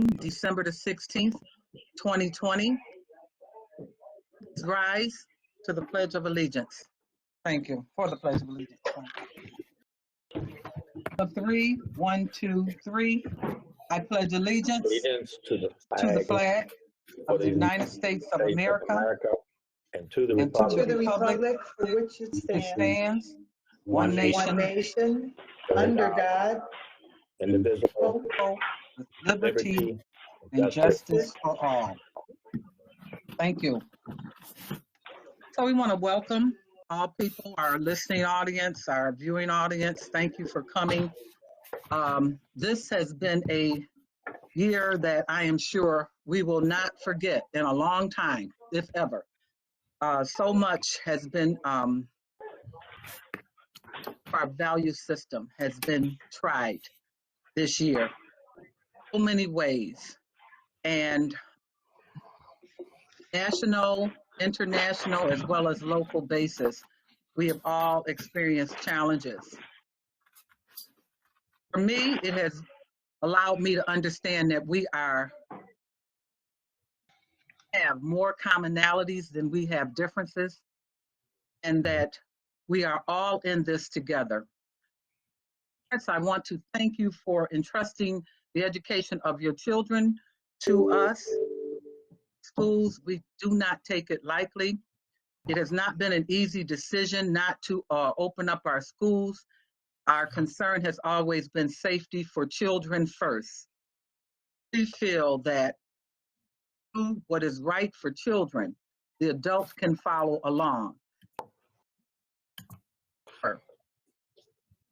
December the 16th, 2020. Please rise to the Pledge of Allegiance. Thank you for the Pledge of Allegiance. The three, 1, 2, 3. I pledge allegiance to the flag of the United States of America and to the and to republic the republic for which it which stands, stands, one one nation, nation, under God, indivisible, with liberty liberty, and justice. justice for all. Thank you. So we want to welcome all people, our listening audience, our viewing audience. Thank you for coming. This has been a year that I am sure we will not forget in a long time, if ever. So much has been, our value system has been tried this year, so many ways. And national, international, as well as local basis, we have all experienced challenges. For me, it has allowed me to understand that we have more commonalities than we have differences, and that we are all in this together. First, I want to thank you for entrusting the education of your children to us. Schools, we do not take it lightly. It has not been an easy decision not to open up our schools. Our concern has always been safety for children first. We feel that do what is right for children, the adults can follow along.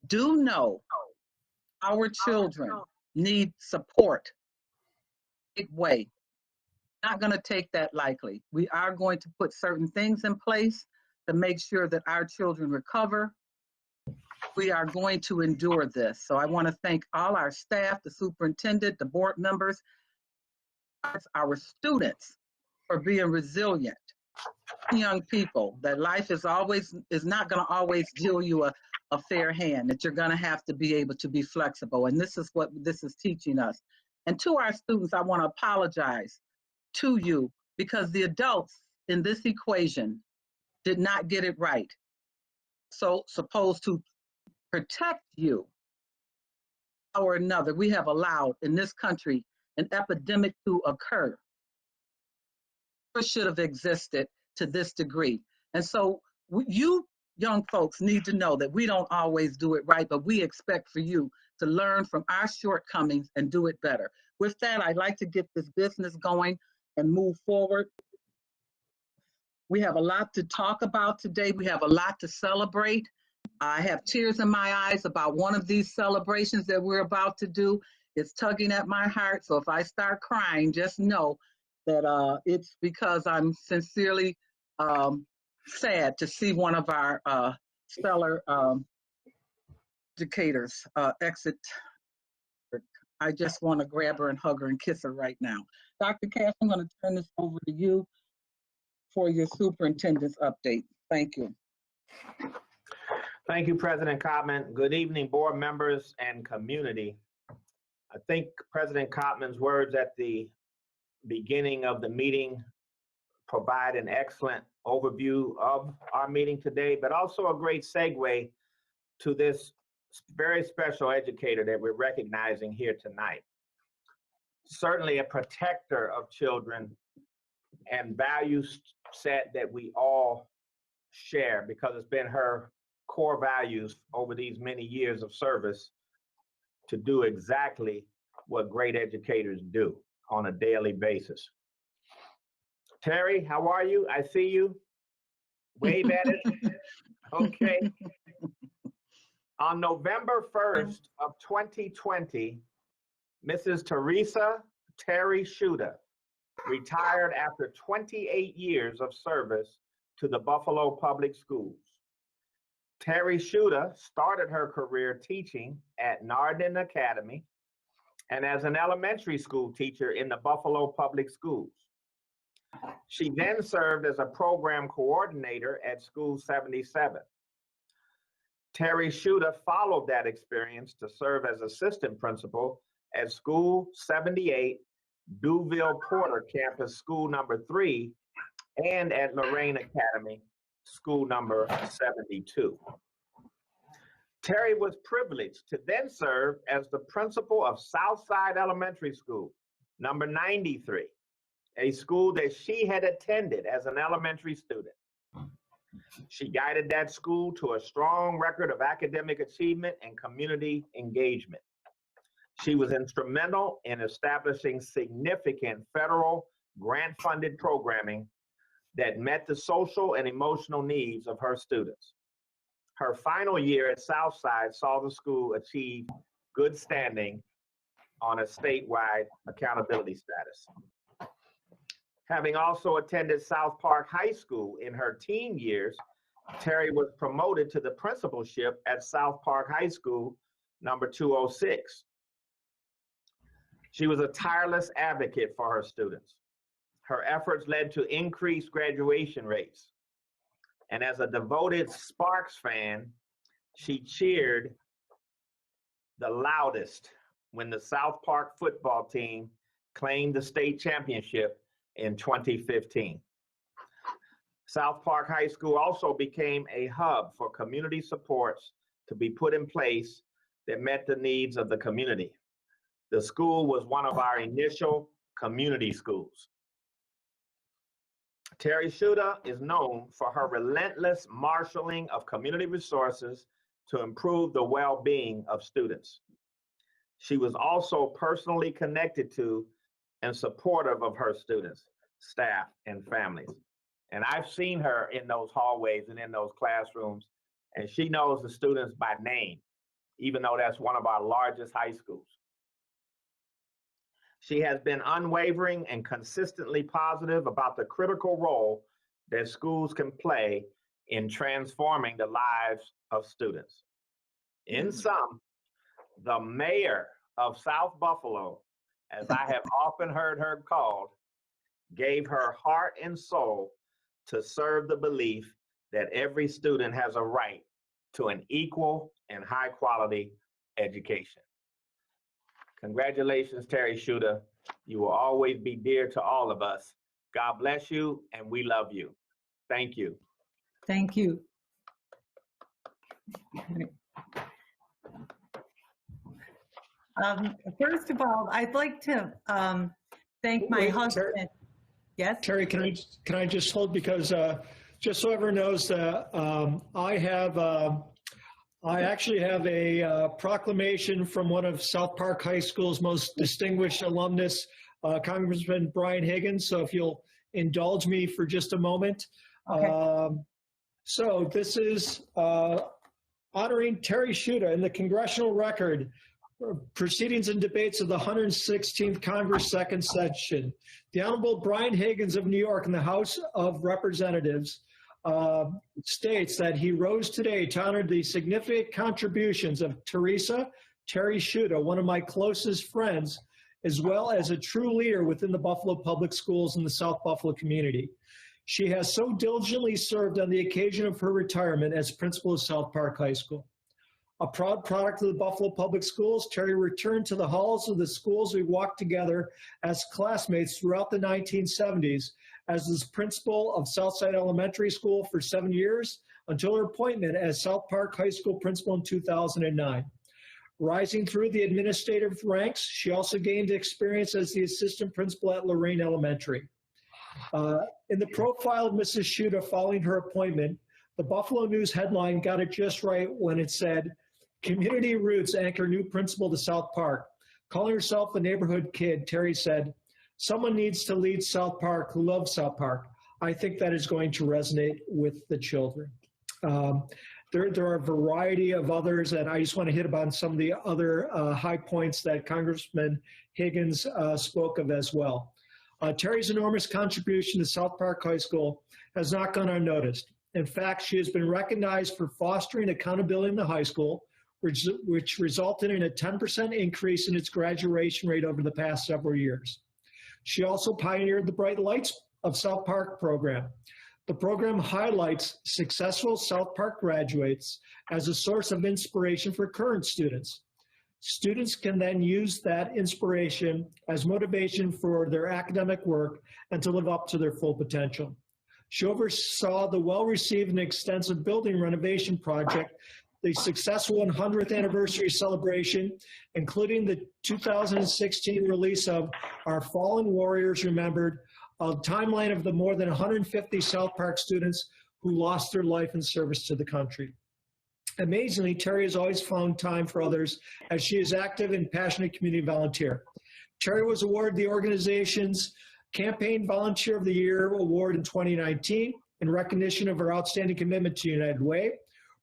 Do know our children need support. Big way. Not going to take that lightly. We are going to put certain things in place to make sure that our children recover. We are going to endure this. So I want to thank all our staff, the superintendent, the board members, our students for being resilient. Young people, that life is not going to always deal you a fair hand, that you're going to have to be able to be flexible. And this is what this is teaching us. And to our students, I want to apologize to you because the adults in this equation did not get it right. So supposed to protect you or another, we have allowed in this country an epidemic to occur. It should have existed to this degree. And so you young folks need to know that we don't always do it right, but we expect for you to learn from our shortcomings and do it better. With that, I'd like to get this business going and move forward. We have a lot to talk about today. We have a lot to celebrate. I have tears in my eyes about one of these celebrations that we're about to do. It's tugging at my heart. So if I start crying, just know that it's because I'm sincerely sad to see one of our stellar educators exit. I just want to grab her and hug her and kiss her right now. Dr. Cash, I'm going to turn this over to you for your superintendent's update. Thank you. Thank you, President Cotman. Good evening, board members and community. I think President Cotman's words at the beginning of the meeting provide an excellent overview of our meeting today, but also a great segue to this very special educator that we're recognizing here tonight. Certainly a protector of children and value set that we all share because it's been her core values over these many years of service to do exactly what great educators do on a daily basis. Terry, how are you? I see you. Wave at it. Okay. On November 1st of 2020, Mrs. Teresa Terry Shuda retired after 28 years of service to the Buffalo Public Schools. Terry Shuda started her career teaching at Narden Academy and as an elementary school teacher in the Buffalo Public Schools. She then served as a program coordinator at School 77. Terry Shuda followed that experience to serve as assistant principal at School 78 Duville Porter Campus School number 3, and at Lorraine Academy, School number 72. Terry was privileged to then serve as the principal of Southside Elementary School, number 93, a school that she had attended as an elementary student. She guided that school to a strong record of academic achievement and community engagement. She was instrumental in establishing significant federal grant-funded programming that met the social and emotional needs of her students. Her final year at Southside saw the school achieve good standing on a statewide accountability status. Having also attended South Park High School in her teen years, Terry was promoted to the principalship at South Park High School, number 206. She was a tireless advocate for her students. Her efforts led to increased graduation rates. And as a devoted Sparks fan, she cheered the loudest when the South Park football team claimed the state championship in 2015. South Park High School also became a hub for community supports to be put in place that met the needs of the community. The school was one of our initial community schools. Terry Shuda is known for her relentless marshaling of community resources to improve the well-being of students. She was also personally connected to and supportive of her students, staff, and families. And I've seen her in those hallways and in those classrooms, and she knows the students by name, even though that's one of our largest high schools. She has been unwavering and consistently positive about the critical role that schools can play in transforming the lives of students. In sum, the mayor of South Buffalo, as I have often heard her called, gave her heart and soul to serve the belief that every student has a right to an equal and high quality education. Congratulations, Terry Shuda. You will always be dear to all of us. God bless you, and we love you. Thank you. Thank you. First of all, I'd like to thank my husband. Yes? Terry, can I just hold, because just so everyone knows, I actually have a proclamation from one of South Park High School's most distinguished alumnus, Congressman Brian Higgins. So if you'll indulge me for just a moment. Okay. So this is honoring Terry Shuda in the congressional record, proceedings and debates of the 116th Congress second session. The Honorable Brian Higgins of New York in the House of Representatives states that he rose today to honor the significant contributions of Terry Shuda, one of my closest friends, as well as a true leader within the Buffalo Public Schools and the South Buffalo community. She has so diligently served on the occasion of her retirement as principal of South Park High School. A proud product of the Buffalo Public Schools, Terry returned to the halls of the schools we walked together as classmates throughout the 1970s as the principal of Southside Elementary School for 7 years until her appointment as South Park High School principal in 2009. Rising through the administrative ranks, she also gained experience as the assistant principal at Lorraine Elementary. In the profile of Mrs. Shuda following her appointment, the Buffalo News headline got it just right when it said, "Community roots anchor new principal to South Park." Calling herself a neighborhood kid, Terry said, "Someone needs to lead South Park who loves South Park." I think that is going to resonate with the children. There are a variety of others, and I just want to hit upon some of the other high points that Congressman Higgins spoke of as well. Terry's enormous contribution to South Park High School has not gone unnoticed. In fact, she has been recognized for fostering accountability in the high school, which resulted in a 10% increase in its graduation rate over the past several years. She also pioneered the Bright Lights of South Park program. The program highlights successful South Park graduates as a source of inspiration for current students. Students can then use that inspiration as motivation for their academic work and to live up to their full potential. She oversaw the well-received and extensive building renovation project, the successful 100th anniversary celebration, including the 2016 release of Our Fallen Warriors Remembered, a timeline of the more than 150 South Park students who lost their life in service to the country. Amazingly, Terry has always found time for others as she is active and passionate community volunteer. Terry was awarded the organization's Campaign Volunteer of the Year award in 2019 in recognition of her outstanding commitment to United Way.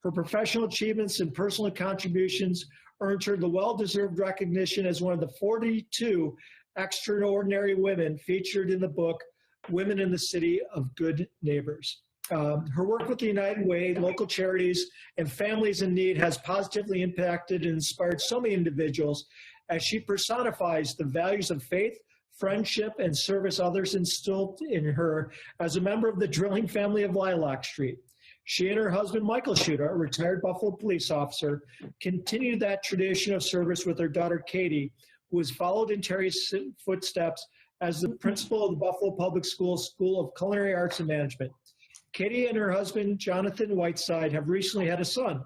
Her professional achievements and personal contributions earned her the well-deserved recognition as one of the 42 extraordinary women featured in the book, Women in the City of Good Neighbors. Her work with the United Way, local charities, and families in need has positively impacted and inspired so many individuals as she personifies the values of faith, friendship, and service others instilled in her as a member of the drilling family of Lilac Street. She and her husband, Michael Schuta, a retired Buffalo police officer, continued that tradition of service with their daughter, Katie, who has followed in Terry's footsteps as the principal of the Buffalo Public Schools School of Culinary Arts and Management. Katie and her husband, Jonathan Whiteside, have recently had a son,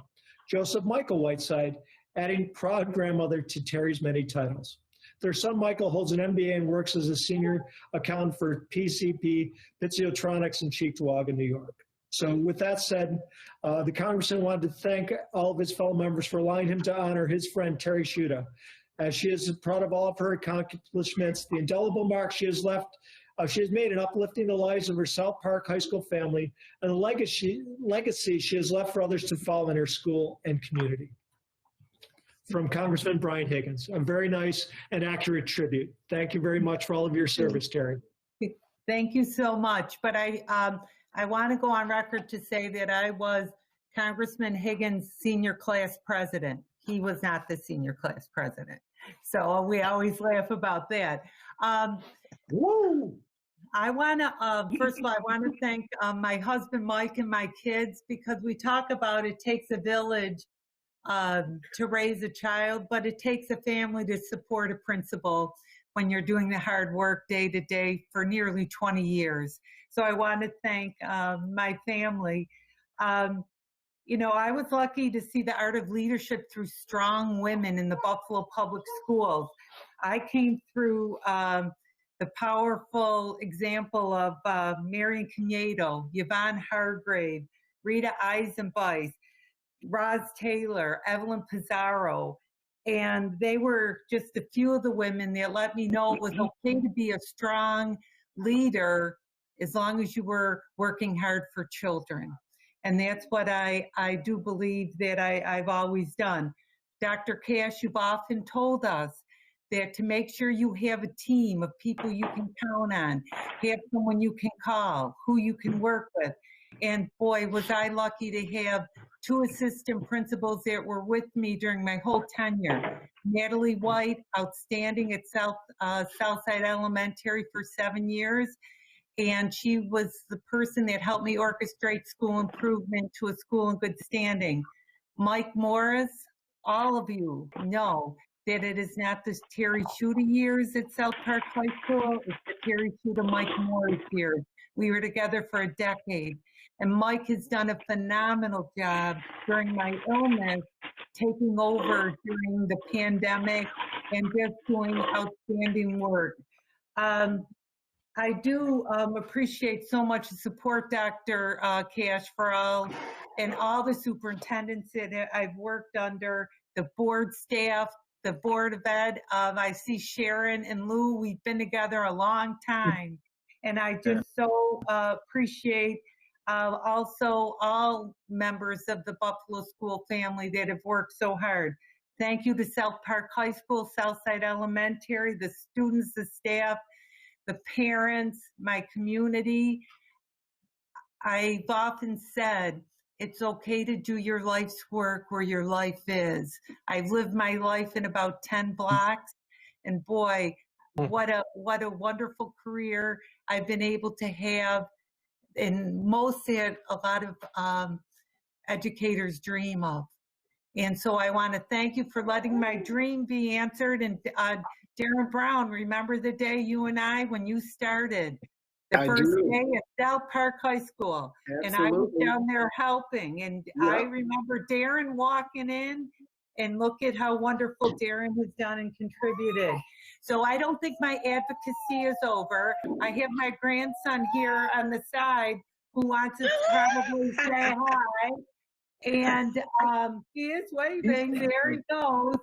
Joseph Michael Whiteside, adding proud grandmother to Terry's many titles. Their son, Michael, holds an MBA and works as a senior accountant for PCP, Piziotronics in Cheektowaga, New York. So with that said, the congressman wanted to thank all of his fellow members for allowing him to honor his friend, Terry Schuta. As she is proud of all of her accomplishments, the indelible mark she has made in uplifting the lives of her South Park High School family and the legacy she has left for others to follow in her school and community. From Congressman Brian Higgins, a very nice and accurate tribute. Thank you very much for all of your service, Terry. Thank you so much. But I want to go on record to say that I was Congressman Higgins' senior class president. He was not the senior class president. So we always laugh about that. Woo! I want to, first of all, I want to thank my husband, Mike, and my kids, because we talk about it takes a village to raise a child, but it takes a family to support a principal when you're doing the hard work day to day for nearly 20 years. So I want to thank my family. You know, I was lucky to see the art of leadership through strong women in the Buffalo Public Schools. I came through the powerful example of Marion Canedo, Yvonne Hargrave, Rita Eisenbeis, Roz Taylor, Evelyn Pizarro, and they were just a few of the women that let me know it was okay to be a strong leader as long as you were working hard for children. And that's what I do believe that I've always done. Dr. Cash, you've often told us that to make sure you have a team of people you can count on, have someone you can call, who you can work with. And boy, was I lucky to have two assistant principals that were with me during my whole tenure. Natalie White, outstanding at Southside Elementary for 7 years. And she was the person that helped me orchestrate school improvement to a school in good standing. Mike Morris, all of you know that it is not the Terry Schuta years at South Park High School, it's the Terry Schuta, Mike Morris years. We were together for a decade. And Mike has done a phenomenal job during my illness, taking over during the pandemic and just doing outstanding work. I do appreciate so much the support, Dr. Cash, for all and all the superintendents that I've worked under, the board staff, the Board of Ed. I see Sharon and Lou, we've been together a long time. And I just so appreciate also all members of the Buffalo School family that have worked so hard. Thank you to South Park High School, Southside Elementary, the students, the staff, the parents, my community. I've often said, it's okay to do your life's work where your life is. I've lived my life in about 10 blocks, and boy, what a wonderful career I've been able to have, and most that a lot of educators dream of. And so I want to thank you for letting my dream be answered. And Darren Brown, remember the day you and I, when you started, the I first do. day at South Park High School. And I was Absolutely. down there helping. And I Yep. remember Darren walking in, and look at how wonderful Darren has done and contributed. So I don't think my advocacy is over. I have my grandson here on the side who wants to probably say hi. And he is waving, there he goes.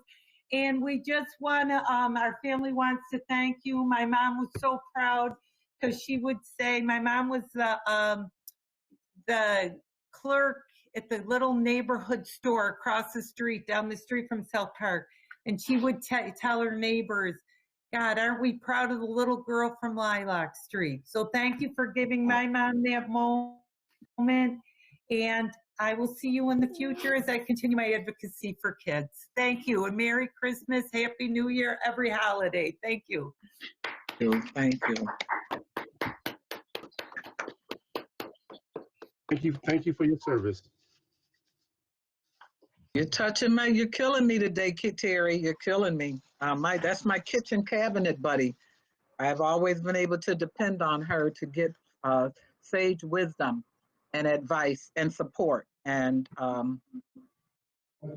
And we just want to, our family wants to thank you. My mom was so proud because she would say, my mom was the clerk at the little neighborhood store across the street, down the street from South Park. And she would tell her neighbors, God, aren't we proud of the little girl from Lilac Street? So thank you for giving my mom that moment. And I will see you in the future as I continue my advocacy for kids. Thank you. And Merry Christmas, Happy New Year, every holiday. Thank you. Thank you. Thank you for your service. You're you're killing me today, Terry. You're killing me. That's my kitchen cabinet buddy. I've always been able to depend on her to get sage wisdom and advice and support. And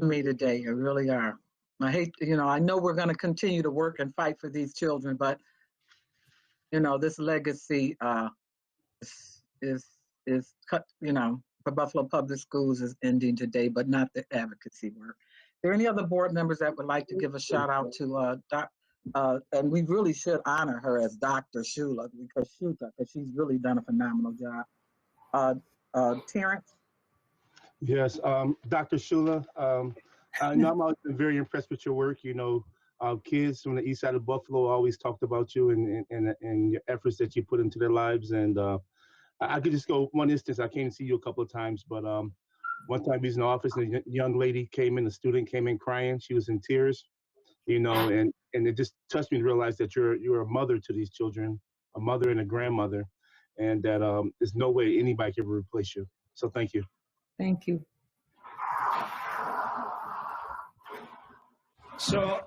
me today, you really are. I hate, I know we're going to continue to work and fight for these children, but this legacy is cut. For Buffalo Public Schools is ending today, but not the advocacy work. Are there any other board members that would like to give a shout out to and we really should honor her as Dr. Shula because she's really done a phenomenal job. Terrence? Yes, Dr. Shula, I know I've always been very impressed with your work. Kids from the east side of Buffalo always talked about you and your efforts that you put into their lives. And I could just go one instance. I came to see you a couple of times, but one time he was in the office and a young lady came in, a student came in crying. She was in tears, and it just touched me to realize that you're a mother to these children, a mother and a grandmother, and that there's no way anybody can replace you. So thank you. Thank you. So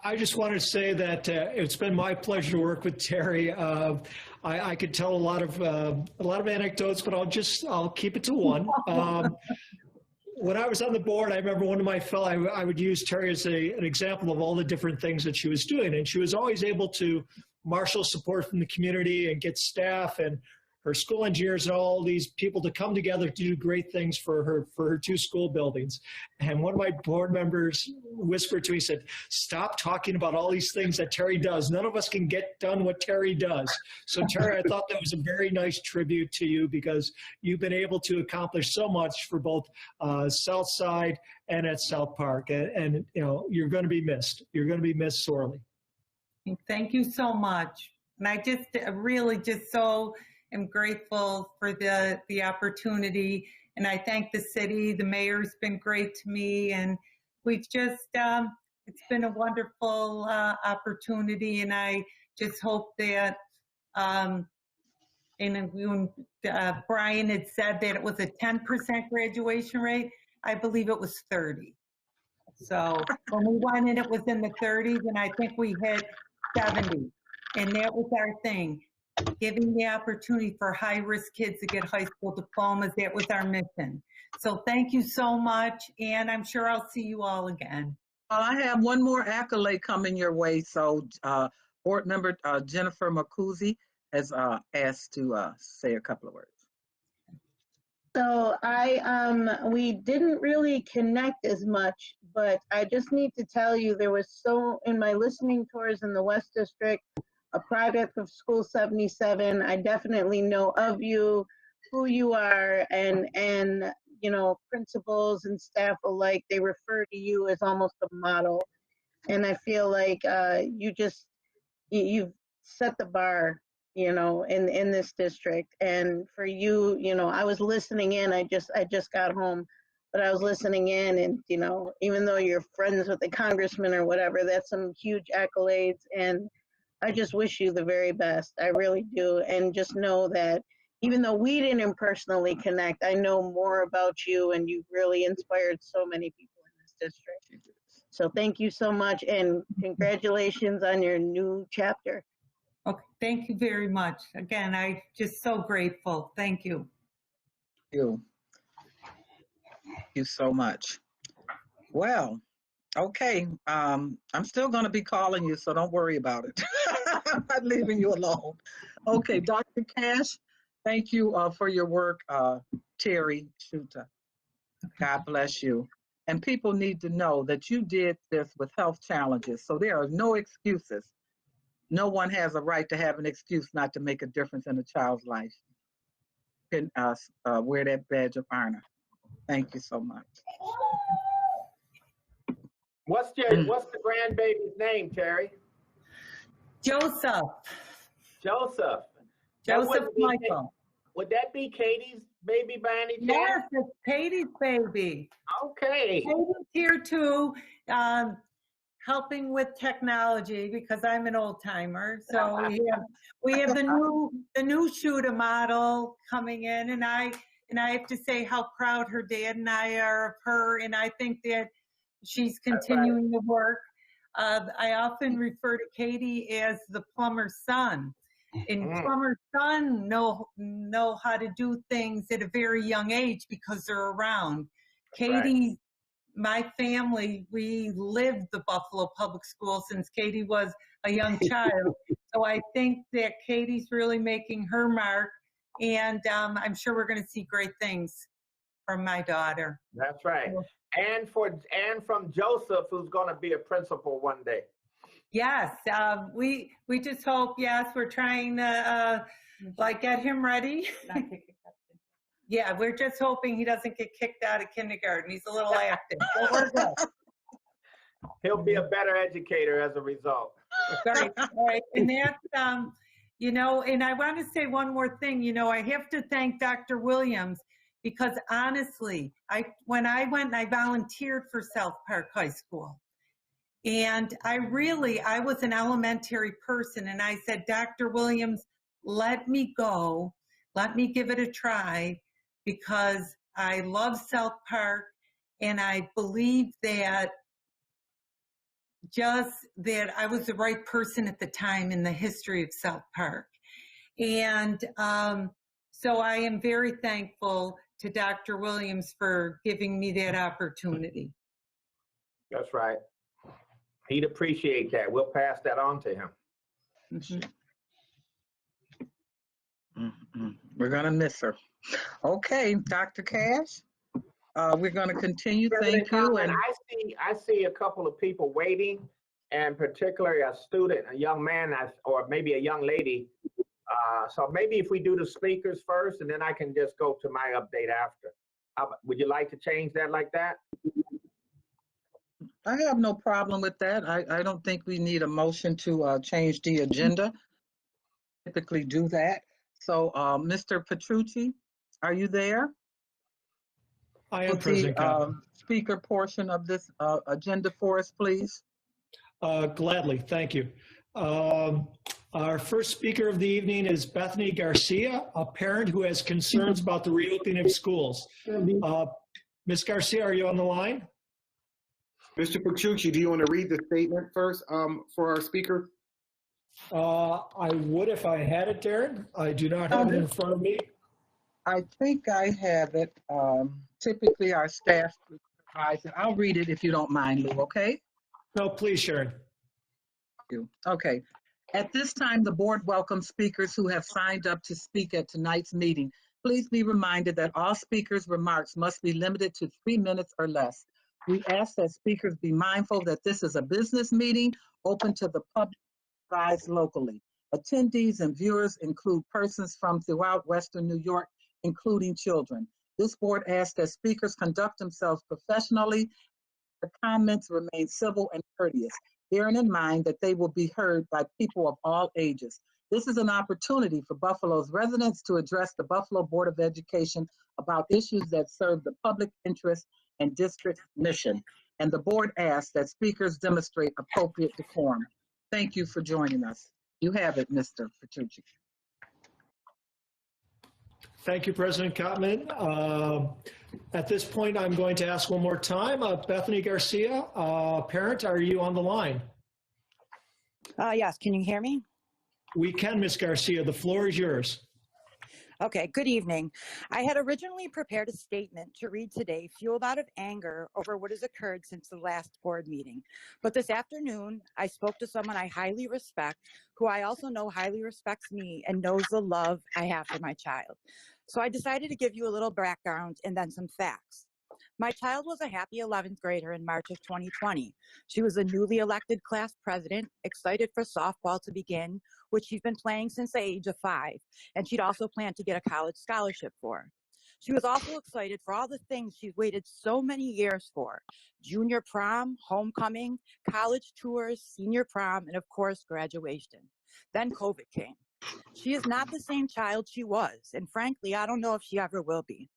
I just wanted to say that it's been my pleasure to work with Terry. I could tell a lot of anecdotes, but I'll keep it to one. When I was on the board, I remember one of my fellows, I would use Terry as an example of all the different things that she was doing. And she was always able to marshal support from the community and get staff and her school engineers and all these people to come together to do great things for her two school buildings. And one of my board members whispered to me, said, stop talking about all these things that Terry does. None of us can get done what Terry does. So Terry, I thought that was a very nice tribute to you because you've been able to accomplish so much for both South Side and at South Park. And you're going to be missed. You're going to be missed sorely. Thank you so much. And I just really just so am grateful for the opportunity. And I thank the city. The mayor's been great to me. And we've just, it's been a wonderful opportunity. And I just hope that, and when Brian had said that it was a 10% graduation rate, I believe it was 30. So when we went in, it was in the 30s, and I think we hit 70. And that was our thing, giving the opportunity for high-risk kids to get high school diplomas. That was our mission. So thank you so much, and I'm sure I'll see you all again. I have one more accolade coming your way. So board member Jennifer Marcuzzi has asked to say a couple of words. So we didn't really connect as much, but I just need to tell you there was in my listening tours in the West District, a project of School 77, I definitely know of you, who you are, and principals and staff alike, they refer to you as almost a model. And I feel like you've set the bar, in this district. And for you, I was listening in, I just got home, but I was listening in, and, even though you're friends with the congressman or whatever, that's some huge accolades. And I just wish you the very best. I really do. And just know that even though we didn't personally connect, I know more about you, and you've really inspired so many people in this district. So thank you so much, and congratulations on your new chapter. Okay, thank you very much. Again, I just so grateful. Thank you. You. Thank you so much. Well, okay. I'm still going to be calling you, so don't worry about it. I'm not leaving you alone. Okay, Dr. Cash, thank you for your work, Terry Shuta. God bless you. And people need to know that you did this with health challenges, so there are no excuses. No one has a right to have an excuse not to make a difference in a child's life. You can wear that badge of honor. Thank you so much. What's the grandbaby's name, Terry? Joseph. Joseph. Joseph Michael. Would that be Katie's baby by any chance? Yes, it's Katie's baby. Okay. Katie's here too, helping with technology because I'm an old timer. So we have the new shooter model coming in, and I have to say how proud her dad and I are of her, and I think that she's continuing to work. I often refer to Katie as the plumber's son. And plumber's son know how to do things at a very young age because they're around. Katie, my family, we lived the Buffalo Public Schools since Katie was a young child. So I think that Katie's really making her mark, and I'm sure we're going to see great things from my daughter. That's right. And from Joseph, who's going to be a principal one day. Yes, we just hope. Yes, we're trying to get him ready. Yeah, we're just hoping he doesn't get kicked out of kindergarten. He's a little active, so we're good. He'll be a better educator as a result. Right. And that's and I want to say one more thing. I have to thank Dr. Williams because honestly, when I went and I volunteered for South Park High School. And I was an elementary person, and I said, Dr. Williams, let me go. Let me give it a try because I love South Park, and I believe that I was the right person at the time in the history of South Park. And so I am very thankful to Dr. Williams for giving me that opportunity. That's right. He'd appreciate that. We'll pass that on to him. Mm-hmm. We're going to miss her. Okay, Dr. Cash, we're going to continue. Thank you. And I see a couple of people waiting, and particularly a student, a young man, or maybe a young lady. So maybe if we do the speakers first, and then I can just go to my update after. Would you like to change that like that? I have no problem with that. I don't think we need a motion to change the agenda. Typically do that. So, Mr. Petrucci, are you there? I am present. The speaker portion of this agenda for us, please. Gladly, thank you. Our first speaker of the evening is Bethany Garcia, a parent who has concerns about the reopening of schools. Ms. Garcia, are you on the line? Mr. Petrucci, do you want to read the statement first for our speaker? I would if I had it, Darren. I do not have it in front of me. I think I have it. Typically, our staff provides it. I'll read it if you don't mind, Lou, okay? No, please, Sharon. Okay. At this time, the board welcomes speakers who have signed up to speak at tonight's meeting. Please be reminded that all speakers' remarks must be limited to 3 minutes or less. We ask that speakers be mindful that this is a business meeting open to the public, advised locally. Attendees and viewers include persons from throughout Western New York, including children. This board asks that speakers conduct themselves professionally. The comments remain civil and courteous, bearing in mind that they will be heard by people of all ages. This is an opportunity for Buffalo's residents to address the Buffalo Board of Education about issues that serve the public interest and district mission. And the board asks that speakers demonstrate appropriate decorum. Thank you for joining us. You have it, Mr. Petrucci. Thank you, President Kottman. At this point, I'm going to ask one more time. Bethany Garcia, parent, are you on the line? Yes, can you hear me? We can, Ms. Garcia. The floor is yours. Okay, good evening. I had originally prepared a statement to read today, fueled out of anger over what has occurred since the last board meeting. But this afternoon, I spoke to someone I highly respect, who I also know highly respects me and knows the love I have for my child. So I decided to give you a little background and then some facts. My child was a happy 11th grader in March of 2020. She was a newly elected class president, excited for softball to begin, which she's been playing since the age of 5, and she'd also planned to get a college scholarship for. She was also excited for all the things she's waited so many years for: junior prom, homecoming, college tours, senior prom, and of course, graduation. Then COVID came. She is not the same child she was, and frankly, I don't know if she ever will be.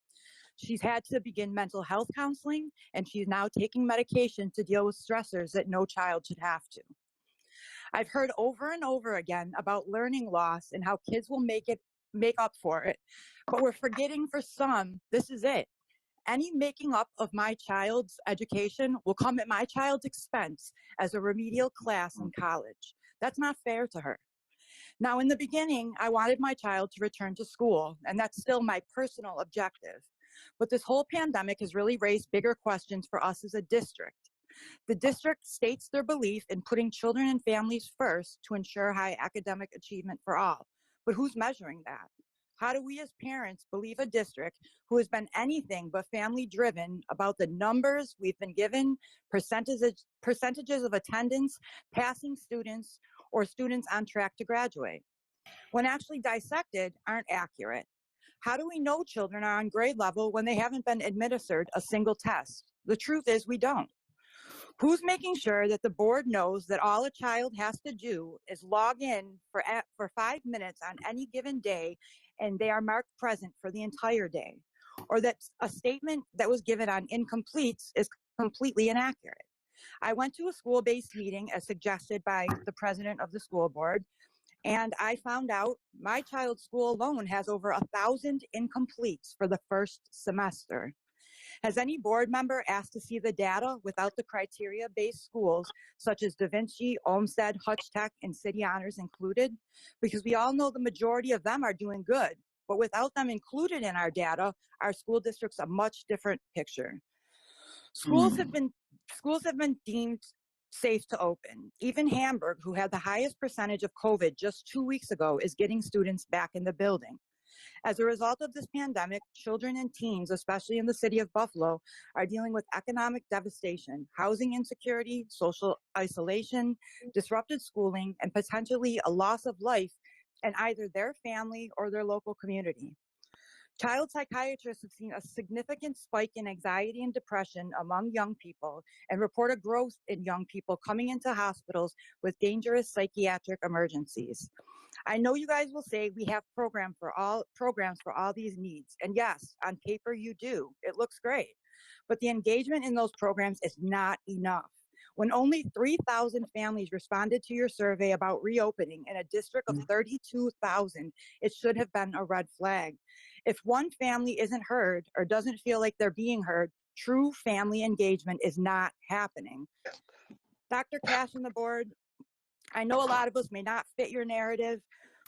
She's had to begin mental health counseling, and she's now taking medication to deal with stressors that no child should have to. I've heard over and over again about learning loss and how kids will make up for it, but we're forgetting for some, this is it. Any making up of my child's education will come at my child's expense as a remedial class in college. That's not fair to her. Now, in the beginning, I wanted my child to return to school, and that's still my personal objective. But this whole pandemic has really raised bigger questions for us as a district. The district states their belief in putting children and families first to ensure high academic achievement for all. But who's measuring that? How do we as parents believe a district who has been anything but family driven about the numbers we've been given, percentages of attendance, passing students, or students on track to graduate, when actually dissected, aren't accurate? How do we know children are on grade level when they haven't been administered a single test? The truth is we don't. Who's making sure that the board knows that all a child has to do is log in for 5 minutes on any given day and they are marked present for the entire day? Or that a statement that was given on incompletes is completely inaccurate? I went to a school-based meeting as suggested by the president of the school board, and I found out my child's school alone has over 1,000 incompletes for the first semester. Has any board member asked to see the data without the criteria-based schools such as Da Vinci, Olmsted, Hutch Tech, and City Honors included? Because we all know the majority of them are doing good, but without them included in our data, our school district's a much different picture. Schools have been deemed safe to open. Even Hamburg, who had the highest percentage of COVID just 2 weeks ago, is getting students back in the building. As a result of this pandemic, children and teens, especially in the city of Buffalo, are dealing with economic devastation, housing insecurity, social isolation, disrupted schooling, and potentially a loss of life in either their family or their local community. Child psychiatrists have seen a significant spike in anxiety and depression among young people and report a growth in young people coming into hospitals with dangerous psychiatric emergencies. I know you guys will say we have programs for all these needs. And yes, on paper you do. It looks great. But the engagement in those programs is not enough. When only 3,000 families responded to your survey about reopening in a district of 32,000, it should have been a red flag. If one family isn't heard or doesn't feel like they're being heard, true family engagement is not happening. Dr. Cash and the board, I know a lot of us may not fit your narrative,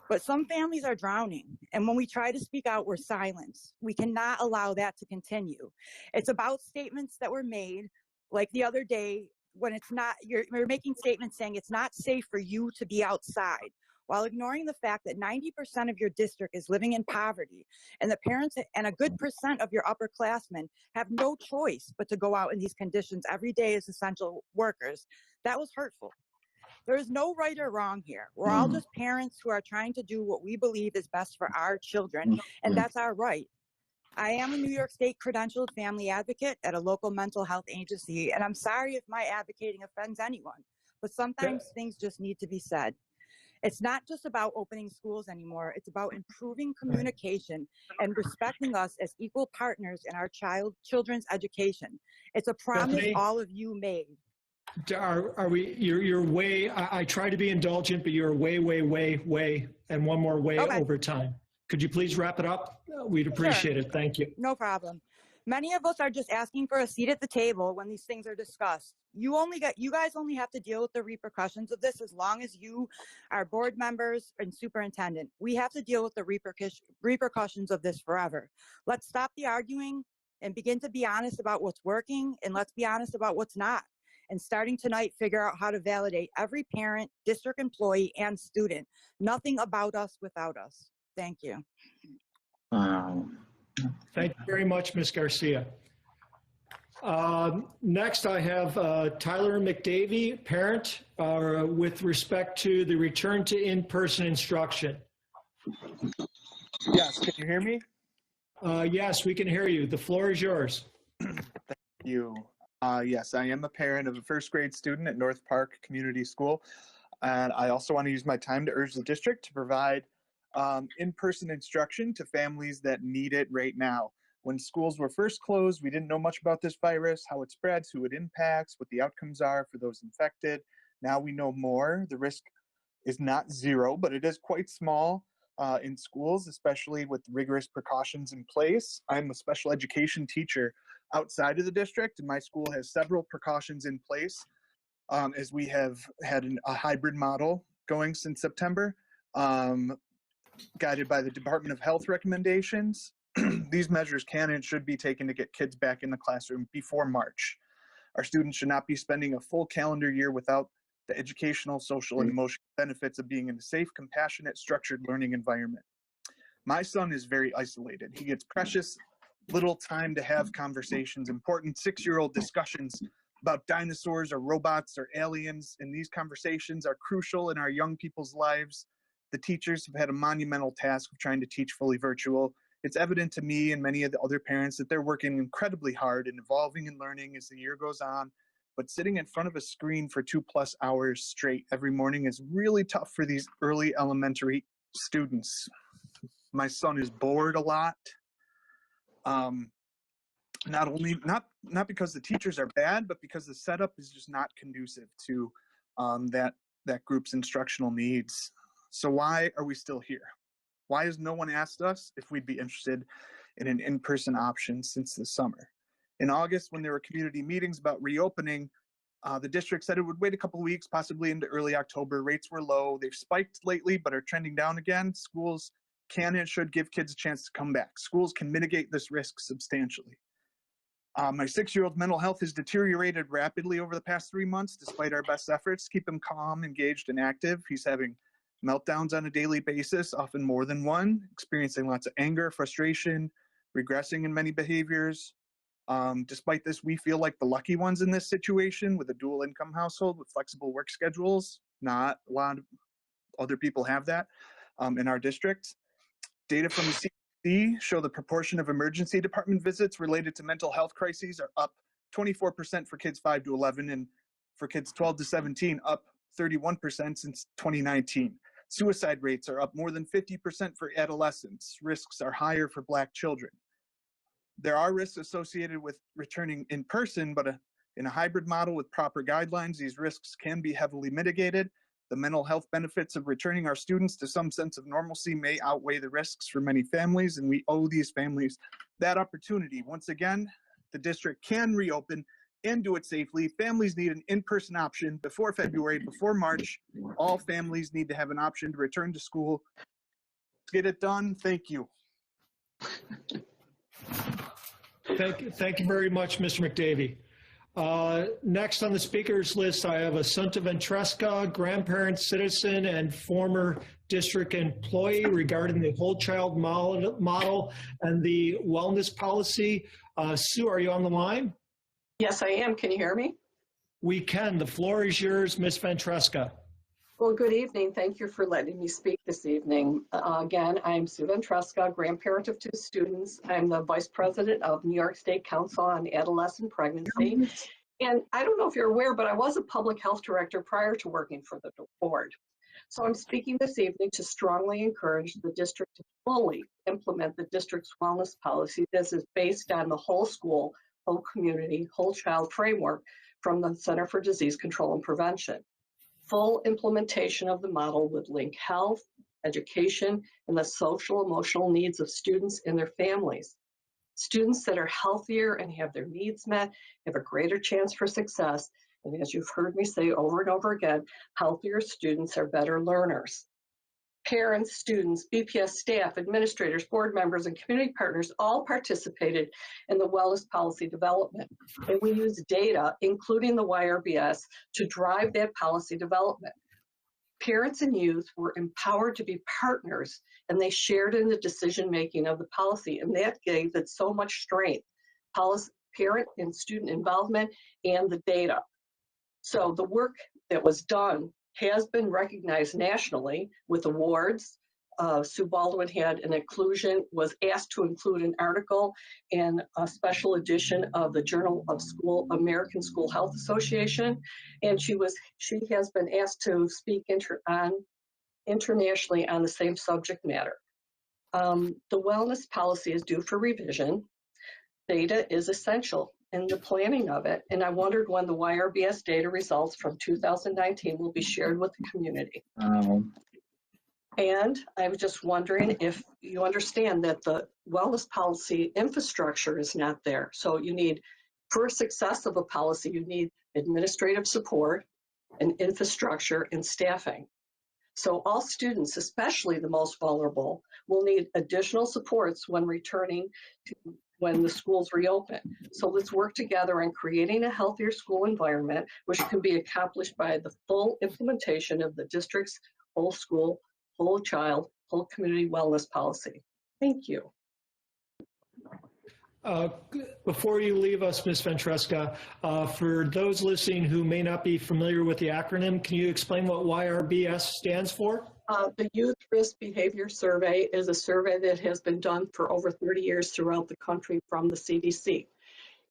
but some families are drowning. And when we try to speak out, we're silenced. We cannot allow that to continue. It's about statements that were made, like the other day, when it's not, you're making statements saying it's not safe for you to be outside, while ignoring the fact that 90% of your district is living in poverty, and the parents and a good percent of your upperclassmen have no choice but to go out in these conditions every day as essential workers. That was hurtful. There is no right or wrong here. We're all just parents who are trying to do what we believe is best for our children, and that's our right. I am a New York State credentialed family advocate at a local mental health agency, and I'm sorry if my advocating offends anyone, but sometimes things just need to be said. It's not just about opening schools anymore. It's about improving communication and respecting us as equal partners in our children's education. It's a promise Bethany? all of you made. Are we, you're way, I try to be indulgent, but you're way, and one more way Okay. over time. Could you please wrap it up? We'd appreciate it. Thank you. No problem. Many of us are just asking for a seat at the table when these things are discussed. You guys only have to deal with the repercussions of this as long as you are board members and superintendent. We have to deal with the repercussions of this forever. Let's stop the arguing and begin to be honest about what's working, and let's be honest about what's not. And starting tonight, figure out how to validate every parent, district employee, and student. Nothing about us without us. Thank you. Thank you very much, Ms. Garcia. Next, I have Tyler McDavie, parent, with respect to the return to in-person instruction. Yes, can you hear me? Yes, we can hear you. The floor is yours. Thank you. Yes, I am a parent of a first grade student at North Park Community School. And I also want to use my time to urge the district to provide in-person instruction to families that need it right now. When schools were first closed, we didn't know much about this virus, how it spreads, who it impacts, what the outcomes are for those infected. Now we know more. The risk is not zero, but it is quite small in schools, especially with rigorous precautions in place. I'm a special education teacher outside of the district, and my school has several precautions in place as we have had a hybrid model going since September, guided by the Department of Health recommendations. These measures can and should be taken to get kids back in the classroom before March. Our students should not be spending a full calendar year without the educational, social, and emotional benefits of being in a safe, compassionate, structured learning environment. My son is very isolated. He gets precious little time to have conversations, important 6-year-old discussions about dinosaurs or robots or aliens, and these conversations are crucial in our young people's lives. The teachers have had a monumental task of trying to teach fully virtual. It's evident to me and many of the other parents that they're working incredibly hard and evolving and learning as the year goes on, but sitting in front of a screen for 2+ hours straight every morning is really tough for these early elementary students. My son is bored a lot. Not because the teachers are bad, but because the setup is just not conducive to that group's instructional needs. So why are we still here? Why has no one asked us if we'd be interested in an in-person option since the summer? In August, when there were community meetings about reopening, the district said it would wait a couple weeks, possibly into early October. Rates were low. They've spiked lately, but are trending down again. Schools can and should give kids a chance to come back. Schools can mitigate this risk substantially. My 6-year-old mental health has deteriorated rapidly over the past 3 months, despite our best efforts to keep him calm, engaged, and active. He's having meltdowns on a daily basis, often more than one, experiencing lots of anger, frustration, regressing in many behaviors. Despite this, we feel like the lucky ones in this situation with a dual income household with flexible work schedules. Not a lot of other people have that in our district. Data from the CDC show the proportion of emergency department visits related to mental health crises are up 24% for kids 5 to 11, and for kids 12 to 17, up 31% since 2019. Suicide rates are up more than 50% for adolescents. Risks are higher for Black children. There are risks associated with returning in person, but in a hybrid model with proper guidelines, these risks can be heavily mitigated. The mental health benefits of returning our students to some sense of normalcy may outweigh the risks for many families, and we owe these families that opportunity. Once again, the district can reopen and do it safely. Families need an in-person option before February, before March. All families need to have an option to return to school. Get it done. Thank you. Thank you very much, Mr. McDavie. Next on the speakers list, I have Assunta Ventresca, grandparent, citizen, and former district employee regarding the whole child model and the wellness policy. Sue, are you on the line? Yes, I am. Can you hear me? We can. The floor is yours, Ms. Ventresca. Well, good evening. Thank you for letting me speak this evening. Again, I'm Sue Ventresca, grandparent of 2 students. I'm the vice president of New York State Council on Adolescent Pregnancy. And I don't know if you're aware, but I was a public health director prior to working for the board. So I'm speaking this evening to strongly encourage the district to fully implement the district's wellness policy. This is based on the whole school, whole community, whole child framework from the Center for Disease Control and Prevention. Full implementation of the model would link health, education, and the social emotional needs of students and their families. Students that are healthier and have their needs met have a greater chance for success. And as you've heard me say over and over again, healthier students are better learners. Parents, students, BPS staff, administrators, board members, and community partners all participated in the wellness policy development. And we used data, including the YRBS, to drive that policy development. Parents and youth were empowered to be partners, and they shared in the decision-making of the policy, and that gave it so much strength, parent and student involvement, and the data. So the work that was done has been recognized nationally with awards. Sue Baldwin had an inclusion, was asked to include an article in a special edition of the Journal of American School Health Association, and she has been asked to speak internationally on the same subject matter. The wellness policy is due for revision. Data is essential in the planning of it, and I wondered when the YRBS data results from 2019 will be shared with the community. And I was just wondering if you understand that the wellness policy infrastructure is not there. So you need, for success of a policy, you need administrative support and infrastructure and staffing. So all students, especially the most vulnerable, will need additional supports when returning to when the schools reopen. So let's work together on creating a healthier school environment, which can be accomplished by the full implementation of the district's whole school, whole child, whole community wellness policy. Thank you. Before you leave us, Ms. Ventresca, for those listening who may not be familiar with the acronym, can you explain what YRBS stands for? The Youth Risk Behavior Survey is a survey that has been done for over 30 years throughout the country from the CDC.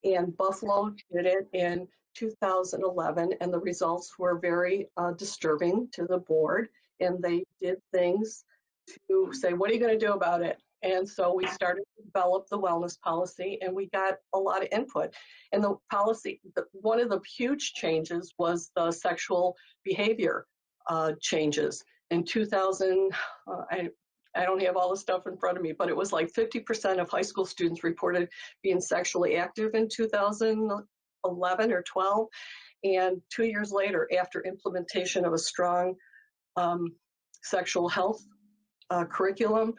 And Buffalo did it in 2011, and the results were very disturbing to the board. And they did things to say, what are you going to do about it? And so we started to develop the wellness policy, and we got a lot of input. And the policy, one of the huge changes was the sexual behavior changes. In 2000, I don't have all the stuff in front of me, but it was like 50% of high school students reported being sexually active in 2011 or 12. And 2 years later, after implementation of a strong sexual health curriculum,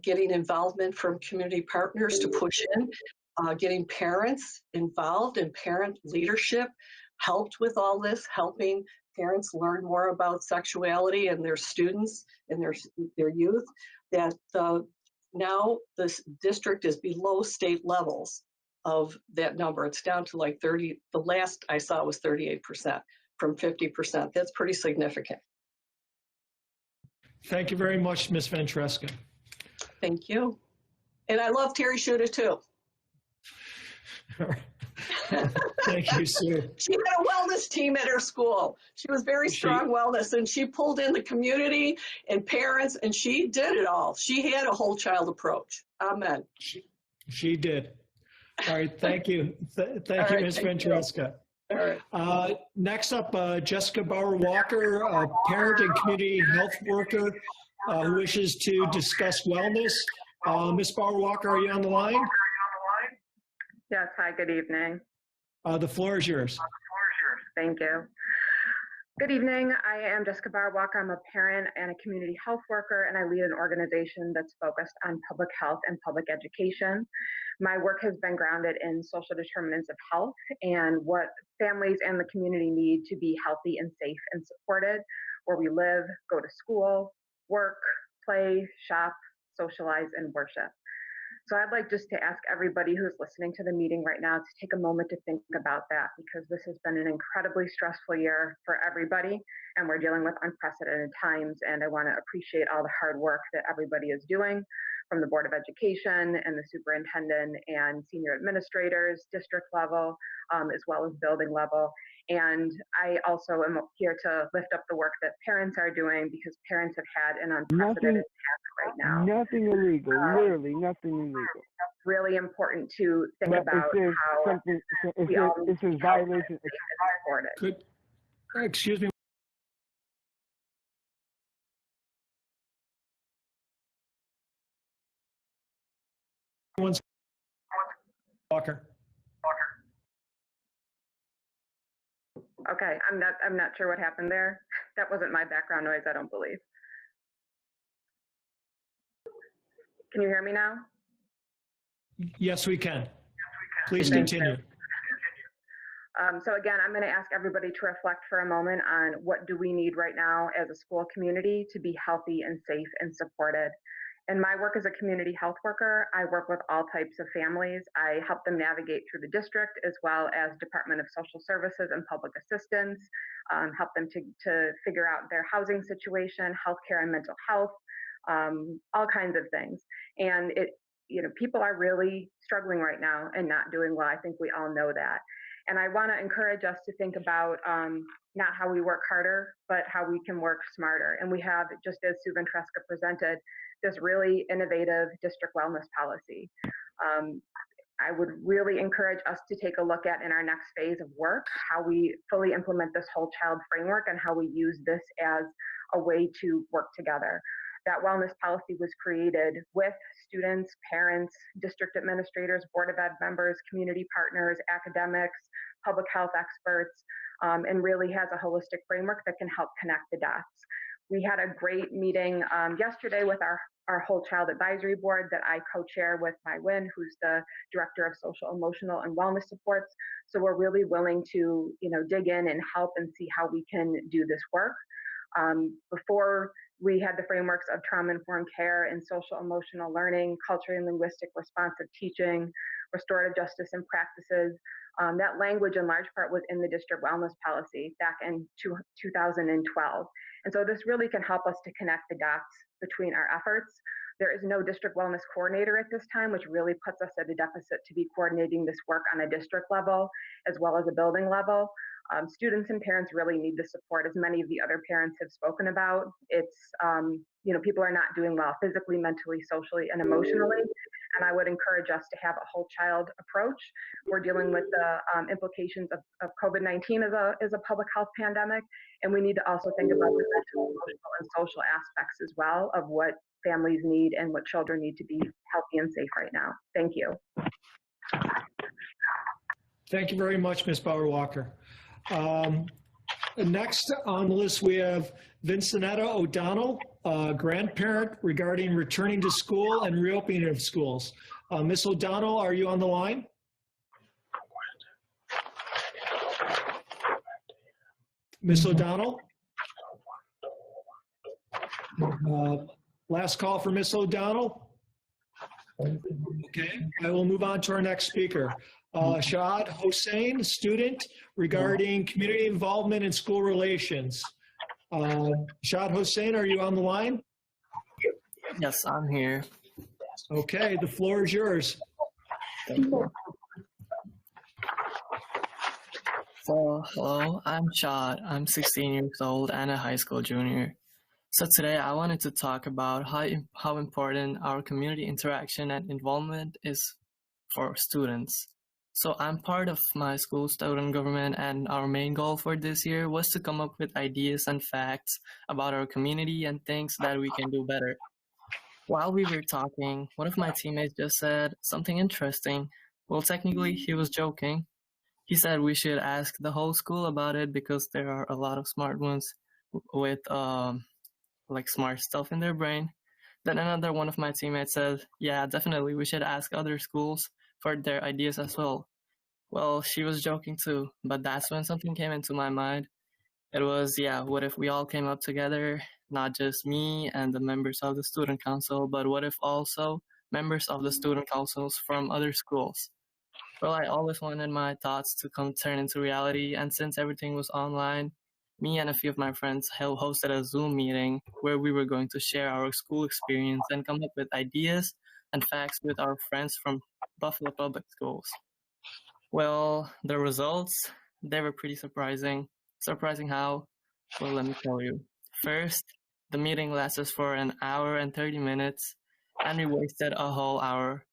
getting involvement from community partners to push in, getting parents involved, and parent leadership helped with all this, helping parents learn more about sexuality and their students and their youth, that now this district is below state levels of that number. It's down to like 30, the last I saw was 38% from 50%. That's pretty significant. Thank you very much, Ms. Ventresca. Thank you. And I love Terry Shuda too. Thank you, Sue. She had a wellness team at her school. She was very strong wellness, and she pulled in the community and parents, and she did it all. She had a whole child approach. Amen. She did. All right, thank you. Thank you, Ms. Ventresca. All right. Next up, Jessica Bauer-Walker, a parent and community health worker who wishes to discuss wellness. Ms. Bauer-Walker, are you on the line? Yes, hi, good evening. The floor is yours. Thank you. Good evening. I am Jessica Bauer-Walker. I'm a parent and a community health worker, and I lead an organization that's focused on public health and public education. My work has been grounded in social determinants of health and what families and the community need to be healthy and safe and supported, where we live, go to school, work, play, shop, socialize, and worship. So I'd like just to ask everybody who's listening to the meeting right now to take a moment to think about that, because this has been an incredibly stressful year for everybody, and we're dealing with unprecedented times. And I want to appreciate all the hard work that everybody is doing, from the Board of Education and the superintendent and senior administrators, district level, as well as building level. And I also am here to lift up the work that parents are doing, because parents have had an unprecedented task right now. Nothing illegal, literally nothing illegal. Really important to think But about how it's a violation. Excuse me. Walker. Okay, I'm not sure what happened there. That wasn't my background noise, I don't believe. Can you hear me now? Yes, we can. Please Thank continue. So again, I'm going to ask everybody to reflect for a moment on what do we need right now as a school community to be healthy and safe and supported. In my work as a community health worker, I work with all types of families. I help them navigate through the district as well as Department of Social Services and Public Assistance, help them to figure out their housing situation, healthcare and mental health, all kinds of things. And people are really struggling right now and not doing well. I think we all know that. And I want to encourage us to think about not how we work harder, but how we can work smarter. And we have, just as Sue Ventresca presented, this really innovative district wellness policy. I would really encourage us to take a look at in our next phase of work, how we fully implement this whole child framework and how we use this as a way to work together. That wellness policy was created with students, parents, district administrators, Board of Ed members, community partners, academics, public health experts, and really has a holistic framework that can help connect the dots. We had a great meeting yesterday with our whole child advisory board that I co-chair with Mai Win, who's the director of social, emotional, and wellness supports. So we're really willing to, dig in and help and see how we can do this work. Before we had the frameworks of trauma-informed care and social emotional learning, culturally and linguistic responsive teaching, restorative justice and practices. That language in large part was in the district wellness policy back in 2012. And so this really can help us to connect the dots between our efforts. There is no district wellness coordinator at this time, which really puts us at a deficit to be coordinating this work on a district level as well as a building level. Students and parents really need the support, as many of the other parents have spoken about. It's, people are not doing well physically, mentally, socially, and emotionally. And I would encourage us to have a whole child approach. We're dealing with the implications of COVID-19 as a public health pandemic. And we need to also think about the mental, emotional, and social aspects as well of what families need and what children need to be healthy and safe right now. Thank you. Thank you very much, Ms. Bauer-Walker. Next on the list, we have Vincenetta O'Donnell, grandparent regarding returning to school and reopening of schools. Ms. O'Donnell, are you on the line? Ms. O'Donnell? Last call for Ms. O'Donnell. Okay, I will move on to our next speaker. Shahad Hossein, student, regarding community involvement in school relations. Shahad Hossein, are you on the line? Yes, I'm here. Okay, the floor is yours. Thank you. So, hello, I'm Shahad. I'm 16 years old and a high school junior. So today I wanted to talk about how important our community interaction and involvement is for students. So I'm part of my school student government, and our main goal for this year was to come up with ideas and facts about our community and things that we can do better. While we were talking, one of my teammates just said something interesting. Well, technically he was joking. He said we should ask the whole school about it because there are a lot of smart ones with like smart stuff in their brain. Then another one of my teammates said, yeah, definitely we should ask other schools for their ideas as well. Well, she was joking too, but that's when something came into my mind. It was, yeah, what if we all came up together, not just me and the members of the student council, but what if also members of the student councils from other schools? Well, I always wanted my thoughts to turn into reality, and since everything was online, me and a few of my friends hosted a Zoom meeting where we were going to share our school experience and come up with ideas and facts with our friends from Buffalo Public Schools. Well, the results, they were pretty surprising. Surprising how? Well, let me tell you. First, the meeting lasted for an hour and 30 minutes, and we wasted a whole hour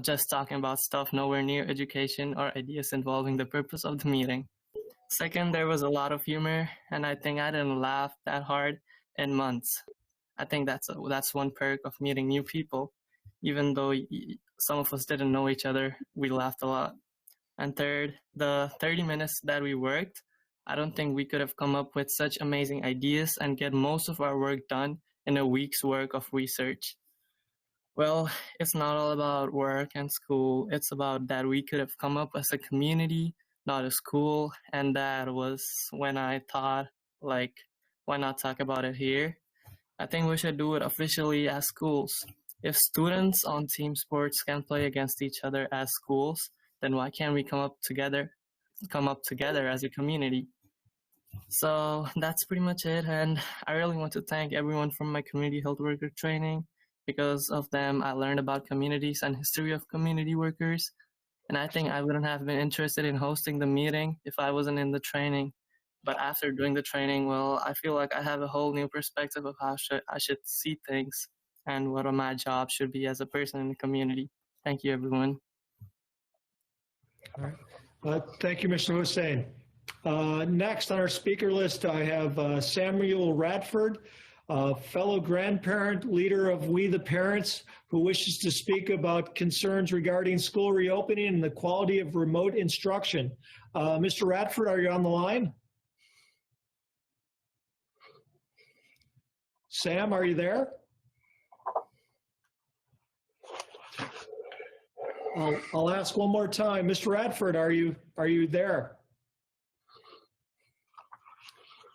just talking about stuff nowhere near education or ideas involving the purpose of the meeting. Second, there was a lot of humor, and I think I didn't laugh that hard in months. I think that's one perk of meeting new people. Even though some of us didn't know each other, we laughed a lot. And third, the 30 minutes that we worked, I don't think we could have come up with such amazing ideas and get most of our work done in a week's work of research. Well, it's not all about work and school. It's about that we could have come up as a community, not a school. And that was when I thought, like, why not talk about it here? I think we should do it officially as schools. If students on team sports can play against each other as schools, then why can't we come up together as a community? So that's pretty much it. And I really want to thank everyone from my community health worker training. Because of them, I learned about communities and history of community workers. And I think I wouldn't have been interested in hosting the meeting if I wasn't in the training. But after doing the training, well, I feel like I have a whole new perspective of how I should see things and what my job should be as a person in the community. Thank you, everyone. All right. Thank you, Mr. Hussein. Next on our speaker list, I have Samuel Radford, fellow grandparent, leader of We the Parents, who wishes to speak about concerns regarding school reopening and the quality of remote instruction. Mr. Radford, are you on the line? Sam, are you there? I'll ask one more time. Mr. Radford, are you there?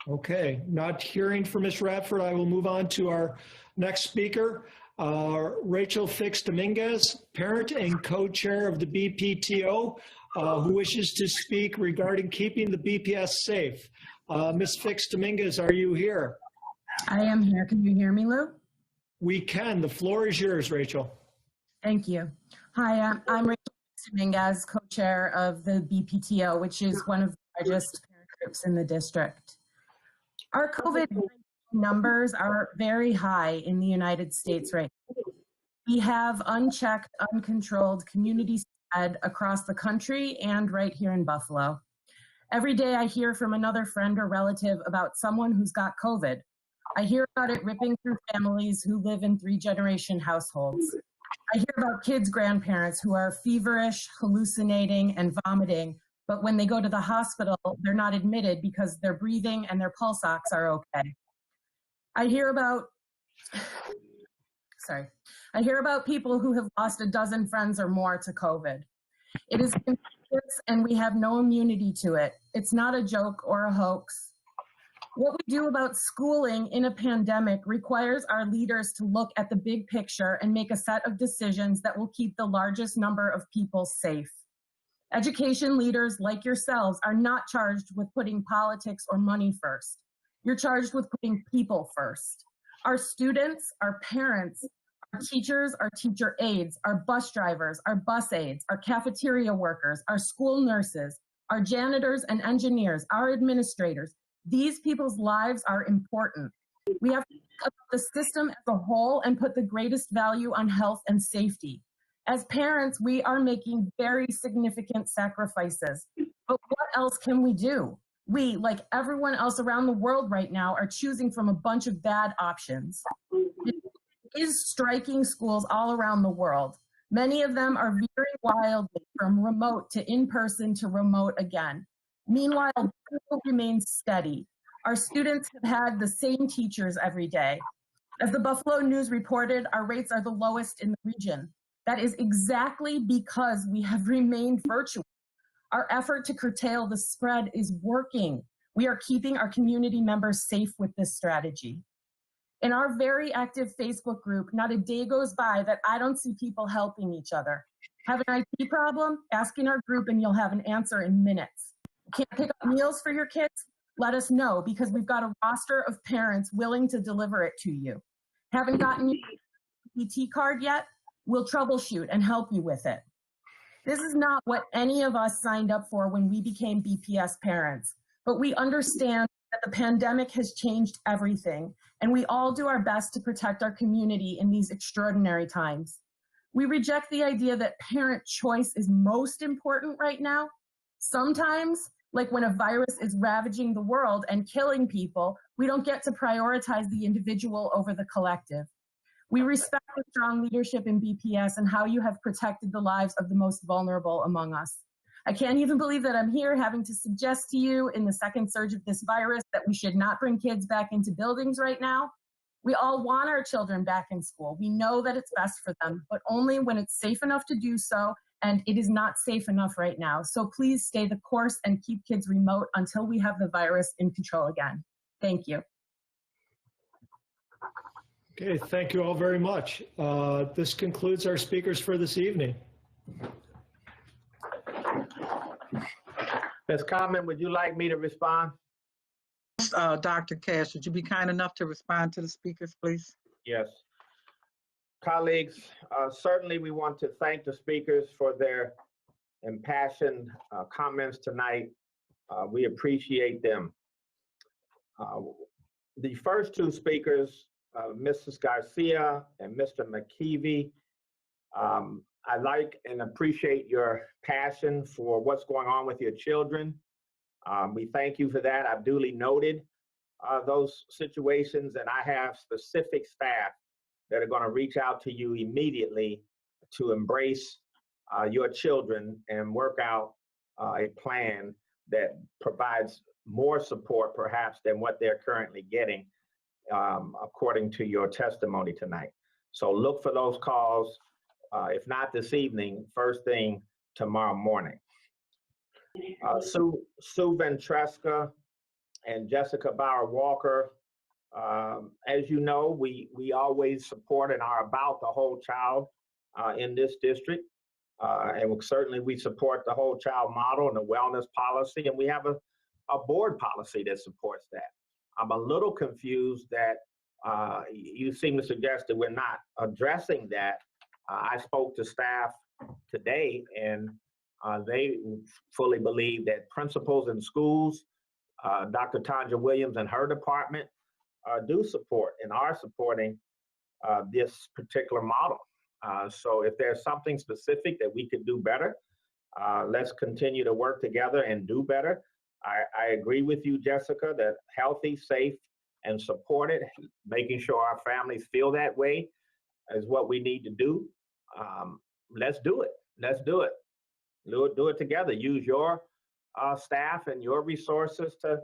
Okay, not hearing from Ms. Radford, I will move on to our next speaker, Rachel Fix-Dominguez, parent and co-chair of the BPTO, who wishes to speak regarding keeping the BPS safe. Ms. Fix-Dominguez, are you here? I am here. Can you hear me, Lou? We can. The floor is yours, Rachel. Thank you. Hi, I'm Rachel Fix-Dominguez, co-chair of the BPTO, which is one of the largest parent groups in the district. Our COVID numbers are very high in the United States right now. We have unchecked, uncontrolled community spread across the country and right here in Buffalo. Every day I hear from another friend or relative about someone who's got COVID. I hear about it ripping through families who live in 3-generation households. I hear about kids' grandparents who are feverish, hallucinating, and vomiting, but when they go to the hospital, they're not admitted because their breathing and their pulse ox are okay. I hear about people who have lost a dozen friends or more to COVID. It is contagious and we have no immunity to it. It's not a joke or a hoax. What we do about schooling in a pandemic requires our leaders to look at the big picture and make a set of decisions that will keep the largest number of people safe. Education leaders like yourselves are not charged with putting politics or money first. You're charged with putting people first. Our students, our parents, our teachers, our teacher aides, our bus drivers, our bus aides, our cafeteria workers, our school nurses, our janitors and engineers, our administrators, these people's lives are important. We have to think about the system as a whole and put the greatest value on health and safety. As parents, we are making very significant sacrifices. But what else can we do? We, like everyone else around the world right now, are choosing from a bunch of bad options. It is striking schools all around the world. Many of them are veering wildly from remote to in-person to remote again. Meanwhile, school remains steady. Our students have had the same teachers every day. As the Buffalo News reported, our rates are the lowest in the region. That is exactly because we have remained virtual. Our effort to curtail the spread is working. We are keeping our community members safe with this strategy. In our very active Facebook group, not a day goes by that I don't see people helping each other. Have an IT problem? Ask in our group and you'll have an answer in minutes. Can't pick up meals for your kids? Let us know because we've got a roster of parents willing to deliver it to you. Haven't gotten your PT card yet? We'll troubleshoot and help you with it. This is not what any of us signed up for when we became BPS parents, but we understand that the pandemic has changed everything, and we all do our best to protect our community in these extraordinary times. We reject the idea that parent choice is most important right now. Sometimes, like when a virus is ravaging the world and killing people, we don't get to prioritize the individual over the collective. We respect the strong leadership in BPS and how you have protected the lives of the most vulnerable among us. I can't even believe that I'm here having to suggest to you in the second surge of this virus that we should not bring kids back into buildings right now. We all want our children back in school. We know that it's best for them, but only when it's safe enough to do so, and it is not safe enough right now. So please stay the course and keep kids remote until we have the virus in control again. Thank you. Okay, thank you all very much. This concludes our speakers for this evening. Ms. Common, would you like me to respond? Dr. Cash, would you be kind enough to respond to the speakers, please? Yes. Colleagues, certainly we want to thank the speakers for their impassioned comments tonight. We appreciate them. The first two speakers, Mrs. Garcia and Mr. McKeevy, I like and appreciate your passion for what's going on with your children. We thank you for that. I've duly noted those situations, and I have specific staff that are going to reach out to you immediately to embrace your children and work out a plan that provides more support perhaps than what they're currently getting, according to your testimony tonight. So look for those calls, if not this evening, first thing tomorrow morning. Sue Ventresca and Jessica Bauer-Walker, as you know, we always support and are about the whole child in this district. And certainly we support the whole child model and the wellness policy, and we have a board policy that supports that. I'm a little confused that you seem to suggest that we're not addressing that. I spoke to staff today, and they fully believe that principals in schools, Dr. Tanja Williams and her department do support and are supporting this particular model. So if there's something specific that we could do better, let's continue to work together and do better. I agree with you, Jessica, that healthy, safe, and supported, making sure our families feel that way is what we need to do. Let's do it. Let's do it. Do it together. Use your staff and your resources to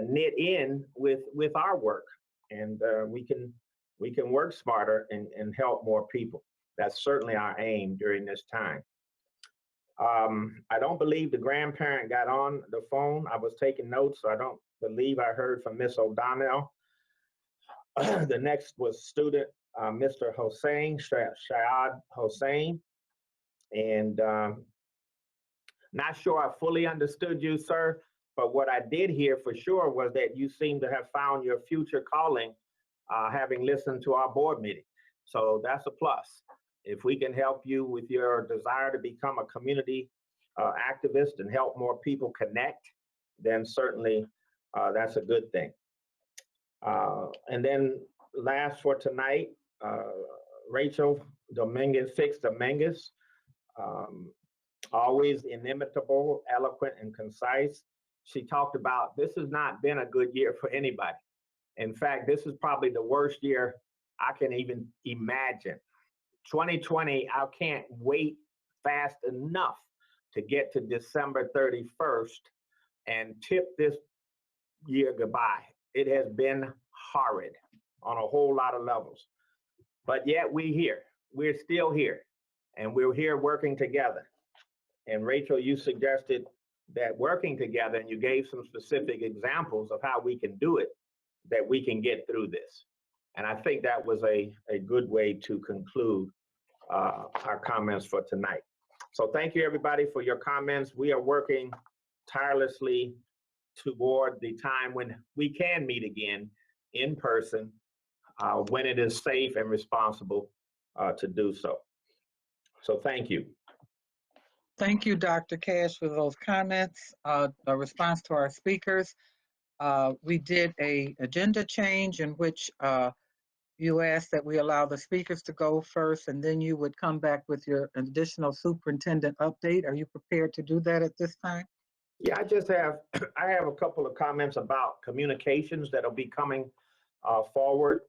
knit in with our work, and we can work smarter and help more people. That's certainly our aim during this time. I don't believe the grandparent got on the phone. I was taking notes, so I don't believe I heard from Miss O'Donnell. The next was student Mr. Hossein, Shayad Hossein. And not sure I fully understood you, sir, but what I did hear for sure was that you seem to have found your future calling, having listened to our board meeting. So that's a plus. If we can help you with your desire to become a community activist and help more people connect, then certainly that's a good thing. And then last for tonight, Rachel Dominguez, always inimitable, eloquent, and concise. She talked about this has not been a good year for anybody. In fact, this is probably the worst year I can even imagine. 2020, I can't wait fast enough to get to December 31st and tip this year goodbye. It has been horrid on a whole lot of levels. But yet we're here. We're still here. And we're here working together. And Rachel, you suggested that working together, and you gave some specific examples of how we can do it, that we can get through this. And I think that was a good way to conclude our comments for tonight. So thank you, everybody, for your comments. We are working tirelessly toward the time when we can meet again in person, when it is safe and responsible to do so. So thank you. Thank you, Dr. Cash, for those comments. A response to our speakers. We did an agenda change in which you asked that we allow the speakers to go first, and then you would come back with your additional superintendent update. Are you prepared to do that at this time? Yeah, I have a couple of comments about communications that'll be coming forward.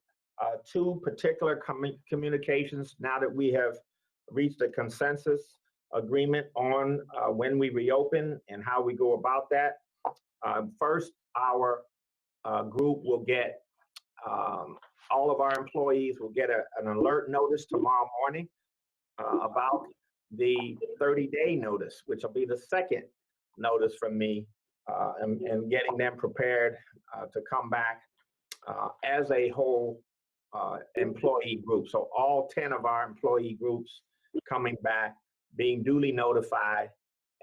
Two particular communications now that we have reached a consensus agreement on when we reopen and how we go about that. First, our group will get, all of our employees will get an alert notice tomorrow morning about the 30-day notice, which will be the second notice from me, and getting them prepared to come back as a whole employee group. So all 10 of our employee groups coming back, being duly notified,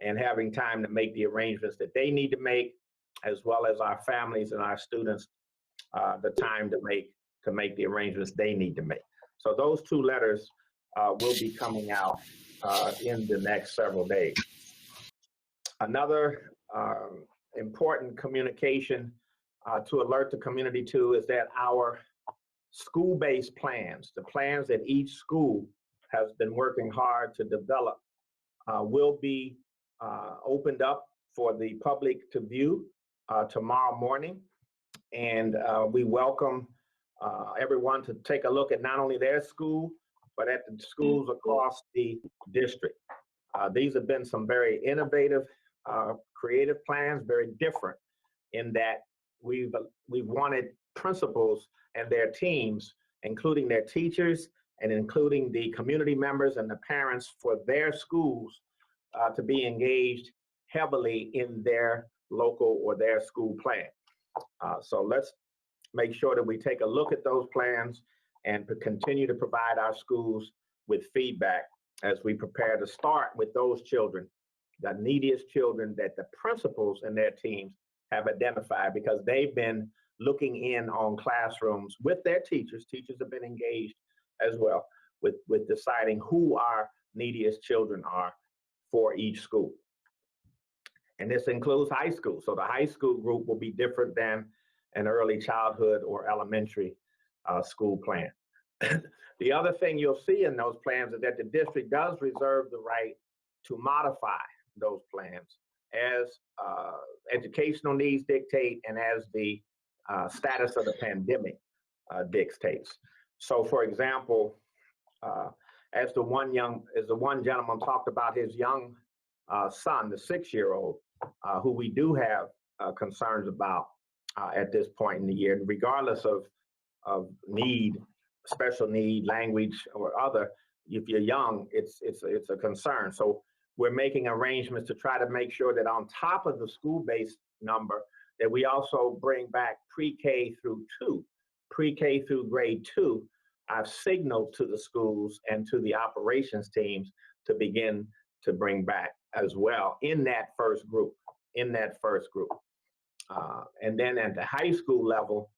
and having time to make the arrangements that they need to make, as well as our families and our students the time to make the arrangements they need to make. So those two letters will be coming out in the next several days. Another important communication to alert the community to is that our school-based plans, the plans that each school has been working hard to develop, will be opened up for the public to view tomorrow morning. And we welcome everyone to take a look at not only their school, but at the schools across the district. These have been some very innovative, creative plans, very different in that we've wanted principals and their teams, including their teachers and including the community members and the parents for their schools to be engaged heavily in their local or their school plan. So let's make sure that we take a look at those plans and continue to provide our schools with feedback as we prepare to start with those children, the neediest children that the principals and their teams have identified, because they've been looking in on classrooms with their teachers. Teachers have been engaged as well with deciding who our neediest children are for each school. And this includes high school. So the high school group will be different than an early childhood or elementary school plan. The other thing you'll see in those plans is that the district does reserve the right to modify those plans as educational needs dictate and as the status of the pandemic dictates. So for example, as the one gentleman talked about his young son, the 6-year-old, who we do have concerns about at this point in the year, regardless of need, special need, language, or other. If you're young, it's a concern. So we're making arrangements to try to make sure that on top of the school-based number, that we also bring back pre-K through 2, pre-K through grade 2. I've signaled to the schools and to the operations teams to begin to bring back as well in that first group, And then at the high school level,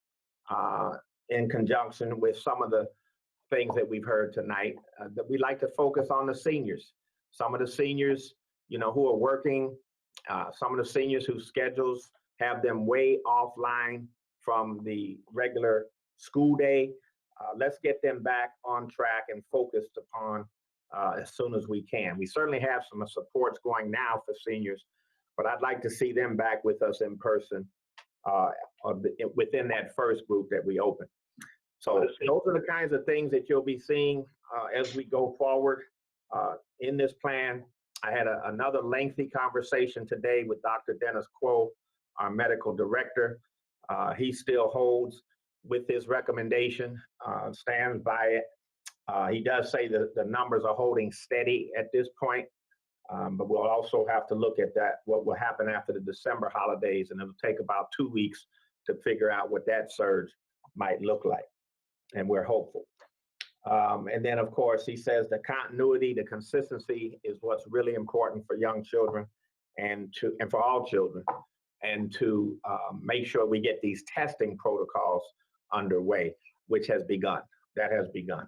in conjunction with some of the things that we've heard tonight, that we like to focus on the seniors. Some of the seniors, who are working, some of the seniors whose schedules have them way offline from the regular school day. Let's get them back on track and focused upon as soon as we can. We certainly have some supports going now for seniors, but I'd like to see them back with us in person within that first group that we open. So those are the kinds of things that you'll be seeing as we go forward in this plan. I had another lengthy conversation today with Dr. Dennis Quo, our medical director. He still holds with his recommendation, stands by it. He does say that the numbers are holding steady at this point, but we'll also have to look at that, what will happen after the December holidays, and it'll take about 2 weeks to figure out what that surge might look like, and we're hopeful. And then, of course, he says the continuity, the consistency is what's really important for young children and for all children, and to make sure we get these testing protocols underway, which has begun. That has begun.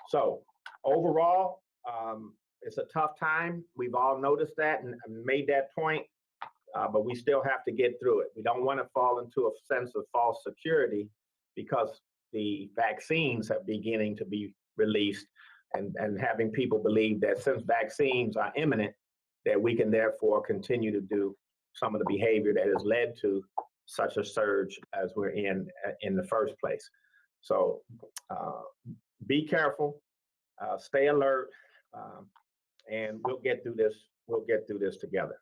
So overall, it's a tough time. We've all noticed that and made that point, but we still have to get through it. We don't want to fall into a sense of false security because the vaccines are beginning to be released, and having people believe that since vaccines are imminent, that we can therefore continue to do some of the behavior that has led to such a surge as we're in the first place. So be careful, stay alert, and we'll get through this. We'll get through this together.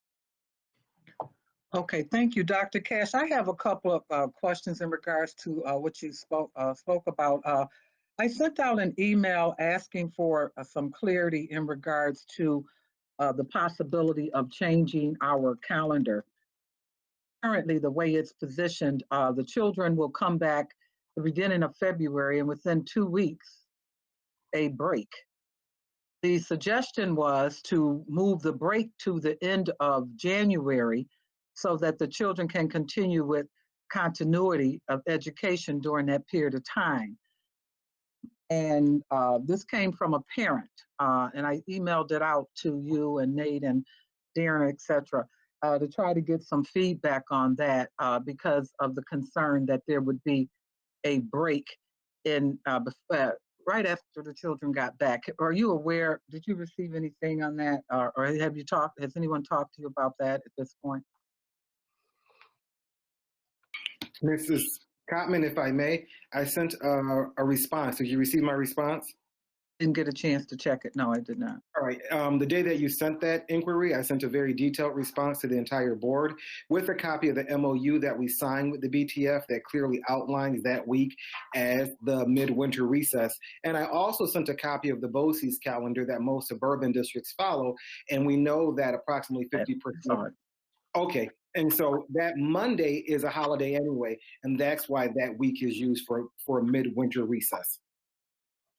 Okay, thank you, Dr. Cash. I have a couple of questions in regards to what you spoke about. I sent out an email asking for some clarity in regards to the possibility of changing our calendar. Currently, the way it's positioned, the children will come back the beginning of February, and within 2 weeks, a break. The suggestion was to move the break to the end of January so that the children can continue with continuity of education during that period of time. And this came from a parent, and I emailed it out to you and Nate and Darren, et cetera, to try to get some feedback on that because of the concern that there would be a break in right after the children got back. Are you aware, did you receive anything on that? Or have you talked, has anyone talked to you about that at this point? Mrs. Cotman, if I may, I sent a response. Did you receive my response? Didn't get a chance to check it. No, I did not. All right. The day that you sent that inquiry, I sent a very detailed response to the entire board with a copy of the MOU that we signed with the BTF that clearly outlines that week as the midwinter recess. And I also sent a copy of the BOCES calendar that most suburban districts follow. And we know that approximately 50%. Okay. And so that Monday is a holiday anyway. And that's why that week is used for midwinter recess.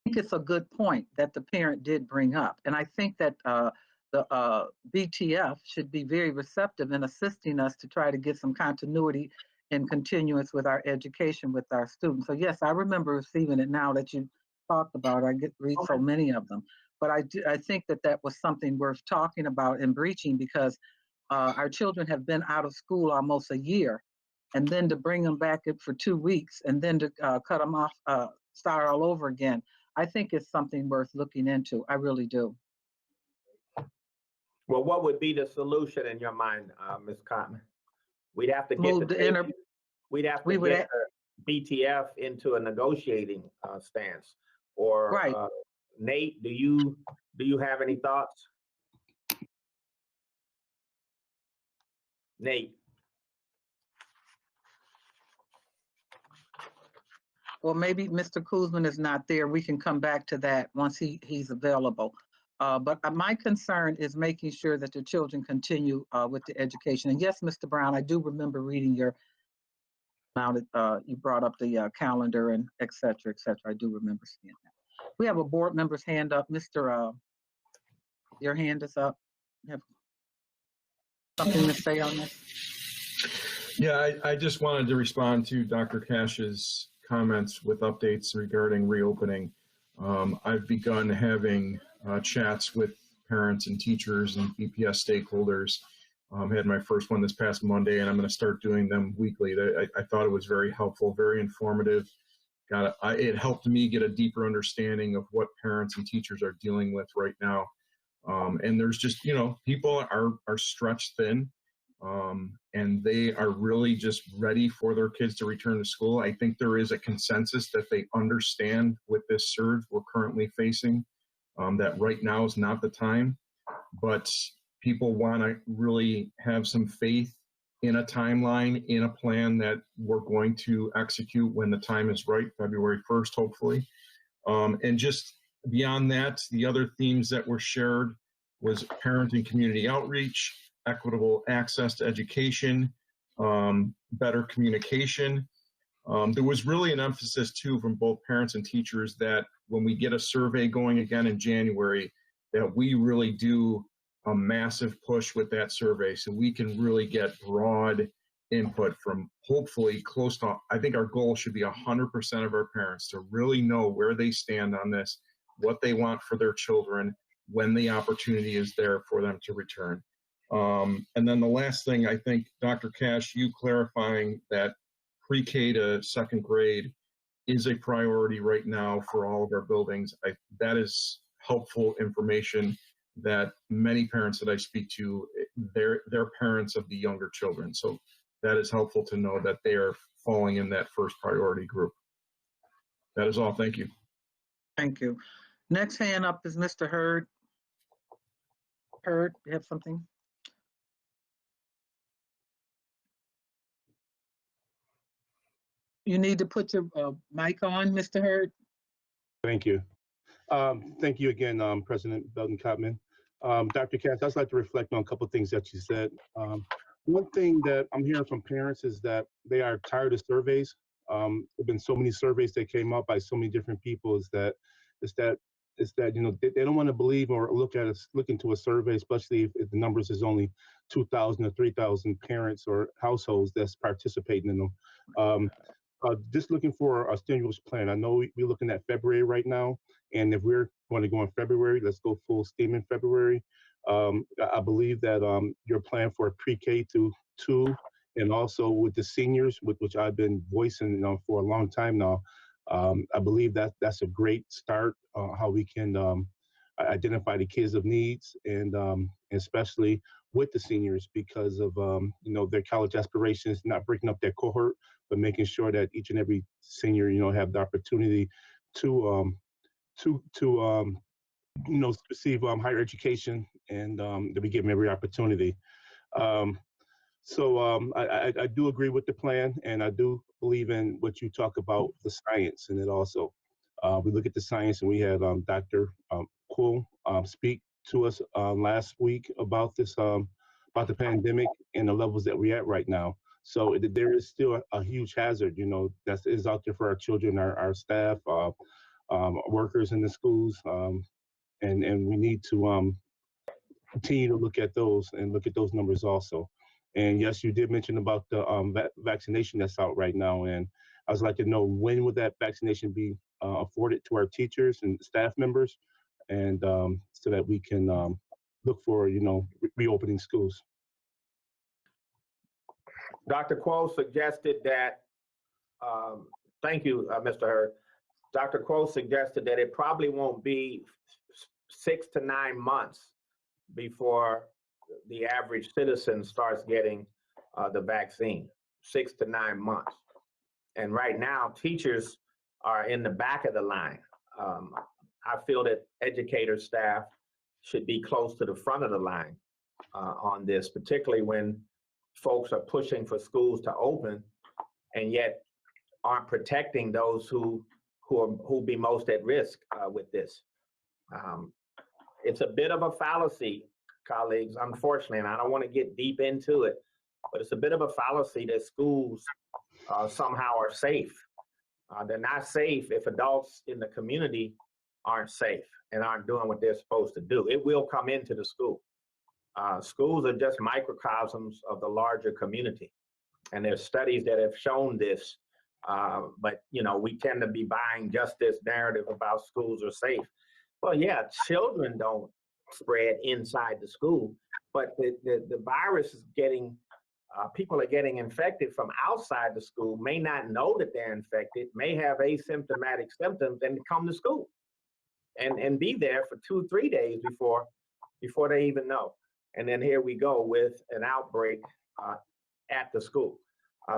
I think it's a good point that the parent did bring up. And I think that the BTF should be very receptive in assisting us to try to get some continuity and continuance with our education with our students. So yes, I remember receiving it now that you talked about it. I read so many of them. But I think that that was something worth talking about and breaching because our children have been out of school almost a year. And then to bring them back for 2 weeks and then to cut them off, start all over again. I think it's something worth looking into. I really do. Well, what would be the solution in your mind, Ms. Cotman? We'd have to get the BTF into a negotiating stance. Or right. Nate, do you have any thoughts? Nate. Well, maybe Mr. Kuzman is not there. We can come back to that once he's available. But my concern is making sure that the children continue with the education. And yes, Mr. Brown, I do remember reading your, you brought up the calendar and et cetera, et cetera. I do remember seeing that. We have a board member's hand up. Mr. Your hand is up. You have something to say on this? Yeah, I just wanted to respond to Dr. Cash's comments with updates regarding reopening. I've begun having chats with parents and teachers and BPS stakeholders. Had my first one this past Monday, and I'm going to start doing them weekly. I thought it was very helpful, very informative. It helped me get a deeper understanding of what parents and teachers are dealing with right now. And there's just, people are stretched thin. And they are really just ready for their kids to return to school. I think there is a consensus that they understand with this surge we're currently facing, that right now is not the time, but people want to really have some faith in a timeline, in a plan that we're going to execute when the time is right, February 1st, hopefully. And just beyond that, the other themes that were shared was parent and community outreach, equitable access to education, better communication. There was really an emphasis too from both parents and teachers that when we get a survey going again in January, that we really do a massive push with that survey so we can really get broad input from hopefully close to, I think our goal should be 100% of our parents to really know where they stand on this, what they want for their children, when the opportunity is there for them to return. And then the last thing, I think, Dr. Cash, you clarifying that pre-K to second grade is a priority right now for all of our buildings. That is helpful information that many parents that I speak to, they're parents of the younger children. So that is helpful to know that they are falling in that first priority group. That is all. Thank you. Thank you. Next hand up is Mr. Hurd. Hurd, you have something? You need to put your mic on, Mr. Hurd. Thank you. Thank you again, President Belton Cotman. Dr. Cass, I'd like to reflect on a couple of things that you said. One thing that I'm hearing from parents is that they are tired of surveys. There have been so many surveys that came up by so many different people. Is that you know they don't want to believe or look into a survey, especially if the numbers is only 2,000 or 3,000 parents or households that's participating in them. Just looking for a stimulus plan. I know we're looking at February right now, and if we're going to go in February, let's go full steam in February. I believe that your plan for pre-K to 2, and also with the seniors, which I've been voicing for a long time now, I believe that that's a great start. How we can identify the kids of needs, and especially with the seniors because of their college aspirations, not breaking up their cohort, but making sure that each and every senior have the opportunity to receive higher education, and to be given every opportunity. I do agree with the plan, and I do believe in what you talk about, the science, and it also we look at the science, and we had Dr. Quill speak to us last week about this about the pandemic and the levels that we're at right now. So there is still a huge hazard, that is out there for our children, our staff, workers in the schools, and we need to continue to look at those numbers also. And yes, you did mention about the vaccination that's out right now, and I would like to know, when would that vaccination be afforded to our teachers and staff members, and so that we can look for reopening schools. Dr. Quo suggested that, thank you, Mr. Hurd. Dr. Quo suggested that it probably won't be 6 to 9 months before the average citizen starts getting the vaccine, 6 to 9 months. And right now, teachers are in the back of the line. I feel that educator staff should be close to the front of the line on this, particularly when folks are pushing for schools to open and yet aren't protecting those who be most at risk with this. It's a bit of a fallacy, colleagues, unfortunately, and I don't want to get deep into it, but it's a bit of a fallacy that schools somehow are safe. They're not safe if adults in the community aren't safe and aren't doing what they're supposed to do. It will come into the school. Schools are just microcosms of the larger community. And there's studies that have shown this, but we tend to be buying just this narrative about schools are safe. Well, yeah, children don't spread inside the school, but the virus is getting, people are getting infected from outside the school, may not know that they're infected, may have asymptomatic symptoms, and come to school and be there for 2-3 days before they even know. And then here we go with an outbreak at the school.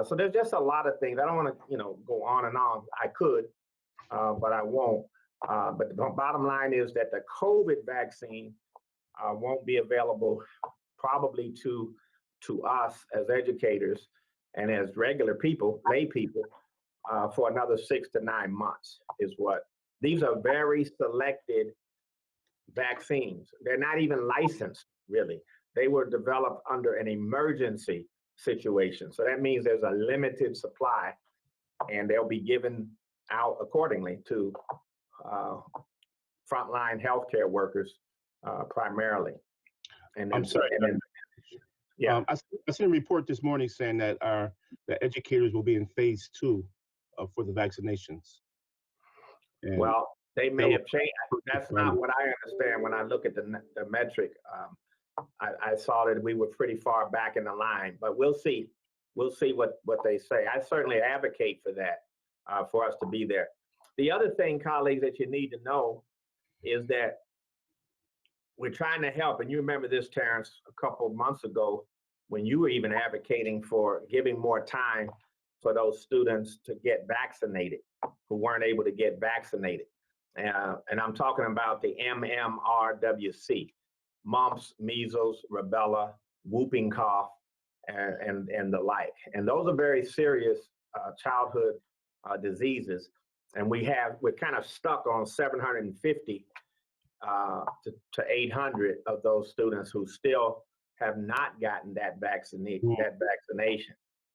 So there's just a lot of things. I don't want to, go on and on. I could, but I won't. But the bottom line is that the COVID vaccine won't be available probably to us as educators and as regular people, lay people, for another 6 to 9 months is what. These are very selected vaccines. They're not even licensed, really. They were developed under an emergency situation. So that means there's a limited supply, and they'll be given out accordingly to frontline healthcare workers primarily. And I'm sorry. Yeah. I seen a report this morning saying that the educators will be in phase 2 for the vaccinations. And well, they may have changed. That's not what I understand when I look at the metric. I saw that we were pretty far back in the line, but we'll see. We'll see what they say. I certainly advocate for that, for us to be there. The other thing, colleagues, that you need to know is that we're trying to help. And you remember this, Terrence, a couple of months ago when you were even advocating for giving more time for those students to get vaccinated who weren't able to get vaccinated. And I'm talking about the MMRWC, mumps, measles, rubella, whooping cough, and the like. And those are very serious childhood diseases. And we're kind of stuck on 750 to 800 of those students who still have not gotten that vaccination.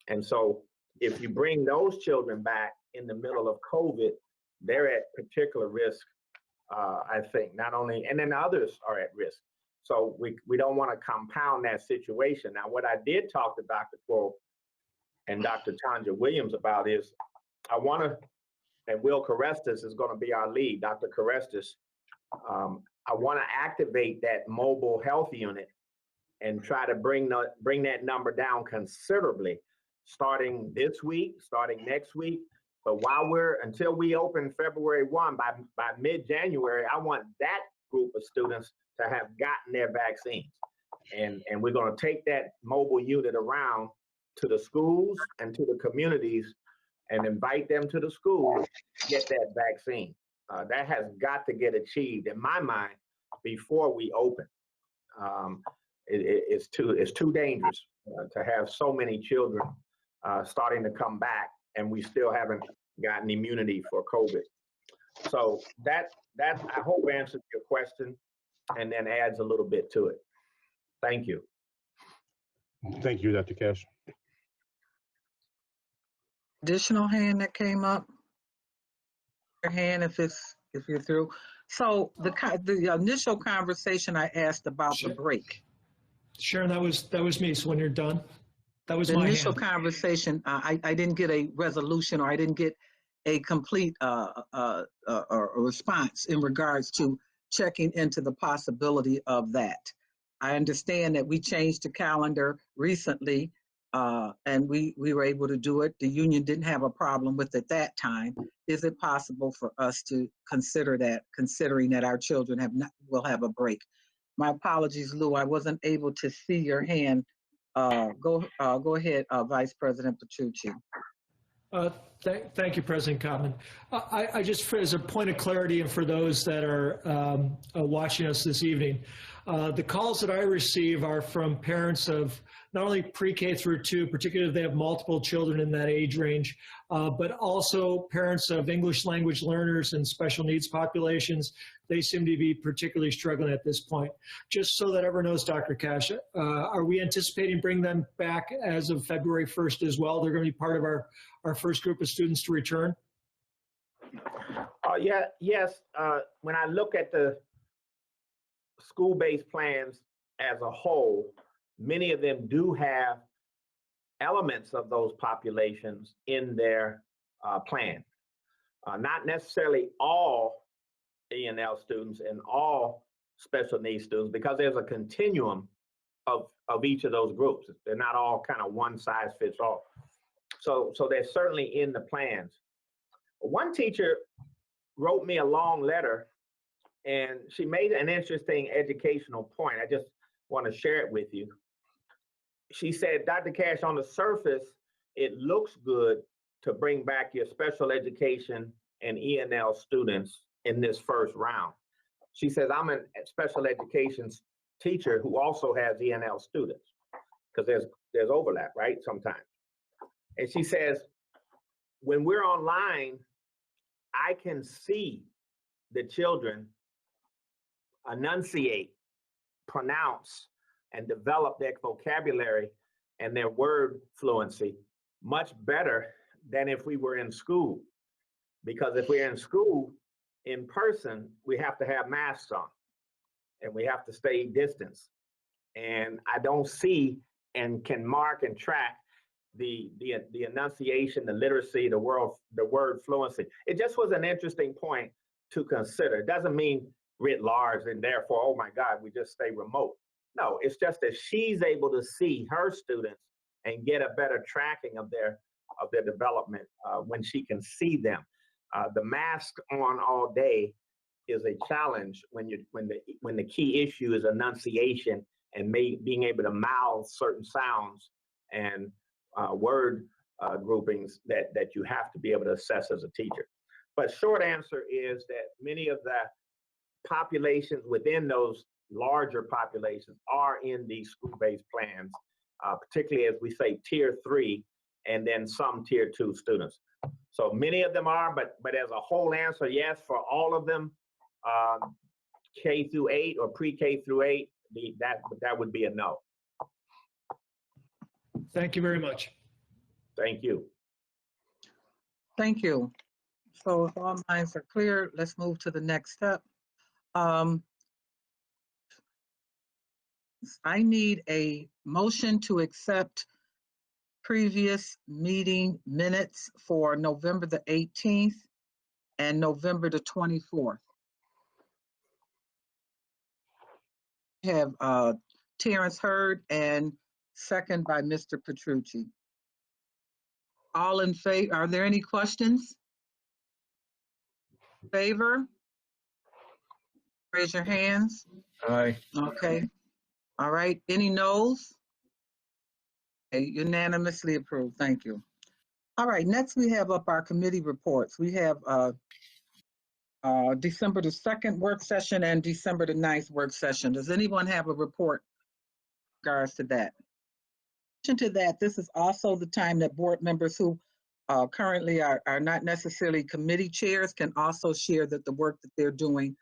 And so if you bring those children back in the middle of COVID, they're at particular risk, I think, not only, and then others are at risk. So we don't want to compound that situation. Now, what I did talk to Dr. Quo and Dr. Tanja Williams about is I want to, and Will Carestas is going to be our lead, Dr. Carestas, I want to activate that mobile health unit and try to bring that number down considerably, starting this week, starting next week. But until we open February 1, by mid-January, I want that group of students to have gotten their vaccines. And we're going to take that mobile unit around to the schools and to the communities and invite them to the schools to get that vaccine. That has got to get achieved, in my mind, before we open. It's too dangerous to have so many children starting to come back, and we still haven't gotten immunity for COVID. So that I hope answers your question, and then adds a little bit to it. Thank you. Thank you, Dr. Cash. Additional hand that came up. Your hand if you're through. So the initial conversation I asked about the break. Sharon, that was me. So when you're done, that was The my initial hand. conversation, I didn't get a resolution, or I didn't get a complete response in regards to checking into the possibility of that. I understand that we changed the calendar recently, and we were able to do it. The union didn't have a problem with it that time. Is it possible for us to consider that, considering that our children will have a break? My apologies, Lou. I wasn't able to see your hand. Go ahead, Vice President Petrucci. Thank you, President Cottman. I just, as a point of clarity, and for those that are watching us this evening, the calls that I receive are from parents of not only pre-K through 2, particularly if they have multiple children in that age range, but also parents of English language learners and special needs populations. They seem to be particularly struggling at this point. Just so that everyone knows, Dr. Cash, are we anticipating bringing them back as of February 1st as well? They're going to be part of our first group of students to return? Yes. When I look at the school-based plans as a whole, many of them do have elements of those populations in their plan. Not necessarily all E&L students and all special needs students, because there's a continuum of each of those groups. They're not all kind of one size fits all. So they're certainly in the plans. One teacher wrote me a long letter, and she made an interesting educational point. I just want to share it with you. She said, Dr. Cash, on the surface, it looks good to bring back your special education and E&L students in this first round. She says, I'm a special education teacher who also has E&L students, because there's overlap, right, sometimes. And she says, when we're online, I can see the children enunciate, pronounce, and develop their vocabulary and their word fluency much better than if we were in school. Because if we're in school, in person, we have to have masks on, and we have to stay distance. And I don't see and can mark and track the enunciation, the literacy, the word fluency. It just was an interesting point to consider. It doesn't mean writ large and therefore, oh my God, we just stay remote. No, it's just that she's able to see her students and get a better tracking of their development when she can see them. The mask on all day is a challenge when the key issue is enunciation and being able to mouth certain sounds and word groupings that you have to be able to assess as a teacher. But short answer is that many of the populations within those larger populations are in these school-based plans, particularly as we say tier 3 and then some tier 2 students. So many of them are, but as a whole answer, yes, for all of them, K through 8 or pre-K through 8, that would be a no. Thank you very much. Thank you. Thank you. So if all minds are clear, let's move to the next step. I need a motion to accept previous meeting minutes for November the 18th and November the 24th. We have Terrence Hurd and second by Mr. Petrucci. All in favor? Are there any questions? Favor? Raise your hands. Aye. Okay. All right. Any noes? Okay, unanimously approved. Thank you. All right. Next, we have up our committee reports. We have December the 2nd work session and December the 9th work session. Does anyone have a report in regards to that? In addition to that, this is also the time that board members who currently are not necessarily committee chairs can also share that the work that they're doing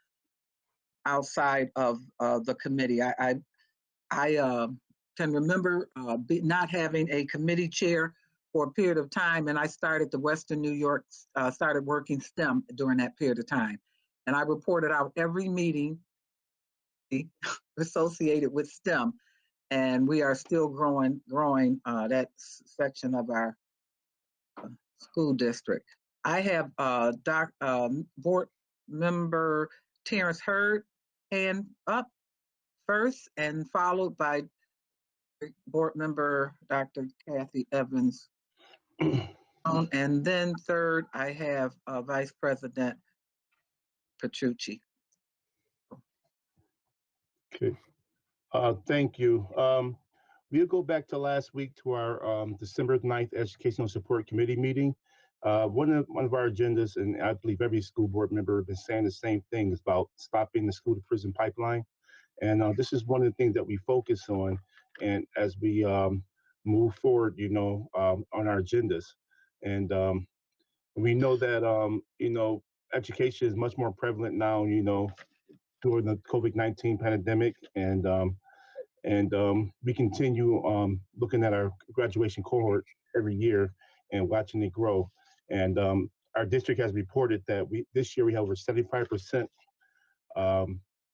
outside of the committee. I can remember not having a committee chair for a period of time, and I started the Western New York, started working STEM during that period of time. And I reported out every meeting associated with STEM, and we are still growing that section of our school district. I have board member Terrence Hurd hand up first, and followed by board member Dr. Kathy Evans. And then third, I have Vice President Petrucci. Okay. Thank you. We'll go back to last week to our December 9th Educational Support Committee meeting. One of our agendas, and I believe every school board member has been saying the same thing, is about stopping the school to prison pipeline. And this is one of the things that we focus on, and as we move forward, on our agendas. And we know that, education is much more prevalent now, during the COVID-19 pandemic. And we continue looking at our graduation cohort every year and watching it grow. And our district has reported that this year we have over 75%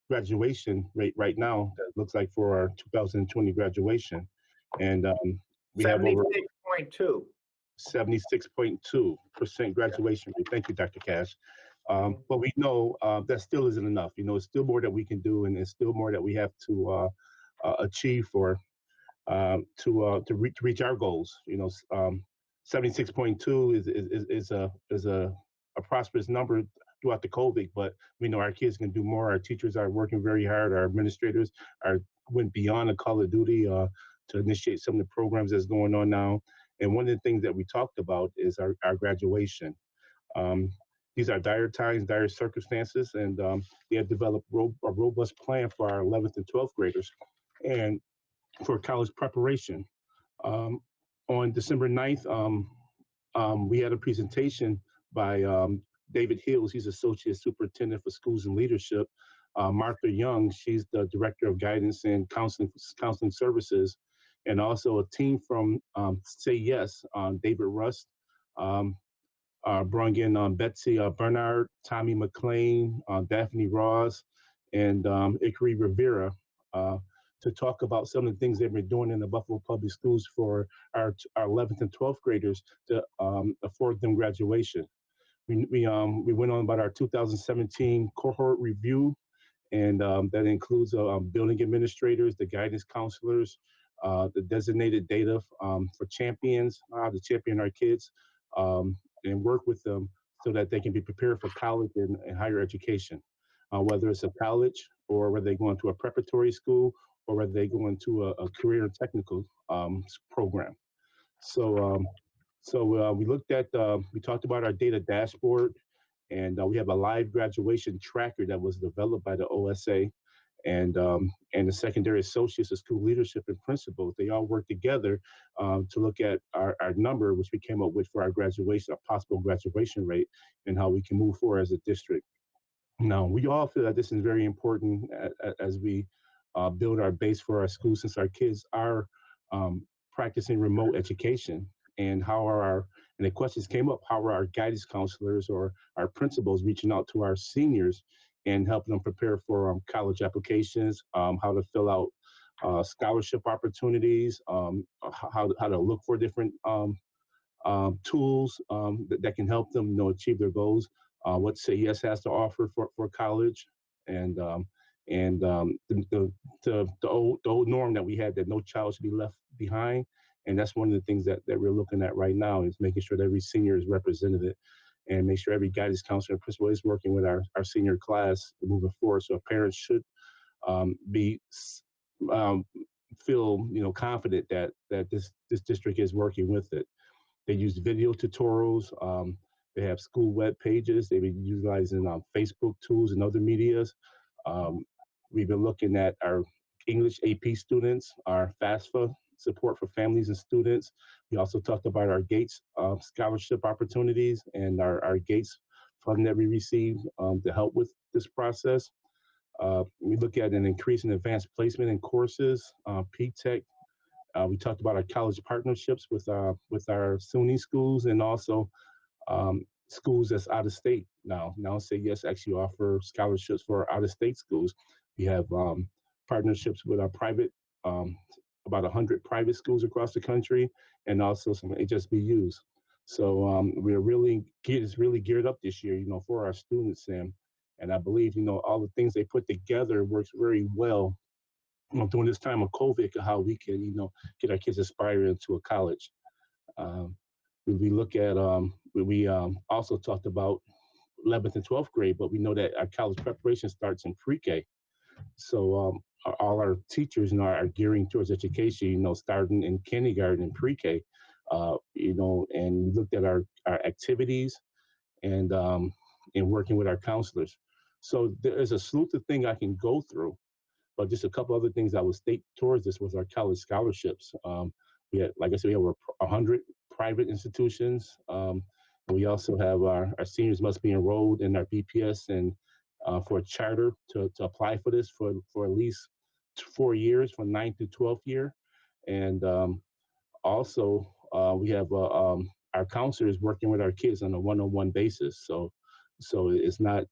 graduation rate right now. That looks like for our 2020 graduation. And we have over 76.2% graduation rate. Thank you, Dr. Cash. But we know that still isn't enough. It's still more that we can do, and it's still more that we have to achieve to reach our goals. 76.2 is a prosperous number throughout the COVID, but we know our kids can do more. Our teachers are working very hard. Our administrators went beyond the call of duty to initiate some of the programs that's going on now. And one of the things that we talked about is our graduation. These are dire times, dire circumstances, and they have developed a robust plan for our 11th and 12th graders and for college preparation. On December 9th, we had a presentation by David Hills. He's Associate Superintendent for Schools and Leadership. Martha Young, she's the Director of Guidance and Counseling Services. And also a team from Say Yes, David Rust, brought in Betsy Bernard, Tommy McLean, Daphne Ross, and Ikari Rivera to talk about some of the things they've been doing in the Buffalo Public Schools for our 11th and 12th graders to afford them graduation. We went on about our 2017 cohort review, and that includes building administrators, the guidance counselors, the designated data for champions, how to champion our kids, and work with them so that they can be prepared for college and higher education, whether it's a college or whether they go into a preparatory school or whether they go into a career and technical program. So So we looked at, we talked about our data dashboard, and we have a live graduation tracker that was developed by the OSA and the secondary associates of school leadership and principals. They all work together to look at our number, which we came up with for our graduation, our possible graduation rate, and how we can move forward as a district. Now, we all feel that this is very important as we build our base for our schools, since our kids are practicing remote education. And how are our, and the questions came up, how are our guidance counselors or our principals reaching out to our seniors and helping them prepare for college applications, how to fill out scholarship opportunities, how to look for different tools that can help them, achieve their goals. What Say Yes has to offer for college, and the old norm that we had, that no child should be left behind. And that's one of the things that we're looking at right now, is making sure that every senior is represented and make sure every guidance counselor and principal is working with our senior class moving forward. So parents should be feel confident that this district is working with it. They use video tutorials. They have school web pages. They've been utilizing Facebook tools and other medias. We've been looking at our English AP students, our FAFSA support for families and students. We also talked about our Gates scholarship opportunities and our Gates fund that we received to help with this process. We look at an increase in advanced placement in courses, P-TECH. We talked about our college partnerships with our SUNY schools, and also schools that's out of state. Now Say Yes actually offer scholarships for out of state schools. We have partnerships with our private, about 100 private schools across the country, and also some HSBUs. So we're really geared up this year, for our students, and I believe all the things they put together works very well during this time of COVID, how we can, get our kids aspiring into a college. We look at, we also talked about 11th and 12th grade, but we know that our college preparation starts in pre-K. So all our teachers, are gearing towards education, starting in kindergarten and pre-K, and we looked at our activities and working with our counselors. So there's a slew of things I can go through, but just a couple other things I would state towards this was our college scholarships. We had, like I said, we have over 100 private institutions. We also have our seniors must be enrolled in our BPS and for a charter to apply for this for at least 4 years, from 9th to 12th year. And also, we have our counselors working with our kids on a one-on-one basis. So it's not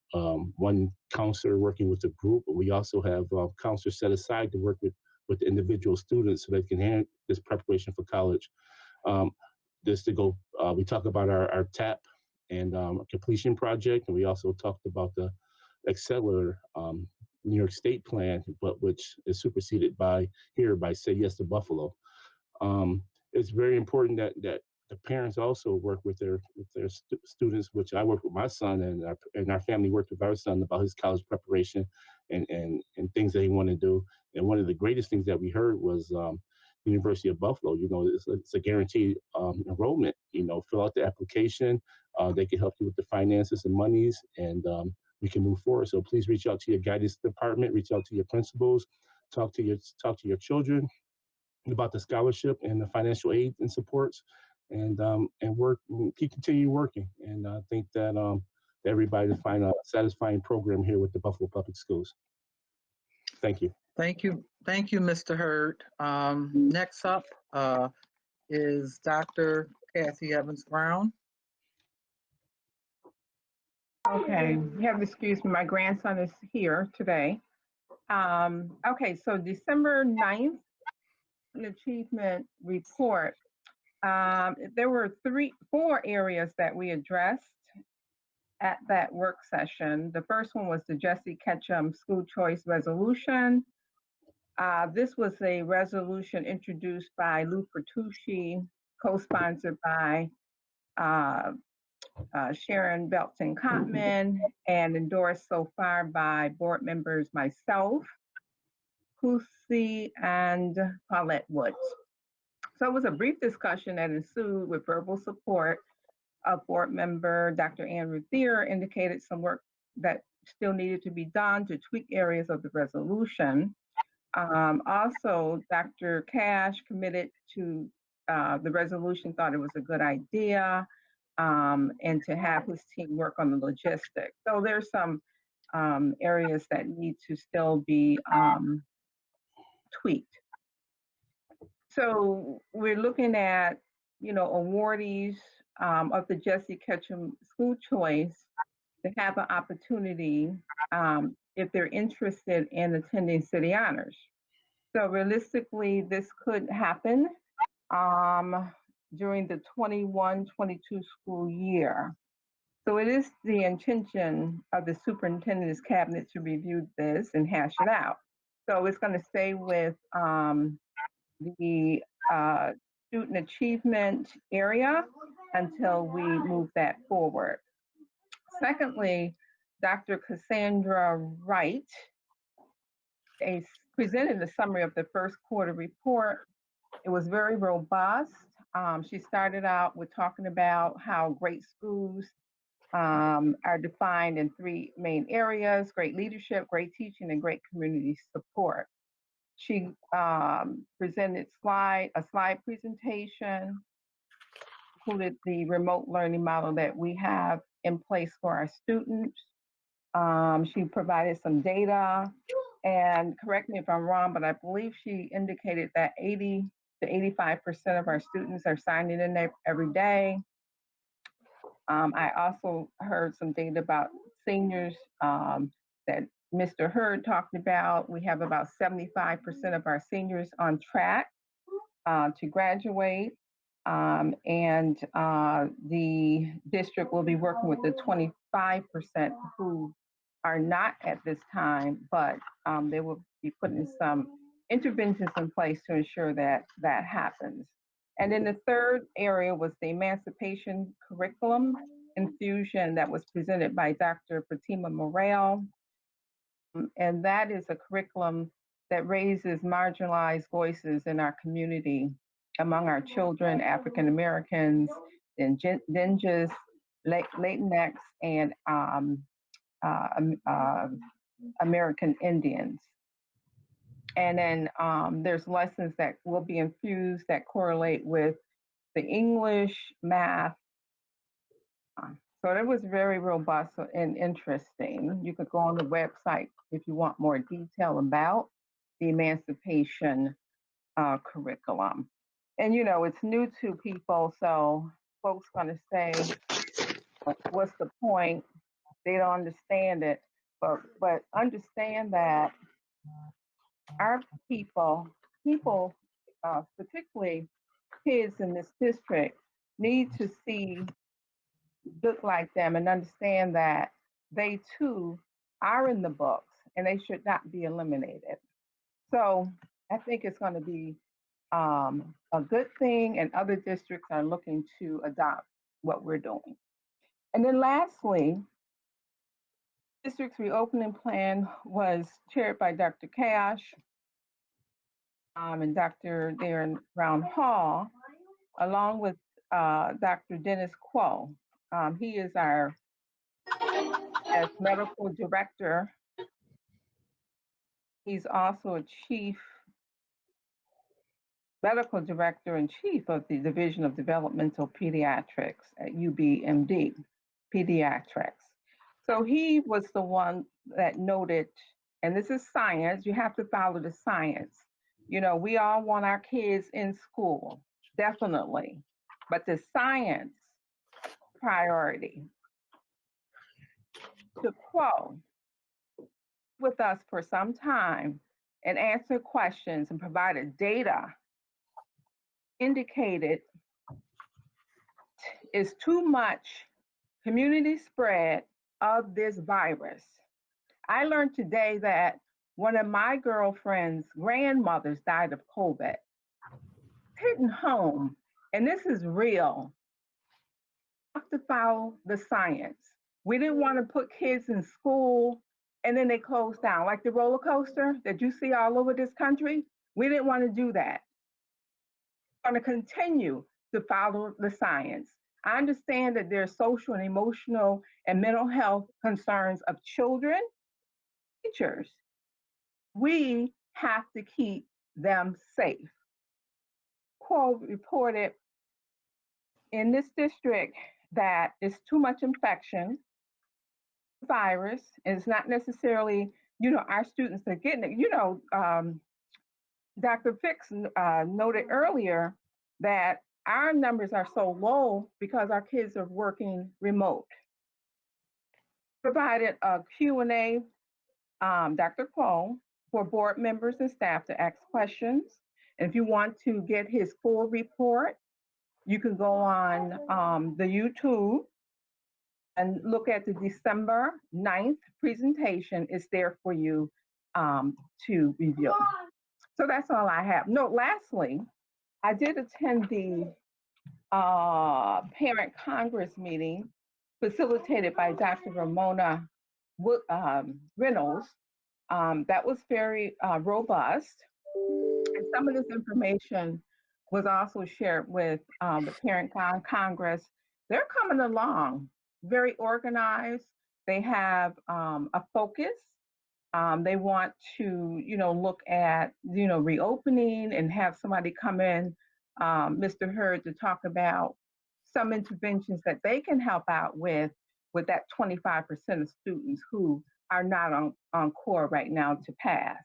one counselor working with a group, but we also have counselors set aside to work with the individual students so they can handle this preparation for college. Just to go, we talk about our TAP and completion project, and we also talked about the Accelerator New York State plan, but which is superseded by Say Yes to Buffalo. It's very important that the parents also work with their students, which I work with my son, and our family worked with our son about his college preparation and things that he wanted to do. And one of the greatest things that we heard was University of Buffalo. It's a guaranteed enrollment. Fill out the application. They can help you with the finances and monies, and we can move forward. So please reach out to your guidance department, reach out to your principals, talk to your children about the scholarship and the financial aid and supports, and work, continue working. And I think that everybody to find a satisfying program here with the Buffalo Public Schools. Thank you. Thank you, Mr. Hurd. Next up is Dr. Kathy Evans Brown. Okay, you have to excuse me. My grandson is here today. Okay, so December 9th, the achievement report. There were 4 areas that we addressed at that work session. The first one was the Jesse Ketchum School Choice Resolution. This was a resolution introduced by Lou Pertucci, co-sponsored by Sharon Belton Cotman, and endorsed so far by board members myself, Kusi, and Paulette Woods. So it was a brief discussion that ensued with verbal support of board member Dr. Andrew Thier indicated some work that still needed to be done to tweak areas of the resolution. Also, Dr. Cash committed to the resolution, thought it was a good idea, and to have his team work on the logistics. So there's some areas that need to still be tweaked. So we're looking at, awardees of the Jesse Ketchum School Choice to have an opportunity if they're interested in attending City Honors. So realistically, this could happen during the 21-22 school year. So it is the intention of the superintendent's cabinet to review this and hash it out. So it's going to stay with the student achievement area until we move that forward. Secondly, Dr. Cassandra Wright presented a summary of the first quarter report. It was very robust. She started out with talking about how great schools are defined in three main areas: great leadership, great teaching, and great community support. She presented a slide presentation, included the remote learning model that we have in place for our students. She provided some data, and correct me if I'm wrong, but I believe she indicated that 80 to 85% of our students are signing in there every day. I also heard some data about seniors that Mr. Hurd talked about. We have about 75% of our seniors on track to graduate. And the district will be working with the 25% who are not at this time, but they will be putting some interventions in place to ensure that that happens. And then the third area was the emancipation curriculum infusion that was presented by Dr. Fatima Morel. And that is a curriculum that raises marginalized voices in our community among our children, African Americans, Indigenous, Latinx, and American Indians. And then there's lessons that will be infused that correlate with the English, math. So that was very robust and interesting. You could go on the website if you want more detail about the emancipation curriculum. And it's new to people, so folks gonna say, what's the point? They don't understand it, but understand that our people, particularly kids in this district, need to look like them and understand that they too are in the books and they should not be eliminated. So I think it's going to be a good thing, and other districts are looking to adopt what we're doing. And then lastly, district's reopening plan was chaired by Dr. Cash and Dr. Darren Brown Hall, along with Dr. Dennis Quo. He is our as medical director. He's also a chief medical director and chief of the Division of Developmental Pediatrics at UBMD, Pediatrics. So he was the one that noted, and this is science, you have to follow the science. We all want our kids in school, definitely, but the science priority. To quote with us for some time and answer questions and provided data indicated is too much community spread of this virus. I learned today that one of my girlfriend's grandmothers died of COVID. Hitting home, and this is real. We have to follow the science. We didn't want to put kids in school and then they closed down, like the roller coaster that you see all over this country. We didn't want to do that. going to continue to follow the science. I understand that there's social and emotional and mental health concerns of children, teachers. We have to keep them safe. Quote reported in this district that it's too much infection, virus, and it's not necessarily, our students are getting it. Dr. Fix noted earlier that our numbers are so low because our kids are working remote. Provided a Q&A, Dr. Quo, for board members and staff to ask questions. And if you want to get his full report, you can go on the YouTube and look at the December 9th presentation. It's there for you to review. So that's all I have. No, lastly, I did attend the Parent Congress meeting facilitated by Dr. Ramona Reynolds. That was very robust. And some of this information was also shared with the Parent Congress. They're coming along, very organized. They have a focus. They want to, look at, reopening and have somebody come in, Mr. Hurd, to talk about some interventions that they can help out with that 25% of students who are not on core right now to pass.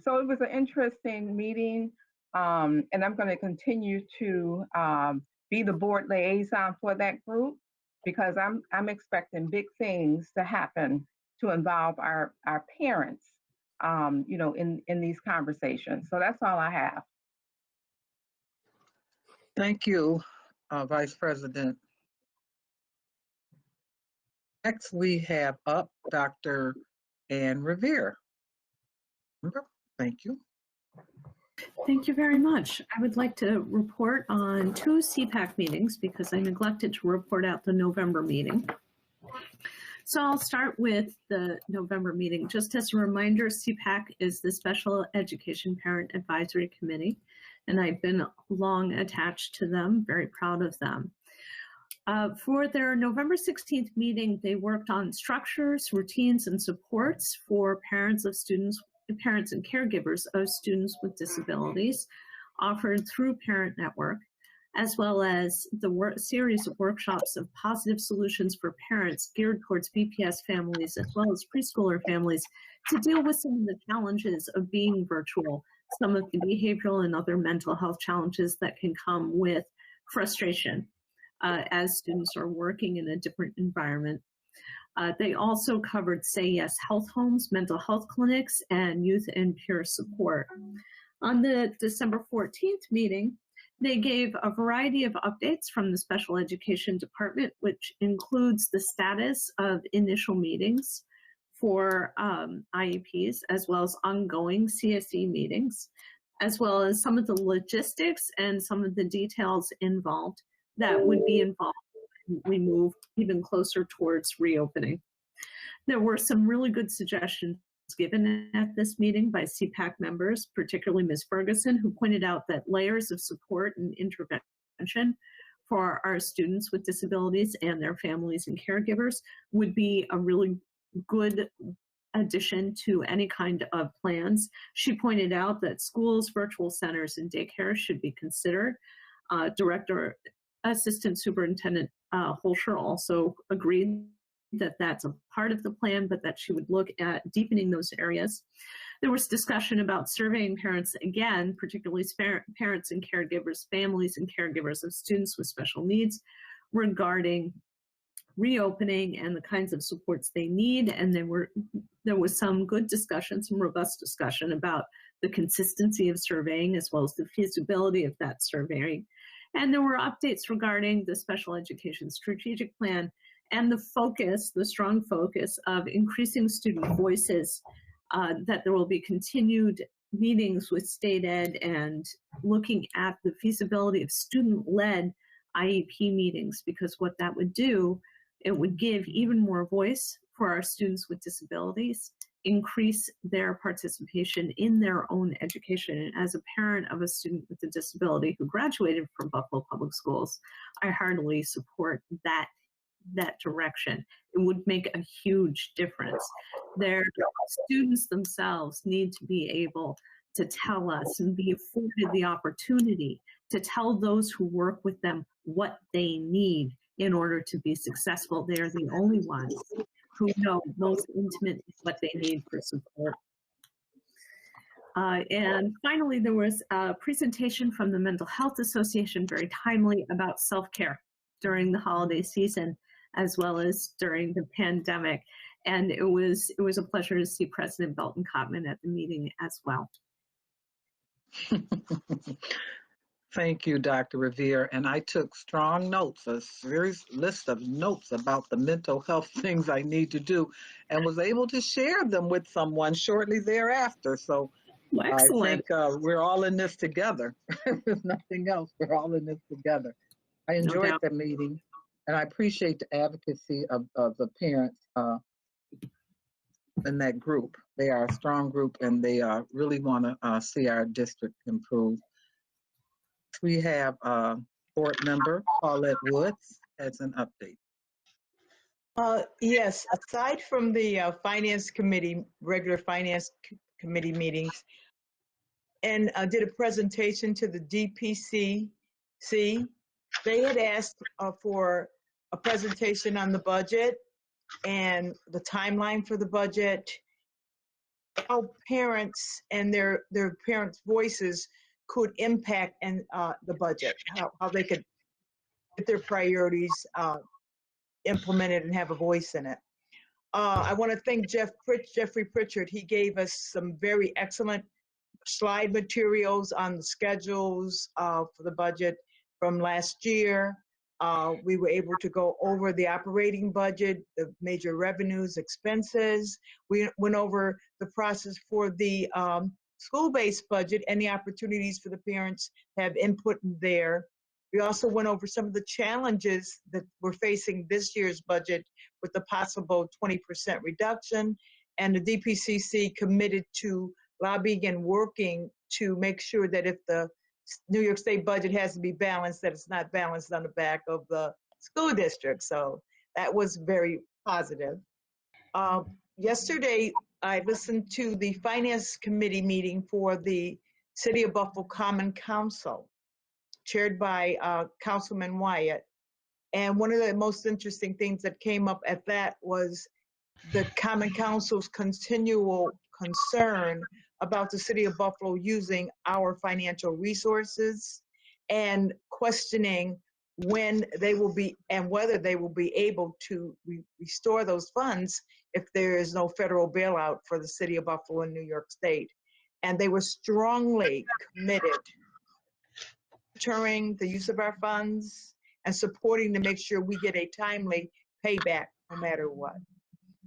So it was an interesting meeting, and I'm going to continue to be the board liaison for that group because I'm expecting big things to happen to involve our parents, in these conversations. So that's all I have. Thank you, Vice President. Next, we have up Dr. Ann Revere. Thank you. Thank you very much. I would like to report on 2 CPAC meetings because I neglected to report out the November meeting. So I'll start with the November meeting. Just as a reminder, CPAC is the Special Education Parent Advisory Committee, and I've been long attached to them, very proud of them. For their November 16th meeting, they worked on structures, routines, and supports for parents and caregivers of students with disabilities offered through Parent Network, as well as the series of workshops of positive solutions for parents geared towards BPS families, as well as preschooler families, to deal with some of the challenges of being virtual, some of the behavioral and other mental health challenges that can come with frustration as students are working in a different environment. They also covered Say Yes Health Homes, mental health clinics, and youth and peer support. On the December 14th meeting, they gave a variety of updates from the Special Education Department, which includes the status of initial meetings for IEPs, as well as ongoing CSE meetings, as well as some of the logistics and some of the details involved that would be involved when we move even closer towards reopening. There were some really good suggestions given at this meeting by CPAC members, particularly Ms. Ferguson, who pointed out that layers of support and intervention for our students with disabilities and their families and caregivers would be a really good addition to any kind of plans. She pointed out that schools, virtual centers, and daycare should be considered. Assistant Superintendent Holscher also agreed that that's a part of the plan, but that she would look at deepening those areas. There was discussion about surveying parents again, particularly parents and caregivers, families and caregivers of students with special needs regarding reopening and the kinds of supports they need. And there was some good discussion, some robust discussion about the consistency of surveying as well as the feasibility of that surveying. And there were updates regarding the special education strategic plan and the focus, the strong focus of increasing student voices, that there will be continued meetings with state ed and looking at the feasibility of student-led IEP meetings, because what that would do, it would give even more voice for our students with disabilities increase their participation in their own education. And as a parent of a student with a disability who graduated from Buffalo Public Schools, I heartily support that direction. It would make a huge difference. Their students themselves need to be able to tell us and be afforded the opportunity to tell those who work with them what they need in order to be successful. They're the only ones who know most intimately what they need for support. And finally, there was a presentation from the Mental Health Association, very timely, about self-care during the holiday season, as well as during the pandemic. And it was a pleasure to see President Belton Cotman at the meeting as well. Thank you, Dr. Revere. And I took strong notes, a serious list of notes about the mental health things I need to do, and was able to share them with someone shortly thereafter. So excellent. I think we're all in this together. If nothing else, we're all in this together. I enjoyed the meeting, and I appreciate the advocacy of the parents in that group. They are a strong group, and they really want to see our district improve. We have board member Paulette Woods as an update. Yes, aside from the finance committee, regular finance committee meetings, and did a presentation to the DPCC. They had asked for a presentation on the budget and the timeline for the budget, how parents and their parents' voices could impact the budget, how they could get their priorities implemented and have a voice in it. I want to thank Jeffrey Pritchard. He gave us some very excellent slide materials on the schedules for the budget from last year. We were able to go over the operating budget, the major revenues, expenses. We went over the process for the school-based budget and the opportunities for the parents to have input in there. We also went over some of the challenges that we're facing this year's budget with the possible 20% reduction, and the DPCC committed to lobbying and working to make sure that if the New York State budget has to be balanced, that it's not balanced on the back of the school district. So that was very positive. Yesterday, I listened to the Finance Committee meeting for the City of Buffalo Common Council, chaired by Councilman Wyatt. And one of the most interesting things that came up at that was the Common Council's continual concern about the City of Buffalo using our financial resources and questioning when they will be and whether they will be able to restore those funds if there is no federal bailout for the City of Buffalo and New York State. And they were strongly committed to monitoring the use of our funds and supporting to make sure we get a timely payback no matter what.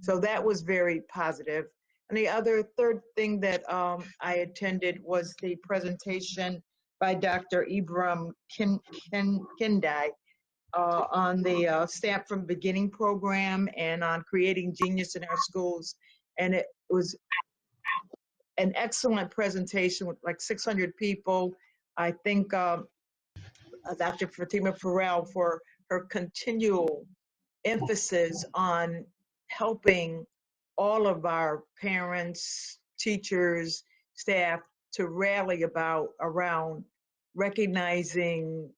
So that was very positive. And the third thing that I attended was the presentation by Dr. Ibram Kindai on the Stamp from Beginning program and on creating genius in our schools. And it was an excellent presentation with like 600 people. I thank Dr. Fatima Farrell for her continual emphasis on helping all of our parents, teachers, staff to rally around recognizing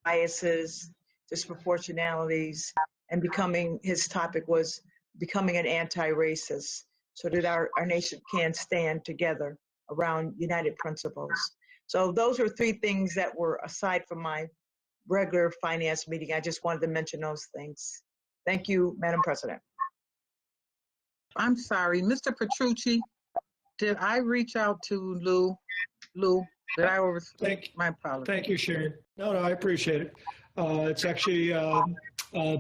biases, disproportionalities, and his topic was becoming an anti-racist so that our nation can stand together around united principles. So those are three things that were aside from my regular finance meeting. I just wanted to mention those things. Thank you, Madam President. I'm sorry, Mr. Petrucci, did I reach out to Lou? Did I overspeak? My apologies. Thank you, Sharon. No, I appreciate it. It's actually,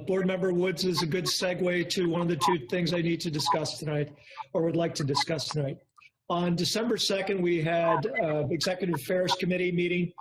Board Member Woods is a good segue to one of the two things I need to discuss tonight, or would like to discuss tonight. On December 2nd, we had Executive Affairs Committee meeting.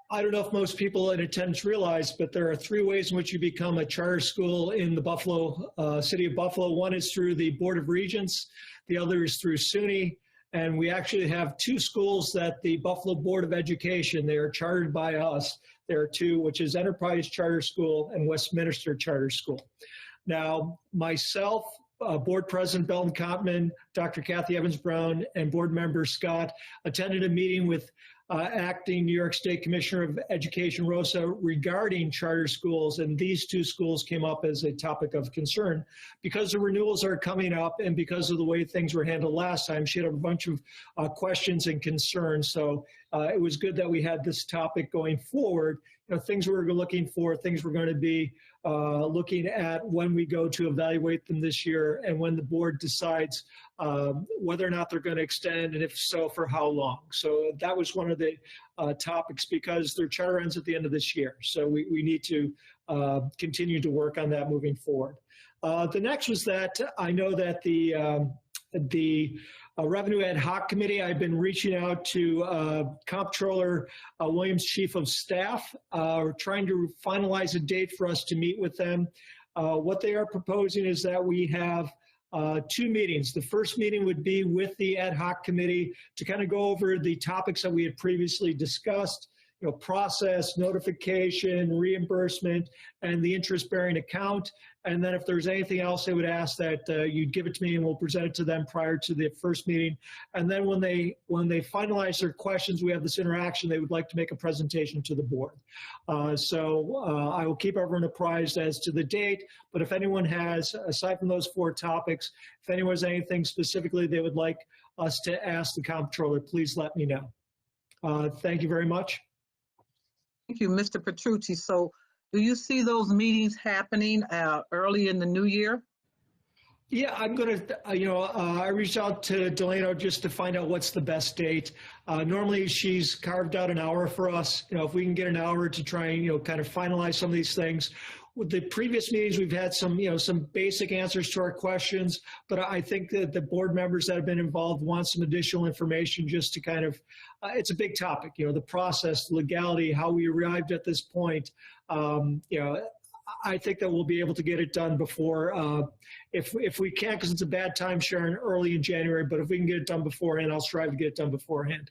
I don't know if most people in attendance realize, but there are 3 ways in which you become a charter school in the city of Buffalo. One is through the Board of Regents. The other is through SUNY. And we actually have 2 schools that the Buffalo Board of Education, they are chartered by us. There are 2, which is Enterprise Charter School and Westminster Charter School. Now, myself, Board President Belton Kopman, Dr. Kathy Evans-Brown, and Board Member Scott attended a meeting with Acting New York State Commissioner of Education Rosa regarding charter schools, and these 2 schools came up as a topic of concern. Because the renewals are coming up and because of the way things were handled last time, she had a bunch of questions and concerns. So it was good that we had this topic going forward. You know, things we're looking for, things we're going to be looking at when we go to evaluate them this year and when the board decides whether or not they're going to extend, and if so, for how long. So that was one of the topics, because their charter ends at the end of this year. So we need to continue to work on that moving forward. The next was that I know that the Revenue Ad Hoc Committee, I've been reaching out to Comptroller Williams' Chief of Staff, trying to finalize a date for us to meet with them. What they are proposing is that we have 2 meetings. The first meeting would be with the Ad Hoc Committee to kind of go over the topics that we had previously discussed, you know, process, notification, reimbursement, and the interest-bearing account. And then if there's anything else, they would ask that you'd give it to me and we'll present it to them prior to the first meeting. And then when they finalize their questions, we have this interaction, they would like to make a presentation to the board. So I will keep everyone apprised as to the date, but if anyone has, aside from those 4 topics, if anyone has anything specifically they would like us to ask the comptroller, please let me know. Thank you very much. Thank you, Mr. Petrucci. So do you see those meetings happening early in the new year? Yeah, I'm going to, I reached out to Delano just to find out what's the best date. Normally she's carved out an hour for us. You know, if we can get an hour to try and, kind of finalize some of these things. With the previous meetings, we've had some, some basic answers to our questions, but I think that the board members that have been involved want some additional information just to kind of, it's a big topic, the process, the legality, how we arrived at this point. I think that we'll be able to get it done before, if we can, because it's a bad time, Sharon, early in January, but if we can get it done beforehand, I'll strive to get it done beforehand.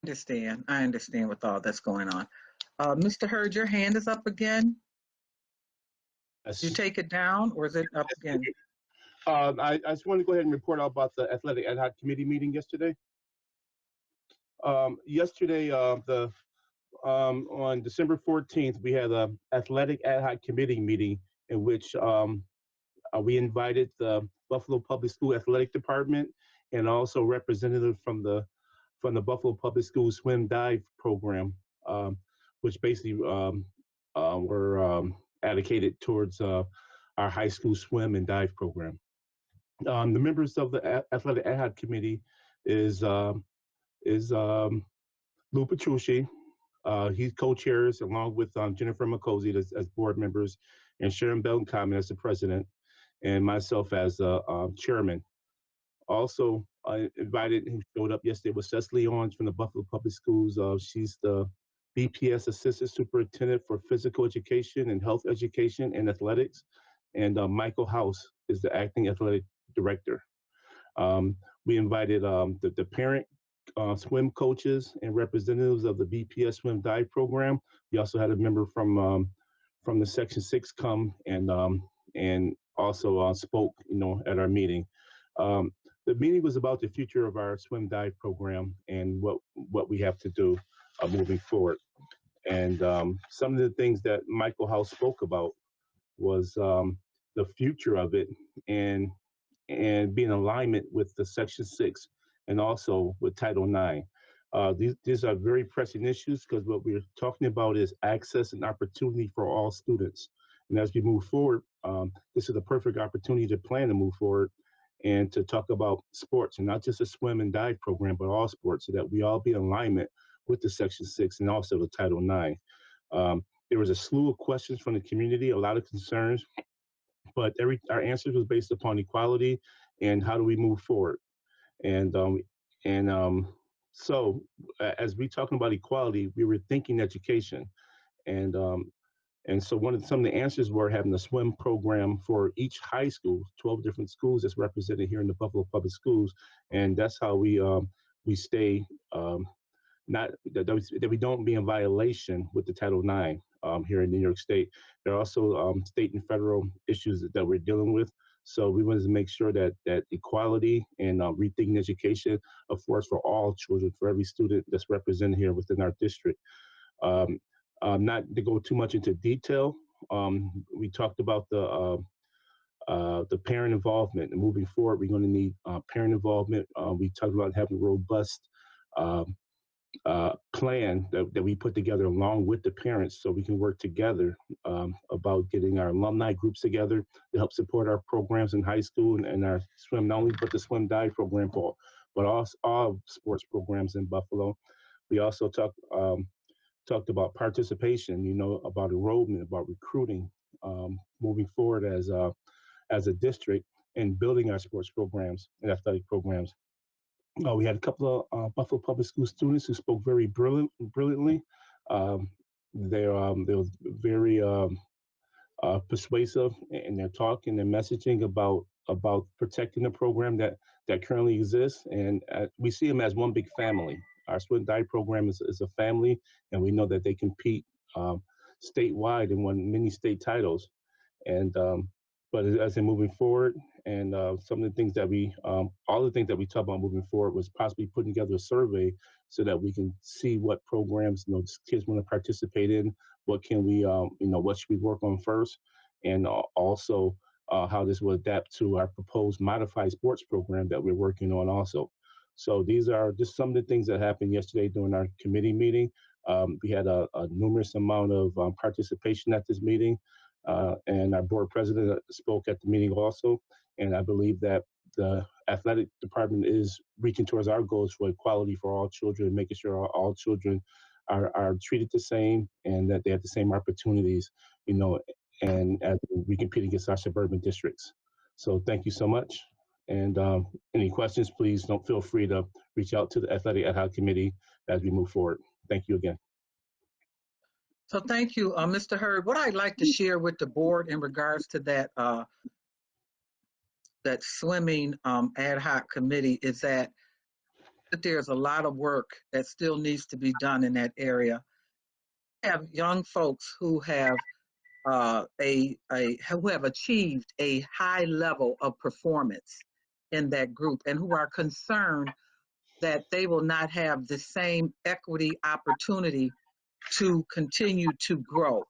I understand with all that's going on. Mr. Hurd, your hand is up again. Yes. You take it down, or is it up again? I just want to go ahead and report out about the Athletic Ad Hoc Committee meeting yesterday. On December 14th, we had an Athletic Ad Hoc Committee meeting in which we invited the Buffalo Public School Athletic Department and also representatives from the Buffalo Public School Swim Dive Program, which basically were allocated towards our high school swim and dive program. The members of the Athletic Ad Hoc Committee is Lou Petrucci. He co-chairs along with Jennifer McCosey as board members, and Sharon Belton Kopman as the president, and myself as chairman. Also invited, who showed up yesterday, was Cecily Owens from the Buffalo Public Schools. She's the BPS Assistant Superintendent for Physical Education and Health Education and Athletics. And Michael House is the Acting Athletic Director. We invited the parent swim coaches and representatives of the BPS Swim Dive Program. We also had a member from the Section 6 come and also spoke, at our meeting. The meeting was about the future of our swim dive program and what we have to do moving forward. And some of the things that Michael House spoke about was the future of it and be in alignment with the Section 6 and also with Title IX. These are very pressing issues because what we're talking about is access and opportunity for all students. And as we move forward, this is a perfect opportunity to plan to move forward and to talk about sports, and not just a swim and dive program, but all sports, so that we all be in alignment with the Section 6 and also the Title IX. There was a slew of questions from the community, a lot of concerns, but our answers was based upon equality and how do we move forward. And So as we talking about equality, we were thinking education, and so some of the answers were having a swim program for each high school, 12 different schools that's represented here in the Buffalo Public Schools, and that's how we stay not that we don't be in violation with the Title IX here in New York State. There are also state and federal issues that we're dealing with. So we wanted to make sure that equality and rethinking education affords for all children, for every student that's represented here within our district. Not to go too much into detail, we talked about the parent involvement. And moving forward, we're going to need parent involvement. We talked about having a robust plan that we put together along with the parents so we can work together about getting our alumni groups together to help support our programs in high school and our swim, not only but the swim dive program, but also all sports programs in Buffalo. We also talked about participation, about enrollment, about recruiting, moving forward as a district and building our sports programs and athletic programs. We had a couple of Buffalo Public School students who spoke very brilliantly. They were very persuasive in their talk and their messaging about protecting the program that currently exists, and we see them as one big family. Our swim dive program is a family, and we know that they compete statewide and won many state titles. And but as they're moving forward, and some of the things that all the things that we talked about moving forward was possibly putting together a survey so that we can see what programs kids want to participate in, what can we what should we work on first, and also how this will adapt to our proposed modified sports program that we're working on also. So these are just some of the things that happened yesterday during our committee meeting. We had a numerous amount of participation at this meeting. And our board president spoke at the meeting also. And I believe that the athletic department is reaching towards our goals for equality for all children, making sure all children are treated the same and that they have the same opportunities, and as we compete against our suburban districts. So thank you so much. And any questions, please don't feel free to reach out to the Athletic Ad Hoc Committee as we move forward. Thank you again. So thank you, Mr. Hurd. What I'd like to share with the board in regards to that swimming ad hoc committee is that there's a lot of work that still needs to be done in that area. We have young folks who have who have achieved a high level of performance in that group and who are concerned that they will not have the same equity opportunity to continue to grow.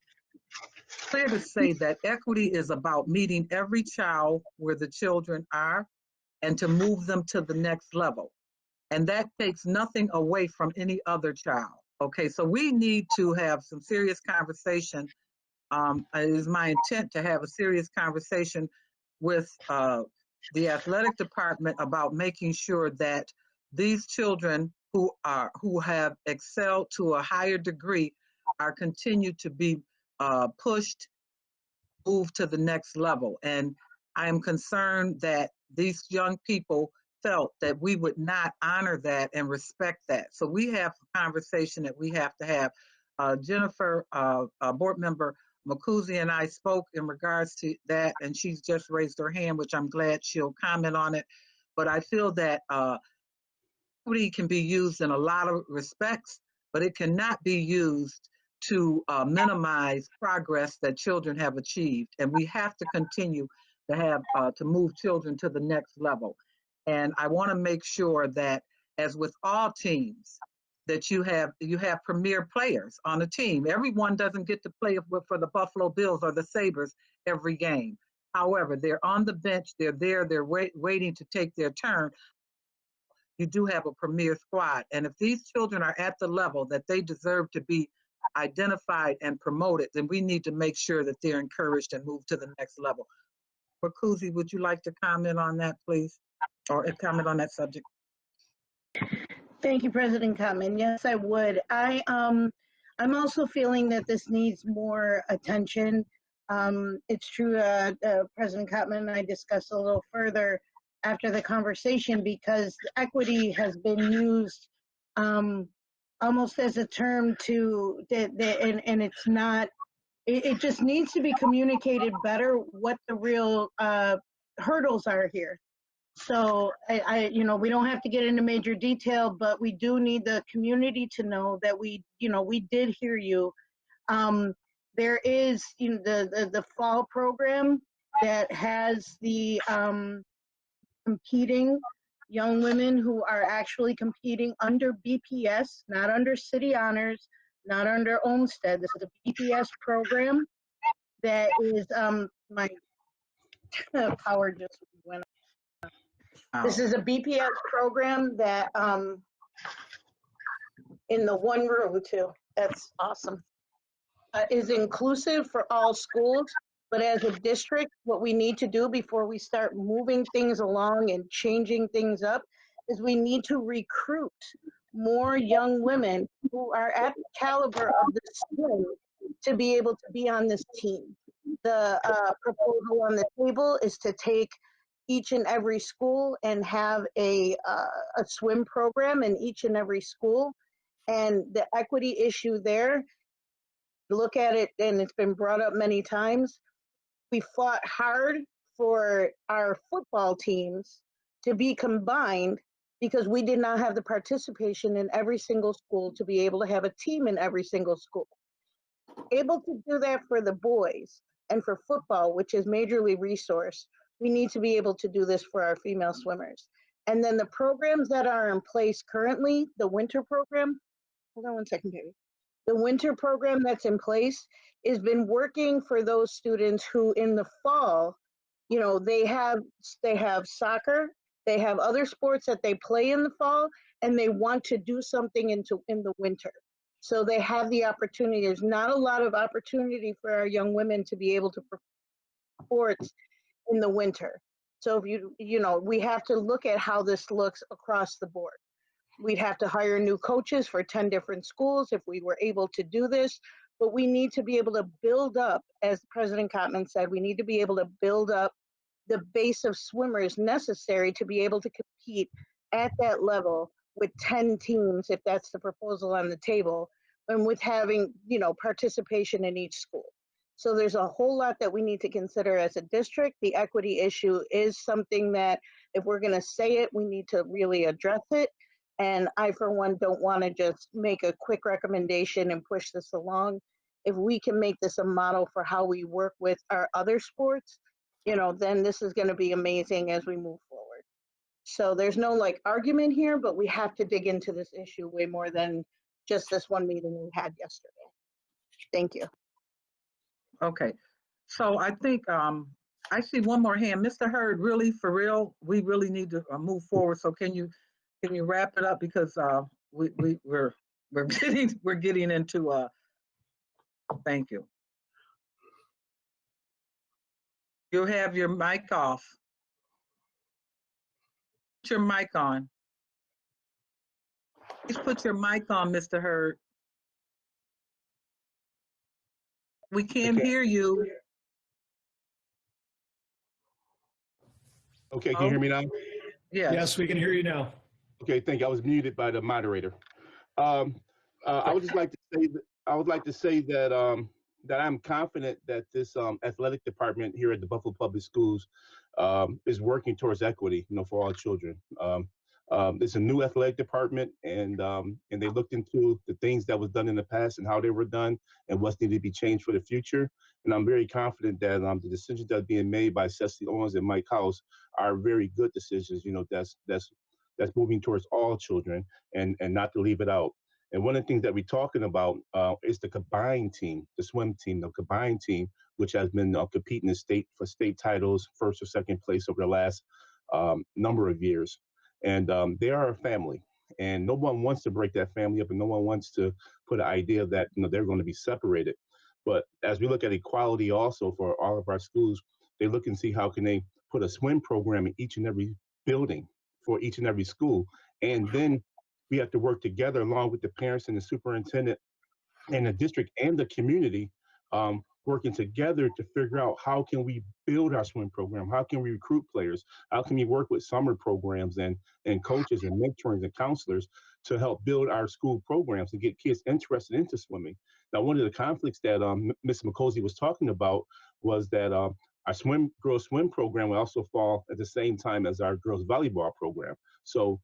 Clear to say that equity is about meeting every child where the children are and to move them to the next level. And that takes nothing away from any other child. Okay, so we need to have some serious conversation. It is my intent to have a serious conversation with the athletic department about making sure that these children who have excelled to a higher degree are continued to be pushed, moved to the next level. And I am concerned that these young people felt that we would not honor that and respect that. So we have a conversation that we have to have. Jennifer, board member Makuzi and I spoke in regards to that, and she's just raised her hand, which I'm glad she'll comment on it. But I feel that equity can be used in a lot of respects, but it cannot be used to minimize progress that children have achieved. And we have to continue to have to move children to the next level. And I want to make sure that, as with all teams, that you have premier players on a team. Everyone doesn't get to play for the Buffalo Bills or the Sabres every game. However, they're on the bench, they're there, they're waiting to take their turn. You do have a premier squad. And if these children are at the level that they deserve to be identified and promoted, then we need to make sure that they're encouraged and moved to the next level. Makuzi, would you like to comment on that, please? Or comment on that subject? Thank you, President Cotman. Yes, I would. I'm also feeling that this needs more attention. It's true, President Cotman and I discussed a little further after the conversation, because equity has been used almost as a term to and it's not. It just needs to be communicated better what the real hurdles are here. So we don't have to get into major detail, but we do need the community to know that we did hear you. There is the fall program that has the competing young women who are actually competing under BPS, not under City Honors, not under Olmsted. This is a BPS program that is my power just went. This is a BPS program that in the one room too. That's awesome. Is inclusive for all schools, but as a district, what we need to do before we start moving things along and changing things up is we need to recruit more young women who are at the caliber of the swim to be able to be on this team. The proposal on the table is to take each and every school and have a swim program in each and every school. And the equity issue there, look at it, and it's been brought up many times. We fought hard for our football teams to be combined because we did not have the participation in every single school to be able to have a team in every single school. Able to do that for the boys and for football, which is majorly resourced, we need to be able to do this for our female swimmers. And then the programs that are in place currently, the winter program, hold on one second, baby. The winter program that's in place has been working for those students who in the fall, they have soccer, they have other sports that they play in the fall, and they want to do something in the winter. So they have the opportunity. There's not a lot of opportunity for our young women to be able to perform sports in the winter. So if we have to look at how this looks across the board. We'd have to hire new coaches for 10 different schools if we were able to do this, but we need to be able to build up, as President Kottman said, we need to be able to build up the base of swimmers necessary to be able to compete at that level with 10 teams, if that's the proposal on the table, and with having, participation in each school. So there's a whole lot that we need to consider as a district. The equity issue is something that if we're going to say it, we need to really address it. And I, for one, don't want to just make a quick recommendation and push this along. If we can make this a model for how we work with our other sports, then this is going to be amazing as we move forward. So there's no argument here, but we have to dig into this issue way more than just this one meeting we had yesterday. Thank you. Okay, so I think I see one more hand. Mr. Hurd, really, for real, we really need to move forward. So can you wrap it up, because we're getting into thank you. You have your mic off. Put your mic on. Please put your mic on, Mr. Hurd. We can't hear you. Okay, can you hear me now? Yes, we can hear you now. Okay, thank you. I was muted by the moderator. I would just like to say that that I'm confident that this athletic department here at the Buffalo Public Schools is working towards equity, for all children. It's a new athletic department, and they looked into the things that was done in the past and how they were done and what's needed to be changed for the future. And I'm very confident that the decisions that are being made by Cecily Owens and Mike House are very good decisions. That's moving towards all children and not to leave it out. And one of the things that we're talking about is the combined team, the swim team, the combined team, which has been competing for state titles, first or second place over the last number of years. And they are a family, and no one wants to break that family up, and no one wants to put an idea that they're going to be separated. But as we look at equality also for all of our schools, they look and see how can they put a swim program in each and every building for each and every school. And then we have to work together along with the parents and the superintendent and the district and the community working together to figure out how can we build our swim program, how can we recruit players, how can we work with summer programs and coaches and mentors and counselors to help build our school programs and get kids interested into swimming. Now, one of the conflicts that Ms. McCosey was talking about was that our girls swim program will also fall at the same time as our girls volleyball program. So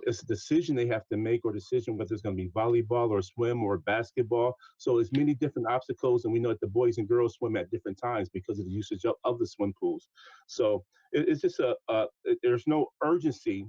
it's a decision they have to make, or decision whether it's going to be volleyball or swim or basketball. So it's many different obstacles, and we know that the boys and girls swim at different times because of the usage of the swim pools. So it's just there's no urgency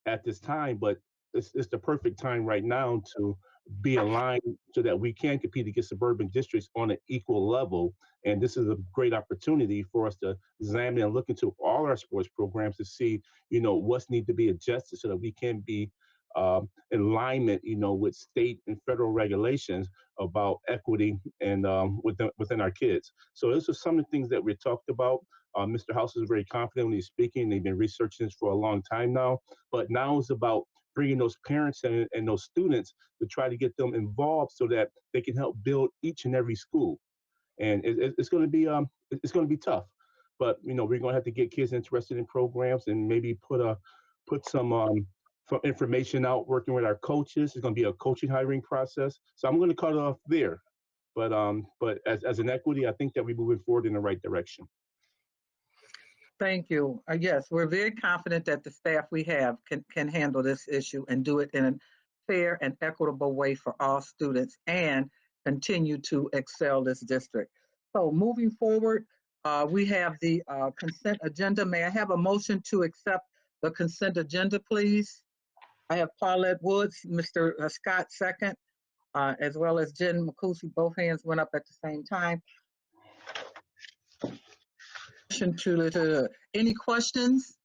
at this time, but it's the perfect time right now to be aligned so that we can compete against suburban districts on an equal level. And this is a great opportunity for us to examine and look into all our sports programs to see, what's need to be adjusted so that we can be in alignment, with state and federal regulations about equity and within our kids. So this is some of the things that we talked about. Mr. House is very confident when he's speaking. They've been researching this for a long time now, but now it's about bringing those parents and those students to try to get them involved so that they can help build each and every school. And it's going to be tough, but we're going to have to get kids interested in programs and maybe put some information out working with our coaches. It's going to be a coaching hiring process. So I'm going to cut it off there. But as an equity, I think that we're moving forward in the right direction. Thank you. Yes, we're very confident that the staff we have can handle this issue and do it in a fair and equitable way for all students and continue to excel this district. So moving forward, we have the consent agenda. May I have a motion to accept the consent agenda, please? I have Paulette Woods, Mr. Scott second, as well as Jen McCousey. Both hands went up at the same time. Any questions?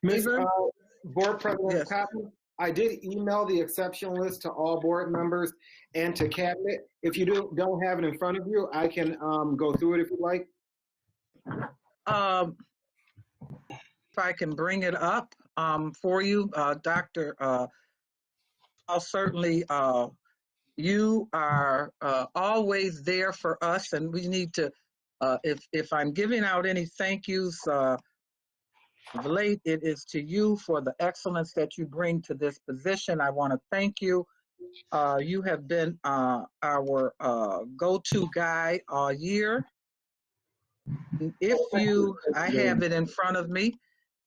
Board President Cotton, I did email the exception list to all board members and to cabinet. If you don't have it in front of you, I can go through it if you like. If I can bring it up for you, Dr. I'll certainly, you are always there for us, and we need to, if I'm giving out any thank yous late, it is to you for the excellence that you bring to this position. I want to thank you. You have been our go-to guy all year. If you, I have it in front of me,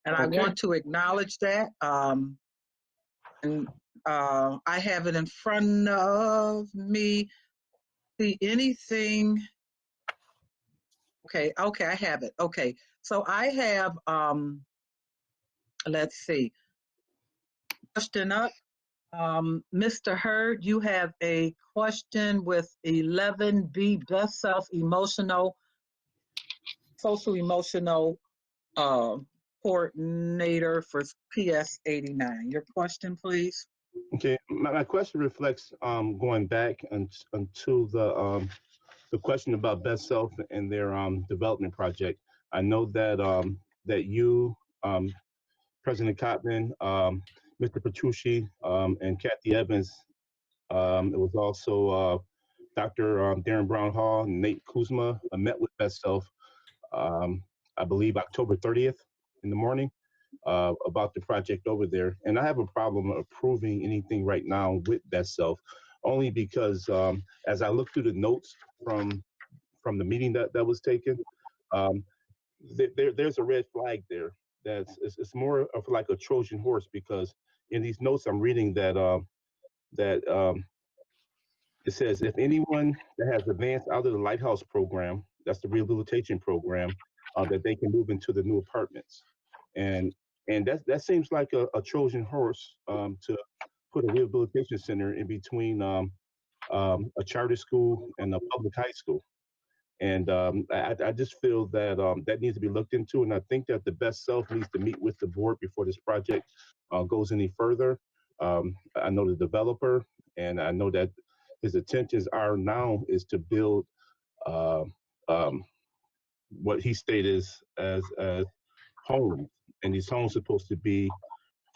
and I want to acknowledge that. And I have it in front of me. See anything? Okay, I have it. Okay, so I have, let's see, question up. Mr. Hurd, you have a question with 11B, best self emotional, social emotional coordinator for PS 89. Your question, please. Okay, my question reflects going back until the question about best self and their development project. I know that that you, President Cotman, Mr. Petrucci, and Kathy Evans. It was also Dr. Darren Brown Hall and Nate Kuzma met with Best Self, I believe October 30th in the morning, about the project over there. And I have a problem approving anything right now with Best Self, only because as I look through the notes from the meeting that was taken, there's a red flag there. It's more of like a Trojan horse, because in these notes I'm reading that it says if anyone that has advanced out of the Lighthouse program, that's the rehabilitation program, that they can move into the new apartments, and that seems like a Trojan horse to put a rehabilitation center in between a charter school and a public high school. And I just feel that that needs to be looked into, and I think that the Best Self needs to meet with the board before this project goes any further. I know the developer, and I know that his intentions are now is to build what he stated as homes, and these homes are supposed to be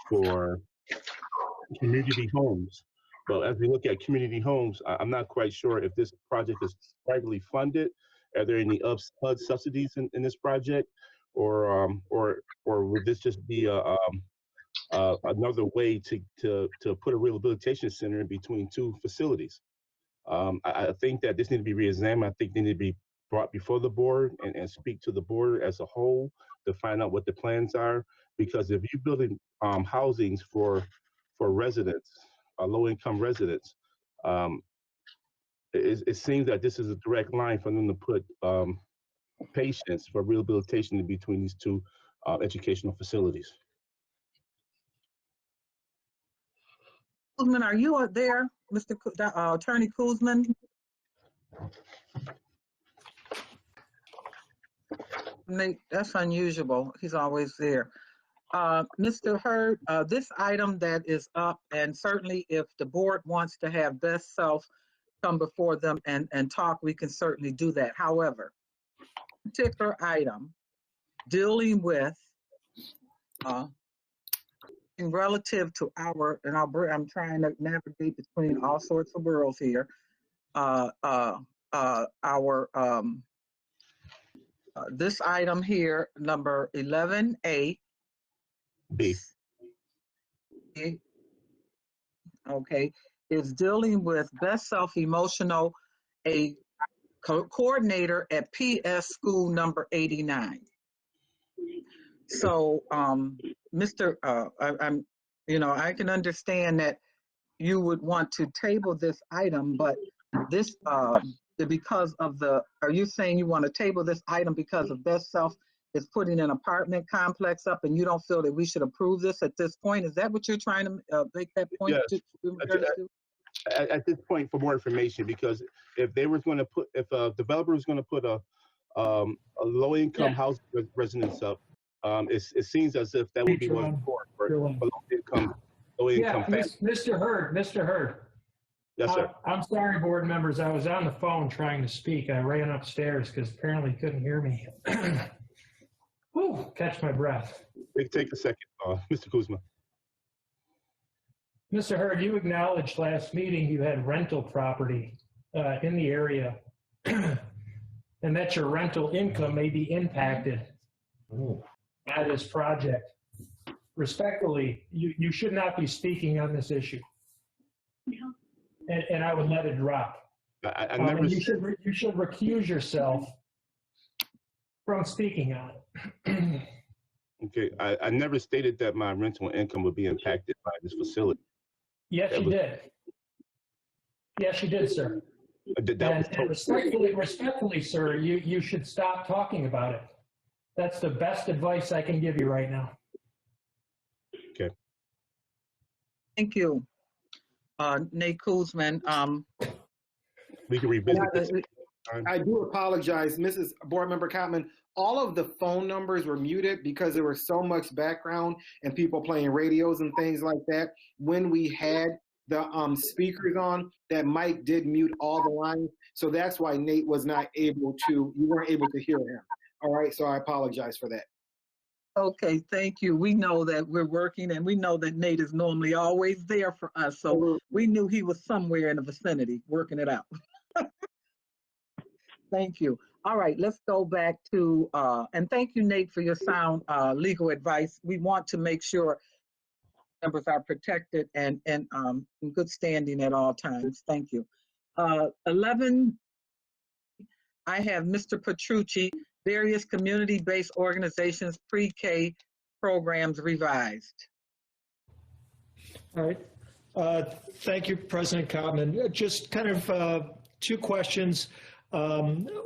for community homes But as we look at community homes, I'm not quite sure if this project is privately funded. Are there any HUD subsidies in this project, or would this just be another way to put a rehabilitation center in between two facilities? I think that this needs to be reexamined. I think they need to be brought before the board and speak to the board as a whole to find out what the plans are. Because if you're building housings for residents, low-income residents, it seems that this is a direct line for them to put patients for rehabilitation in between these two educational facilities. Kuzman, are you there, Mr. Attorney Kuzman? Nate, that's unusual. He's always there. Mr. Hurd, this item that is up, and certainly if the board wants to have best self come before them and talk, we can certainly do that. However, particular item dealing with in relative to our, and I'm trying to navigate between all sorts of worlds here, this item here, number 11A. B. Okay, is dealing with best self-emotional, a coordinator at PS school number 89. So, Mr. I can understand that you would want to table this item, but this, because of are you saying you want to table this item because of best self is putting an apartment complex up and you don't feel that we should approve this at this point? Is that what you're trying to make that point? Yes. To? At this point, for more information, because if they were going to put, if a developer was going to put a low-income house residence up, it seems as if that would be one for low-income families. Mr. Hurd. Yes, sir. I'm sorry, board members. I was on the phone trying to speak. I ran upstairs because apparently you couldn't hear me. Whew, catch my breath. Take a second, Mr. Kuzma. Mr. Hurd, you acknowledged last meeting you had rental property in the area and that your rental income may be impacted by this project. Respectfully, you should not be speaking on this issue. And I would let it drop. I never. You should recuse yourself from speaking on it. Okay, I never stated that my rental income would be impacted by this facility. Yes, you did. Yes, you did, sir. And respectfully, sir, you should stop talking about it. That's the best advice I can give you right now. Okay. Thank you, Nate Kuzman. We can revisit this. I do apologize, Mrs. Board Member Cottman. All of the phone numbers were muted because there was so much background and people playing radios and things like that. When we had the speakers on, that mic did mute all the lines. So that's why Nate was not able to, you weren't able to hear him. All right, so I apologize for that. Okay, thank you. We know that we're working and we know that Nate is normally always there for us. So we knew he was somewhere in the vicinity working it out. Thank you. All right, let's go back to, and thank you, Nate, for your sound legal advice. We want to make sure members are protected and in good standing at all times. Thank you. 11, I have Mr. Petrucci, various community-based organizations, pre-K programs revised. All right. Thank you, President Cottman. Just kind of two questions.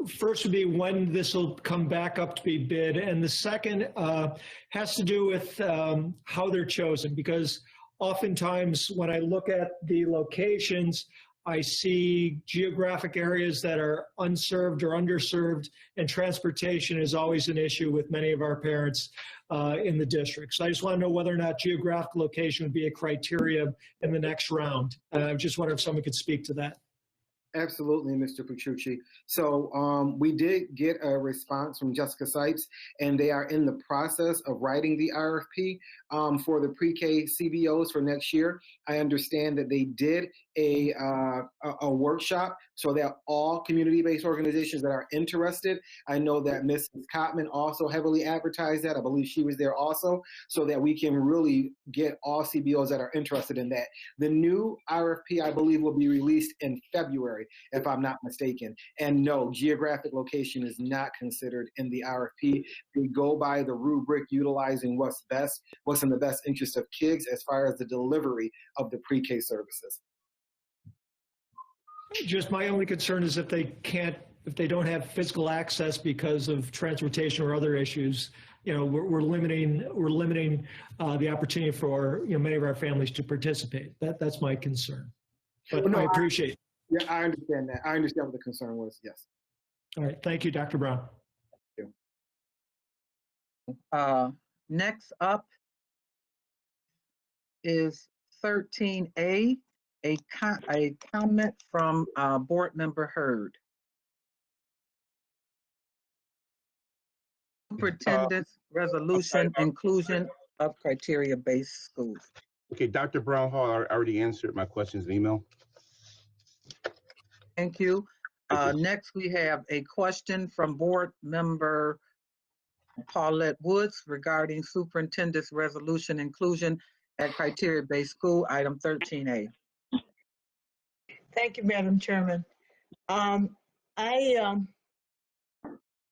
First would be when this will come back up to be bid, and the second has to do with how they're chosen, because oftentimes when I look at the locations, I see geographic areas that are unserved or underserved, and transportation is always an issue with many of our parents in the district. So I just want to know whether or not geographic location would be a criteria in the next round. I just wonder if someone could speak to that. Absolutely, Mr. Petrucci. So we did get a response from Jessica Seitz, and they are in the process of writing the RFP for the pre-K CBOs for next year. I understand that they did a workshop so that all community-based organizations that are interested, I know that Mrs. Cotman also heavily advertised that. I believe she was there also, so that we can really get all CBOs that are interested in that. The new RFP, I believe, will be released in February, if I'm not mistaken. And no, geographic location is not considered in the RFP. We go by the rubric utilizing what's best, what's in the best interest of kids as far as the delivery of the pre-K services. Just my only concern is if they don't have physical access because of transportation or other issues, we're limiting the opportunity for many of our families to participate. That's my concern. But no, I appreciate it. Yeah, I understand that. I understand what the concern was. Yes. All right. Thank you, Dr. Brown. Thank you. Next up is 13A, a comment from Board Member Hurd. Superintendent's resolution, inclusion of criteria-based schools. Okay, Dr. Brown Hall already answered my questions in email. Thank you. Next, we have a question from Board Member Paulette Woods regarding superintendent's resolution inclusion at criteria-based school, item 13A. Thank you, Madam Chairman. I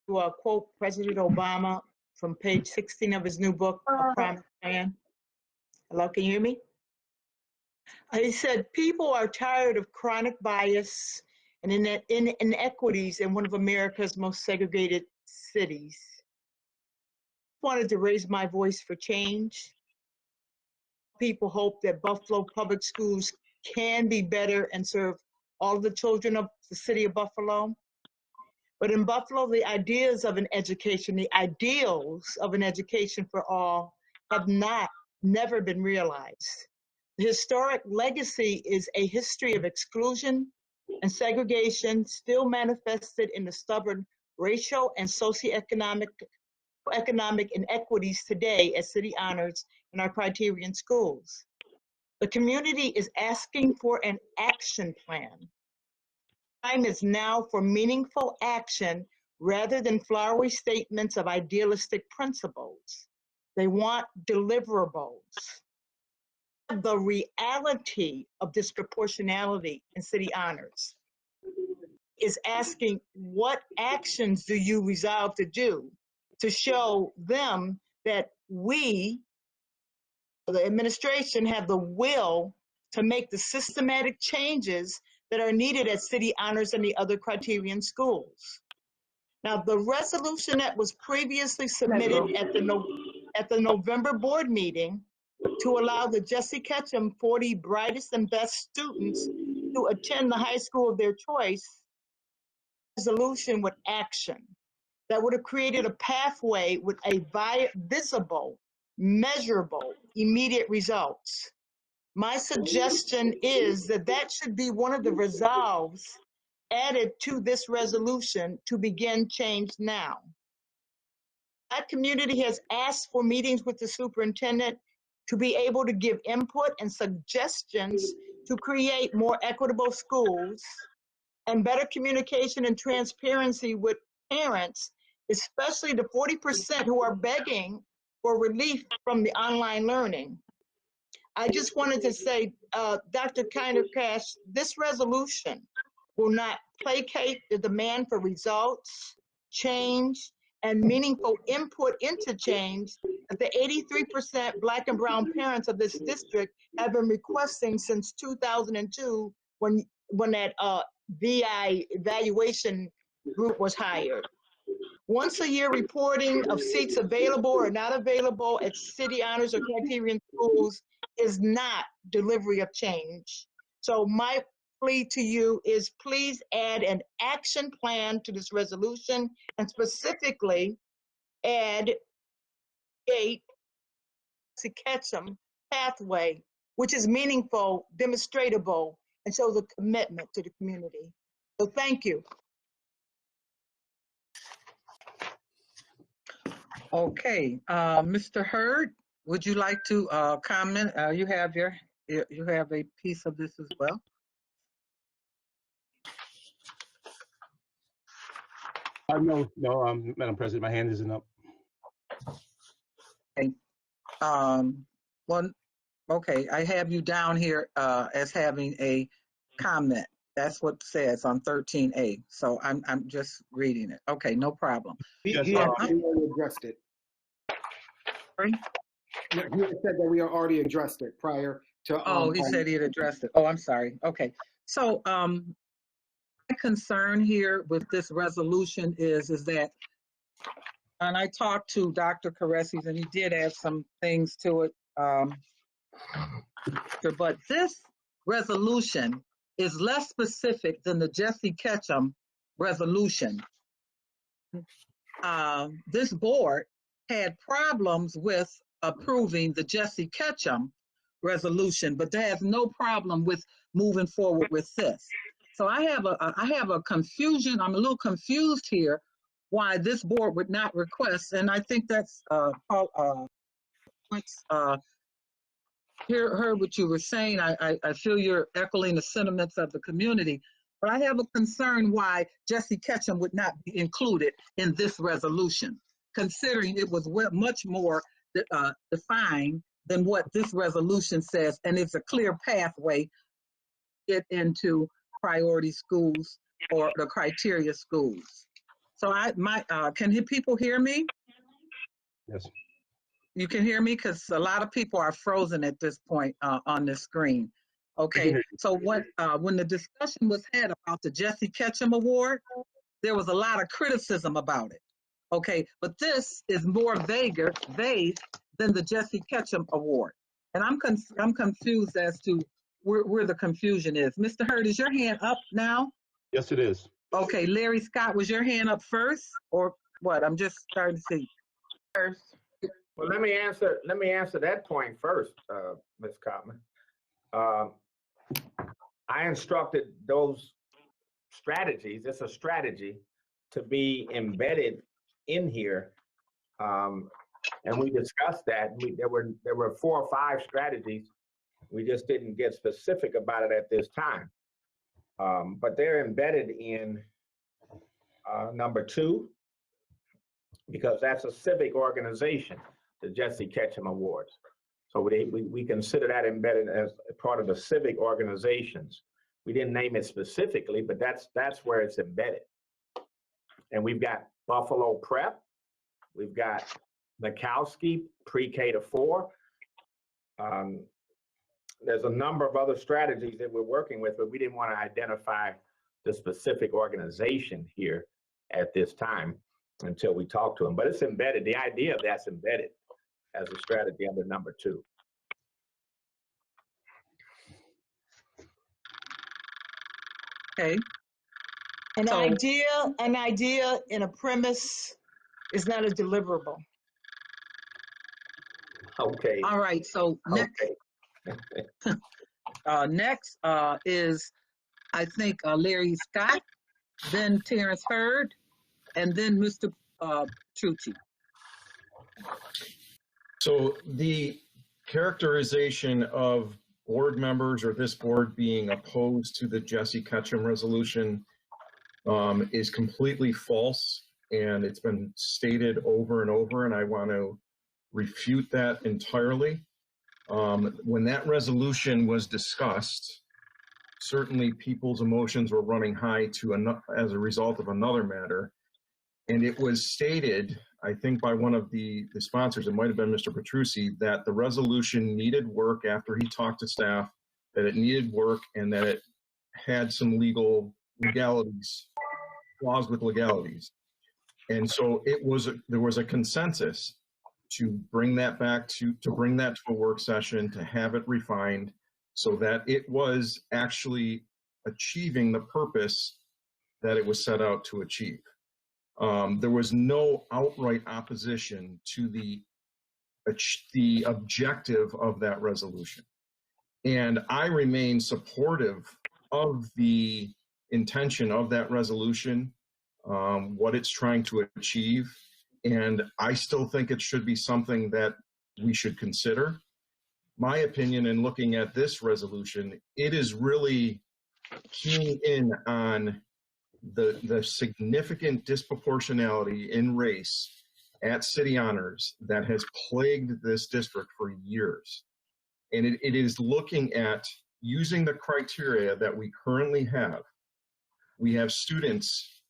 will quote President Obama from page 16 of his new book, A Promised Land. Hello, can you hear me? He said, people are tired of chronic bias and inequities in one of America's most segregated cities. I wanted to raise my voice for change. People hope that Buffalo Public Schools can be better and serve all of the children of the city of Buffalo. But in Buffalo, the ideas of an education, the ideals of an education for all have never been realized. The historic legacy is a history of exclusion and segregation still manifested in the stubborn racial and socioeconomic inequities today at city honors in our criterion schools. The community is asking for an action plan. Time is now for meaningful action rather than flowery statements of idealistic principles. They want deliverables. The reality of disproportionality in city honors is asking, what actions do you resolve to do to show them that we, the administration, have the will to make the systematic changes that are needed at city honors and the other criterion schools. Now, the resolution that was previously submitted at the November board meeting to allow the Jesse Ketchum 40 brightest and best students to attend the high school of their choice, resolution with action that would have created a pathway with a visible, measurable, immediate results. My suggestion is that that should be one of the resolves added to this resolution to begin change now. That community has asked for meetings with the superintendent to be able to give input and suggestions to create more equitable schools and better communication and transparency with parents, especially the 40% who are begging for relief from the online learning. I just wanted to say, Dr. Cash, this resolution will not placate the demand for results, change, and meaningful input into change that the 83% Black and Brown parents of this district have been requesting since 2002 when that VI evaluation group was hired. Once a year reporting of seats available or not available at city honors or criterion schools is not delivery of change. So my plea to you is please add an action plan to this resolution and specifically add a Ketchum pathway, which is meaningful, demonstratable, and shows a commitment to the community. So thank you. Okay, Mr. Hurd, would you like to comment? You have a piece of this as well. No, Madam President, my hand isn't up. Okay. Well, okay, I have you down here as having a comment. That's what it says on 13A. So I'm just reading it. Okay, no problem. He already addressed it. Sorry? He had said that we already addressed it prior to. Oh, he said he had addressed it. Oh, I'm sorry. Okay. So my concern here with this resolution is that, and I talked to Dr. Caresses and he did add some things to it. But this resolution is less specific than the Jesse Ketchum resolution. This board had problems with approving the Jesse Ketchum resolution, but they have no problem with moving forward with this. So I have a confusion. I'm a little confused here why this board would not request, and I think that's heard what you were saying. I feel you're echoing the sentiments of the community, but I have a concern why Jesse Ketchum would not be included in this resolution, considering it was much more defined than what this resolution says, and it's a clear pathway to get into priority schools or the criteria schools. So can people hear me? Yes. You can hear me, because a lot of people are frozen at this point on the screen. Okay, so when the discussion was had about the Jesse Ketchum Award, there was a lot of criticism about it. Okay, but this is more vague than the Jesse Ketchum Award. And I'm confused as to where the confusion is. Mr. Hurd, is your hand up now? Yes, it is. Okay, Larry Scott, was your hand up first or what? I'm just starting to see. First. Well, let me answer that point first, Ms. Cotman. I instructed those strategies, it's a strategy, to be embedded in here. And we discussed that. There were 4 or 5 strategies. We just didn't get specific about it at this time. But they're embedded in number 2, because that's a civic organization, the Jesse Ketchum Awards. So we consider that embedded as a part of the civic organizations. We didn't name it specifically, but that's where it's embedded. And we've got Buffalo Prep, we've got Mikowski pre-K to 4. There's a number of other strategies that we're working with, but we didn't want to identify the specific organization here at this time until we talk to them. But it's embedded. The idea of that's embedded as a strategy under number 2. Okay. An idea in a premise is not a deliverable. Okay. All right. So next, next is, I think, Larry Scott, then Terrence Hurd, and then Mr. Trucci. So the characterization of board members or this board being opposed to the Jesse Ketchum resolution is completely false, and it's been stated over and over, and I want to refute that entirely. When that resolution was discussed, certainly people's emotions were running high as a result of another matter, and it was stated, I think by one of the sponsors, it might have been Mr. Petrucci, that the resolution needed work after he talked to staff, that it needed work, and that it had some legalities, flaws with legalities. And so there was a consensus to bring that back to bring that to a work session, to have it refined so that it was actually achieving the purpose that it was set out to achieve. There was no outright opposition to the objective of that resolution. And I remain supportive of the intention of that resolution, what it's trying to achieve, and I still think it should be something that we should consider. My opinion in looking at this resolution, it is really keying in on the significant disproportionality in race at city honors that has plagued this district for years. And it is looking at using the criteria that we currently have. We have students,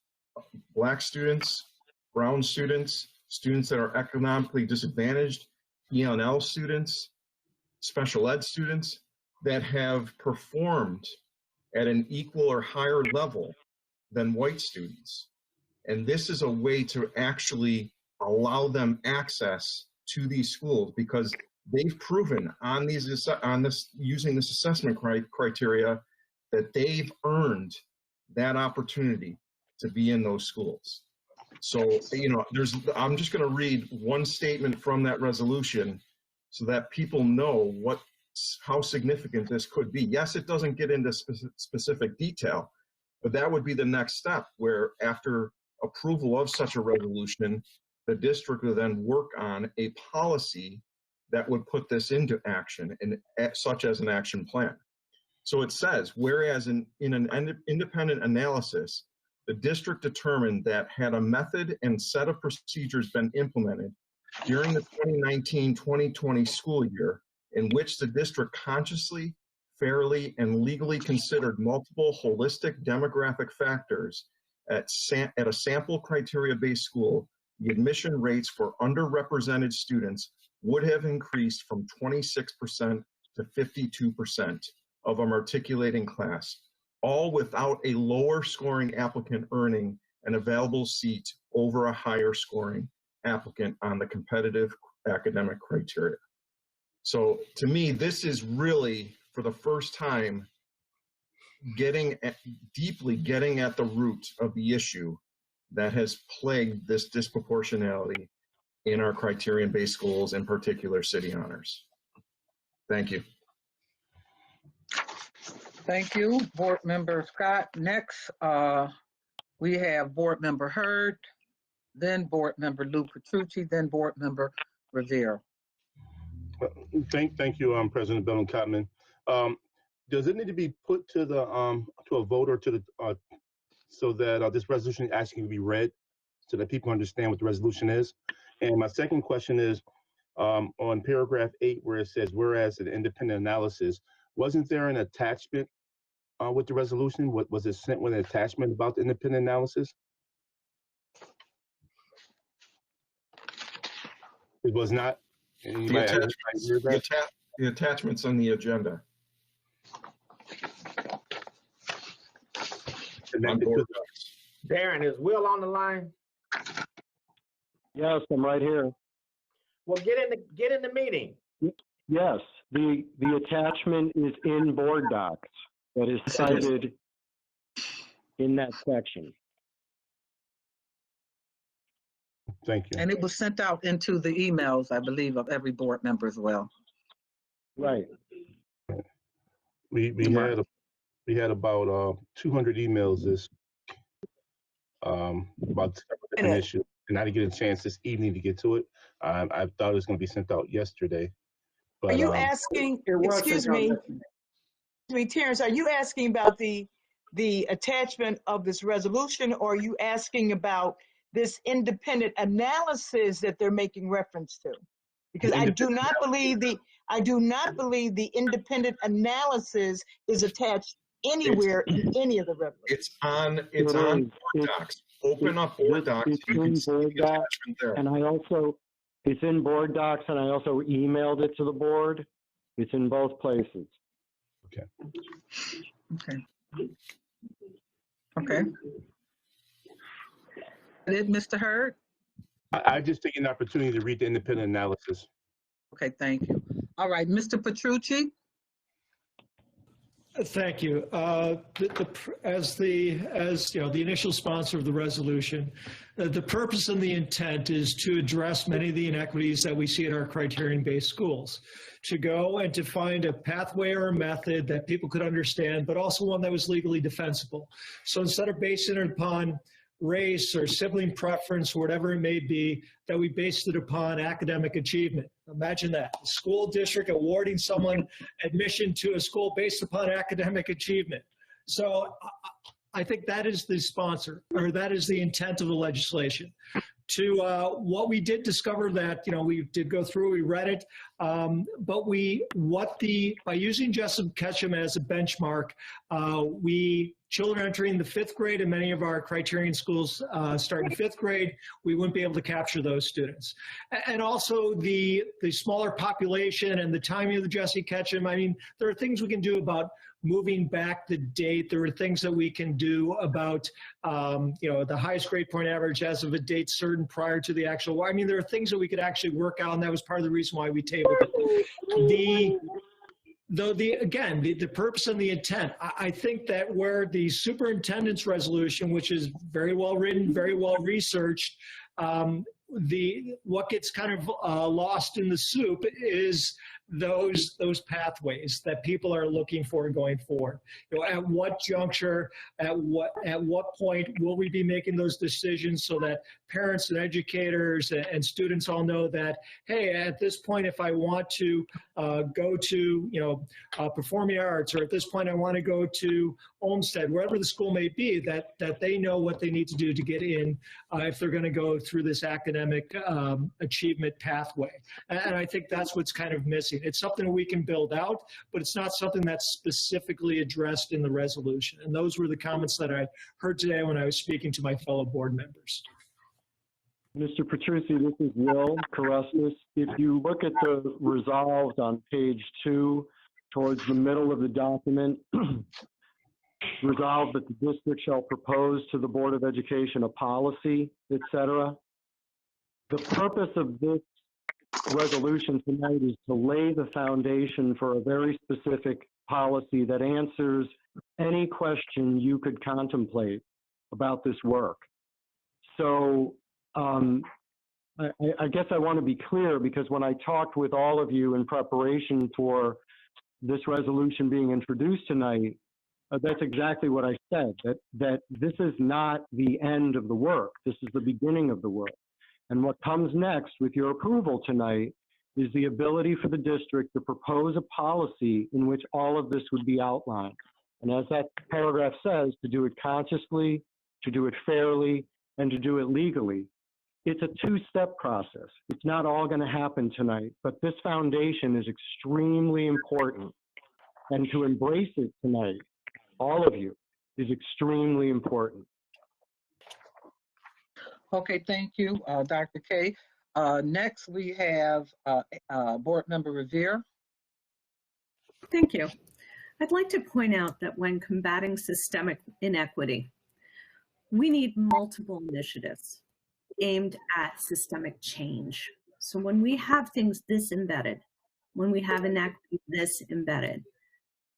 Black students, brown students, students that are economically disadvantaged, ELL students, special ed students that have performed at an equal or higher level than white students. And this is a way to actually allow them access to these schools, because they've proven on using this assessment criteria that they've earned that opportunity to be in those schools. So, you know, I'm just going to read one statement from that resolution so that people know how significant this could be. Yes, it doesn't get into specific detail, but that would be the next step, where after approval of such a resolution, the district will then work on a policy that would put this into action, such as an action plan. So it says, whereas in an independent analysis, the district determined that had a method and set of procedures been implemented during the 2019-2020 school year, in which the district consciously, fairly, and legally considered multiple holistic demographic factors at a sample criteria-based school, the admission rates for underrepresented students would have increased from 26% to 52% of a matriculating class, all without a lower scoring applicant earning an available seat over a higher scoring applicant on the competitive academic criteria. So to me, this is really, for the first time, deeply getting at the root of the issue that has plagued this disproportionality in our criterion-based schools, in particular city honors. Thank you. Thank you, Board Member Scott. Next, we have Board Member Hurd, then Board Member Lou Petrucci, then Board Member Rivera. Thank you, President Bill and Cotman. Does it need to be put to the to a vote, or to the so that this resolution actually can be read, so that people understand what the resolution is? And my second question is on paragraph 8, where it says, whereas an independent analysis, wasn't there an attachment with the resolution? What was it sent with an attachment about the independent analysis? It was not. The attachment's on the agenda. Darren, is Will on the line? Yes, I'm right here. Well, get in the meeting. Yes, the attachment is in board docs that is cited in that section. Thank you. And it was sent out into the emails, I believe, of every board member as well. Right. We had about 200 emails about different issues, and I didn't get a chance this evening to get to it. I thought it was going to be sent out yesterday. But, are you asking? Excuse me, Terrence. Are you asking about the attachment of this resolution, or are you asking about this independent analysis that they're making reference to? Because I do not believe the independent analysis is attached anywhere in any of the resolutions. It's on board docs. Open up board docs. You can see the attachment there. And it's in board docs, and I also emailed it to the board. It's in both places. Okay. Mr. Hurd? I just taking the opportunity to read the independent analysis. Okay, thank you. All right, Mr. Petrucci? Thank you. As you know, the initial sponsor of the resolution, the purpose and the intent is to address many of the inequities that we see in our criterion-based schools, to go and to find a pathway or a method that people could understand, but also one that was legally defensible. So instead of basing it upon race or sibling preference or whatever it may be, that we based it upon academic achievement. Imagine that, a school district awarding someone admission to a school based upon academic achievement. So I think that is the sponsor, or that is the intent of the legislation. To what we did discover that, you know, we did go through, we read it, but by using Jessup Ketchum as a benchmark, children entering the 5th grade in many of our criterion schools starting 5th grade, we wouldn't be able to capture those students. And also the smaller population and the timing of the Jessup Ketchum, I mean, there are things we can do about moving back the date. There are things that we can do about, you know, the highest grade point average as of a date certain prior to the actual, I mean, there are things that we could actually work out, and that was part of the reason why we tabled it. Again, the purpose and the intent, I think that where the superintendent's resolution, which is very well written, very well researched, what gets kind of lost in the soup is those pathways that people are looking for going forward. You know, at what juncture, at what point will we be making those decisions so that parents and educators and students all know that, hey, at this point, if I want to go to, you know, performing arts, or at this point I want to go to Olmsted, wherever the school may be, that they know what they need to do to get in if they're going to go through this academic achievement pathway. And I think that's what's kind of missing. It's something we can build out, but it's not something that's specifically addressed in the resolution. And those were the comments that I heard today when I was speaking to my fellow board members. Mr. Petrucci, this is Will Carustis. If you look at the resolved on page 2, towards the middle of the document, resolved that the district shall propose to the Board of Education a policy, etc. The purpose of this resolution tonight is to lay the foundation for a very specific policy that answers any question you could contemplate about this work. So I guess I want to be clear, because when I talked with all of you in preparation for this resolution being introduced tonight, that's exactly what I said, that this is not the end of the work. This is the beginning of the work. And what comes next with your approval tonight is the ability for the district to propose a policy in which all of this would be outlined. And as that paragraph says, to do it consciously, to do it fairly, and to do it legally. It's a two-step process. It's not all going to happen tonight, but this foundation is extremely important. And to embrace it tonight, all of you, is extremely important. Okay, thank you, Dr. K. Next, we have Board Member Revere. Thank you. I'd like to point out that when combating systemic inequity, we need multiple initiatives aimed at systemic change. So when we have things this embedded, when we have inequity this embedded,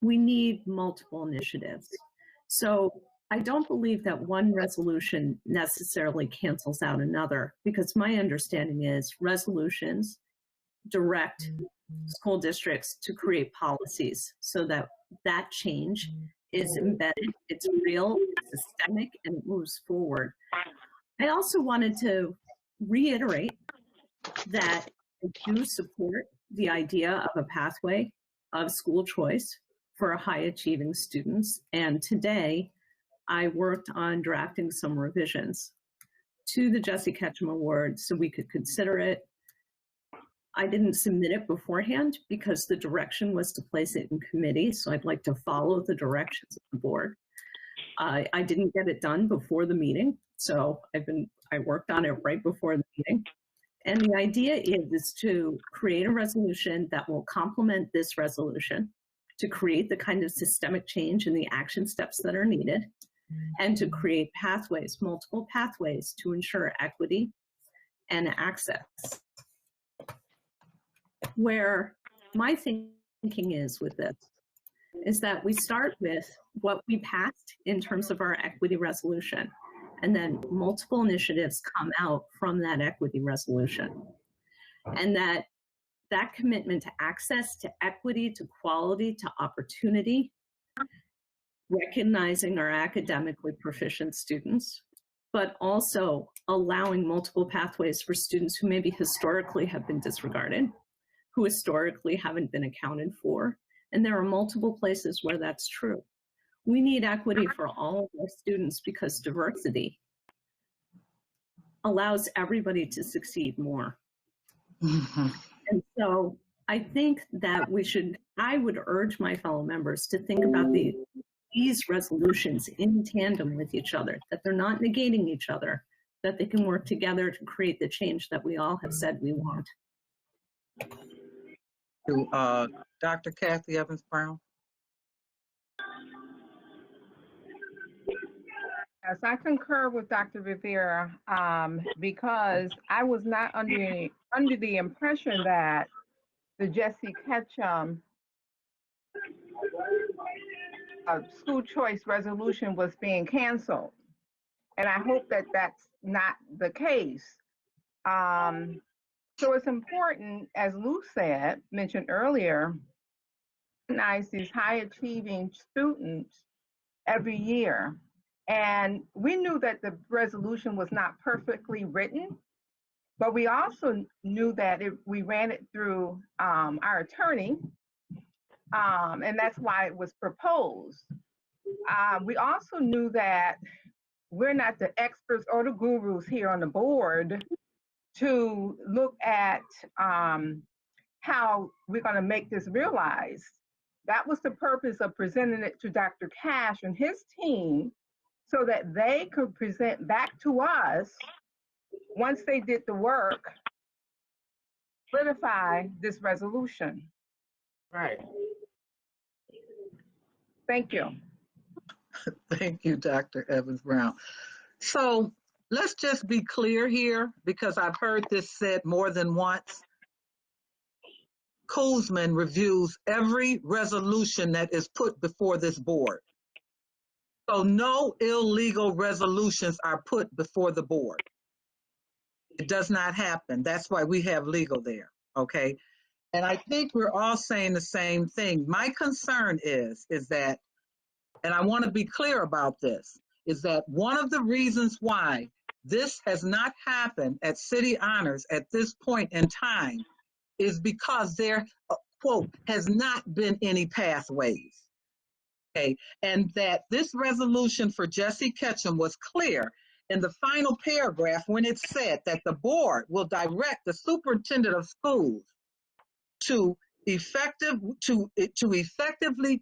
we need multiple initiatives. So I don't believe that one resolution necessarily cancels out another, because my understanding is resolutions direct school districts to create policies so that that change is embedded, it's real, it's systemic, and it moves forward. I also wanted to reiterate that I do support the idea of a pathway of school choice for high achieving students. And today I worked on drafting some revisions to the Jessup Ketchum Award so we could consider it. I didn't submit it beforehand because the direction was to place it in committee. So I'd like to follow the directions of the board. I didn't get it done before the meeting. So I worked on it right before the meeting. And the idea is to create a resolution that will complement this resolution, to create the kind of systemic change in the action steps that are needed, and to create pathways, multiple pathways to ensure equity and access. Where my thinking is with this is that we start with what we passed in terms of our equity resolution, and then multiple initiatives come out from that equity resolution. And that commitment to access, to equity, to quality, to opportunity, recognizing our academically proficient students, but also allowing multiple pathways for students who maybe historically have been disregarded, who historically haven't been accounted for. And there are multiple places where that's true. We need equity for all of our students because diversity allows everybody to succeed more. And so I think that I would urge my fellow members to think about these resolutions in tandem with each other, that they're not negating each other, that they can work together to create the change that we all have said we want. Dr. Kathy Evans Brown. Yes, I concur with Dr. Rivera because I was not under the impression that the Jesse Ketchum school choice resolution was being canceled. And I hope that that's not the case. So it's important, as Lou mentioned earlier, to recognize these high achieving students every year. And we knew that the resolution was not perfectly written, but we also knew that we ran it through our attorney, and that's why it was proposed. We also knew that we're not the experts or the gurus here on the board to look at how we're going to make this realized. That was the purpose of presenting it to Dr. Cash and his team so that they could present back to us, once they did the work, solidify this resolution. Right. Thank you. Thank you, Dr. Evans Brown. So let's just be clear here, because I've heard this said more than once. Kuzman reviews every resolution that is put before this board. So no illegal resolutions are put before the board. It does not happen. That's why we have legal there, okay? And I think we're all saying the same thing. My concern is that, and I want to be clear about this, is that one of the reasons why this has not happened at City Honors at this point in time is because there, quote, has not been any pathways. Okay, and that this resolution for Jesse Ketchum was clear in the final paragraph when it said that the board will direct the superintendent of schools to effectively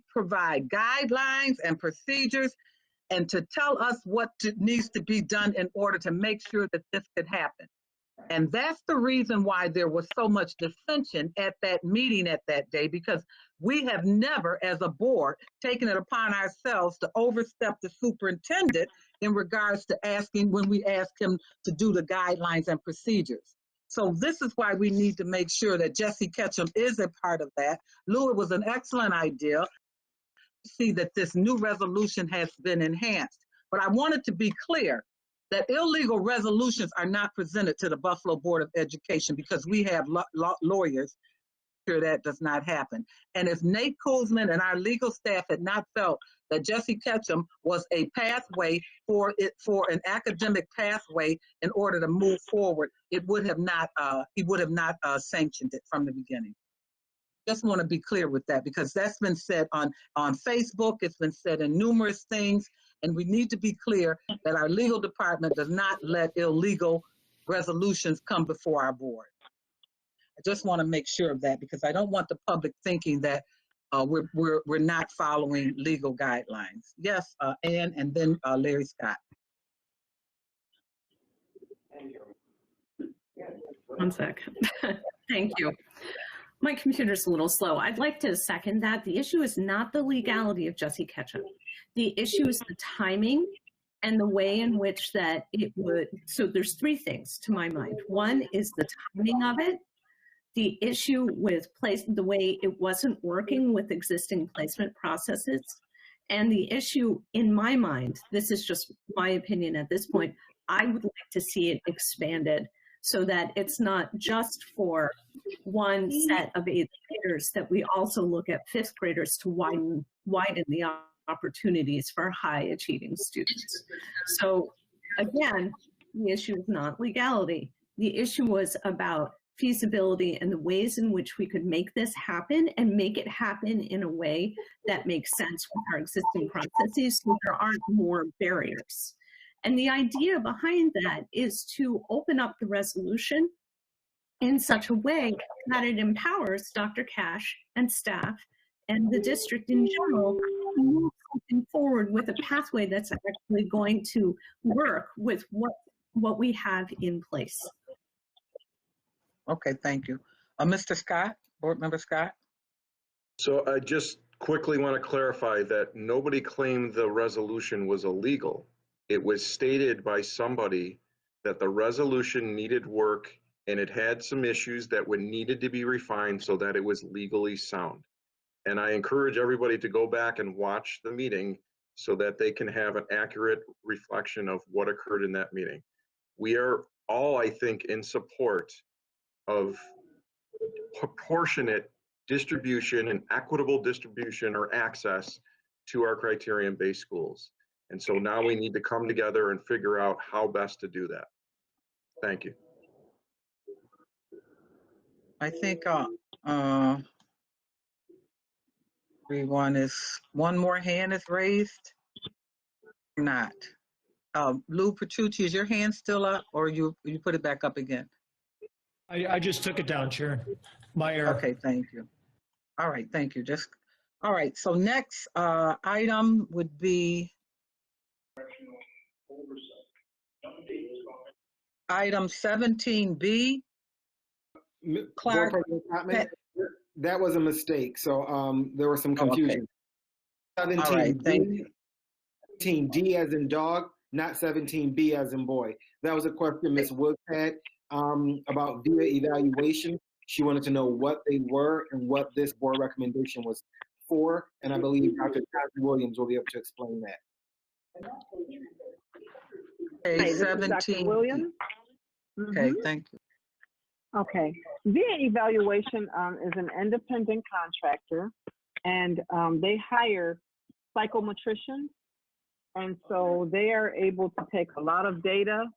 provide guidelines and procedures and to tell us what needs to be done in order to make sure that this could happen. And that's the reason why there was so much dissension at that meeting at that day, because we have never, as a board, taken it upon ourselves to overstep the superintendent in regards to asking when we ask him to do the guidelines and procedures. So this is why we need to make sure that Jesse Ketchum is a part of that. Lou, it was an excellent idea. See that this new resolution has been enhanced. But I wanted to be clear that illegal resolutions are not presented to the Buffalo Board of Education because we have lawyers sure that does not happen. And if Nate Kuzman and our legal staff had not felt that Jesse Ketchum was a pathway for an academic pathway in order to move forward, it would have not, he would have not sanctioned it from the beginning. Just want to be clear with that because that's been said on Facebook, it's been said in numerous things, and we need to be clear that our legal department does not let illegal resolutions come before our board. I just want to make sure of that because I don't want the public thinking that we're not following legal guidelines. Yes, Ann, and then Larry Scott. One sec. Thank you. My computer's a little slow. I'd like to second that. The issue is not the legality of Jesse Ketchum. The issue is the timing and the way in which that it would. So there's three things to my mind. One is the timing of it. the issue with the way it wasn't working with existing placement processes. And the issue in my mind, this is just my opinion at this point, I would like to see it expanded so that it's not just for one set of 8th graders, that we also look at 5th graders to widen the opportunities for high achieving students. So again, the issue is not legality. The issue was about feasibility and the ways in which we could make this happen and make it happen in a way that makes sense with our existing processes so there aren't more barriers. And the idea behind that is to open up the resolution in such a way that it empowers Dr. Cash and staff and the district in general to move something forward with a pathway that's actually going to work with what we have in place. Okay, thank you. Mr. Scott, Board Member Scott? So I just quickly want to clarify that nobody claimed the resolution was illegal. It was stated by somebody that the resolution needed work and it had some issues that needed to be refined so that it was legally sound. And I encourage everybody to go back and watch the meeting so that they can have an accurate reflection of what occurred in that meeting. We are all, I think, in support of proportionate distribution and equitable distribution or access to our criterion-based schools. And so now we need to come together and figure out how best to do that. Thank you. I think one more hand is raised. Not. Lou Petrucci, is your hand still up or you put it back up again? I just took it down, Chair. My error. Okay, thank you. All right, thank you. All right, so next item would be item 17B. Clark. That was a mistake. So there was some confusion. Okay. All right, thank you. 17D as in dog, not 17B as in boy. That was a question Ms. Woods had about VIA evaluation. She wanted to know what they were and what this board recommendation was for. And I believe Dr. Williams will be able to explain that. Okay, Hi, this is 17. Dr. Williams. Okay, thank you. Okay. VIA Evaluation is an independent contractor, and they hire psychometricians. And so they are able to take a lot of data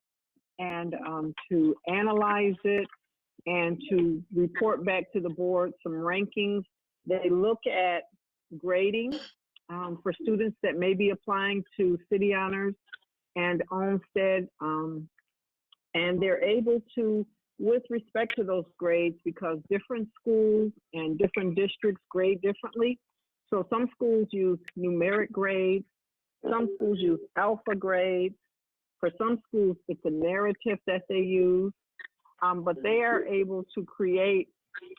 and to analyze it and to report back to the board some rankings. They look at grading for students that may be applying to City Honors and Olmsted. And they're able to, with respect to those grades, because different schools and different districts grade differently. So some schools use numeric grades, some schools use alpha grades. For some schools, it's a narrative that they use, but they are able to create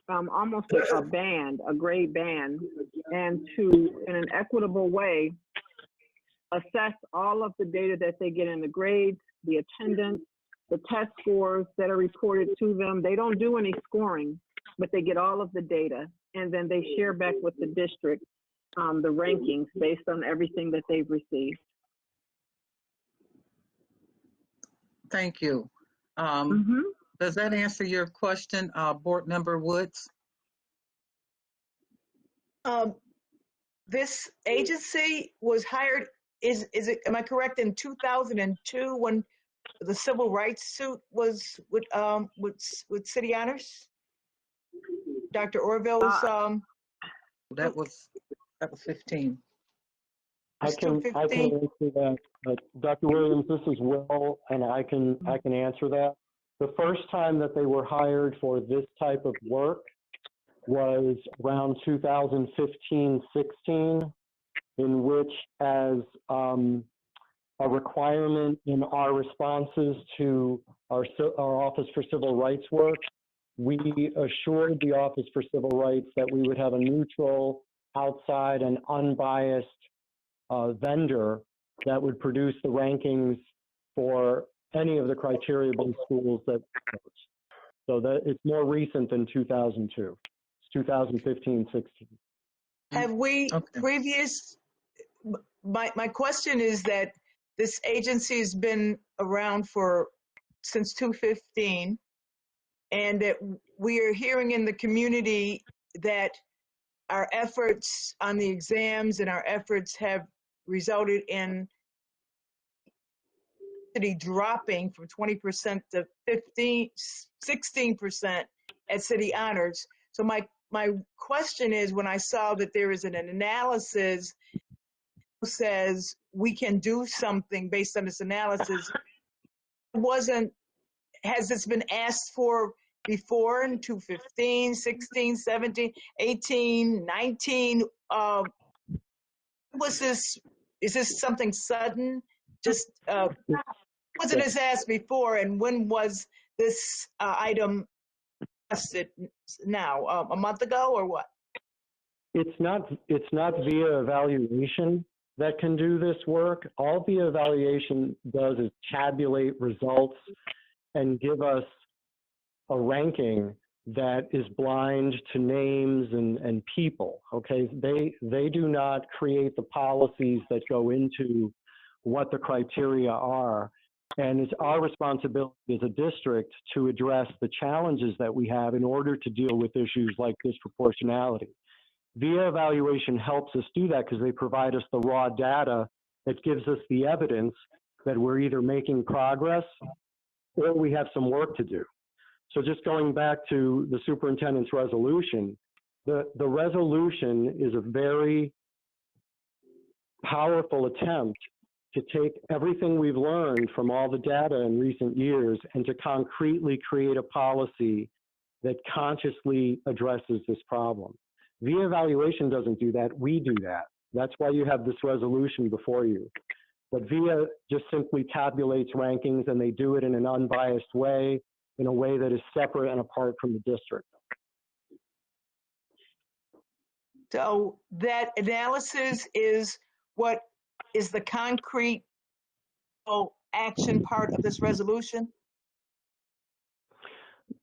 almost a band, a grade band, and to, in an equitable way, assess all of the data that they get in the grades, the attendance, the test scores that are reported to them. They don't do any scoring, but they get all of the data, and then they share back with the district the rankings based on everything that they've received. Thank you. Does that answer your question, Board Member Woods? This agency was hired, is it, am I correct, in 2002 when the civil rights suit was with City Honors? Dr. Orville's that was 15. I can answer that. Dr. Williams, this is Will, and I can answer that. The first time that they were hired for this type of work was around 2015-16, in which as a requirement in our responses to our Office for Civil Rights work, we assured the Office for Civil Rights that we would have a neutral, outside, and unbiased vendor that would produce the rankings for any of the criteria-based schools that So that it's more recent than 2002. It's 2015, 16. Have we my question is that this agency has been around since 2015, and that we are hearing in the community that our efforts on the exams and our efforts have resulted in city dropping from 20% to 16% at city honors. So my question is, when I saw that there is an analysis that says we can do something based on this analysis, has this been asked for before in 2015, 16, 17, 18, 19? Is this something sudden? Just wasn't this asked before, and when was this item tested now? A month ago or what? It's not via evaluation that can do this work. All the evaluation does is tabulate results and give us a ranking that is blind to names and people, okay? They do not create the policies that go into what the criteria are. And it's our responsibility as a district to address the challenges that we have in order to deal with issues like disproportionality. Via evaluation helps us do that because they provide us the raw data that gives us the evidence that we're either making progress or we have some work to do. So just going back to the superintendent's resolution, the resolution is a very powerful attempt to take everything we've learned from all the data in recent years and to concretely create a policy that consciously addresses this problem. Via evaluation doesn't do that, we do that. That's why you have this resolution before you. But VIA just simply tabulates rankings, and they do it in an unbiased way, in a way that is separate and apart from the district. So that analysis is what is the concrete action part of this resolution?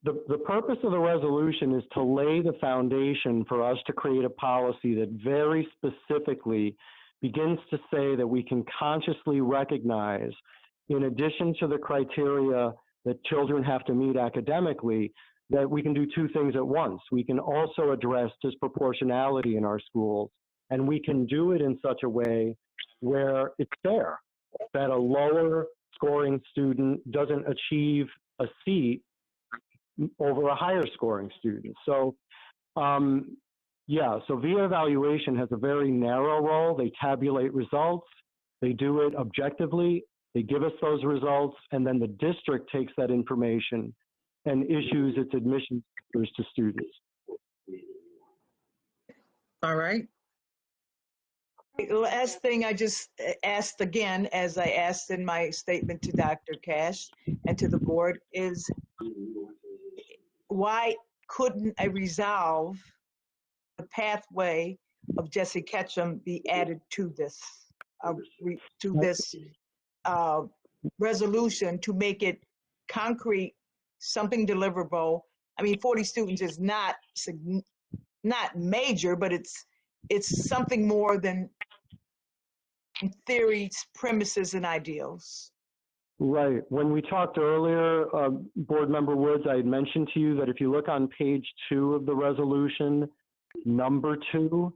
The purpose of the resolution is to lay the foundation for us to create a policy that very specifically begins to say that we can consciously recognize, in addition to the criteria that children have to meet academically, that we can do two things at once. We can also address disproportionality in our schools, and we can do it in such a way where it's fair, that a lower scoring student doesn't achieve a seat over a higher scoring student. So yeah, so VIA evaluation has a very narrow role. They tabulate results, they do it objectively, they give us those results, and then the district takes that information and issues its admission papers to students. All right. The last thing I just asked again, as I asked in my statement to Dr. Cash and to the board, is why couldn't a resolve the pathway of Jesse Ketchum be added to this resolution to make it concrete, something deliverable? I mean, 40 students is not major, but it's something more than theories, premises, and ideals. Right. When we talked earlier, Board Member Woods, I had mentioned to you that if you look on page 2 of the resolution, number 2,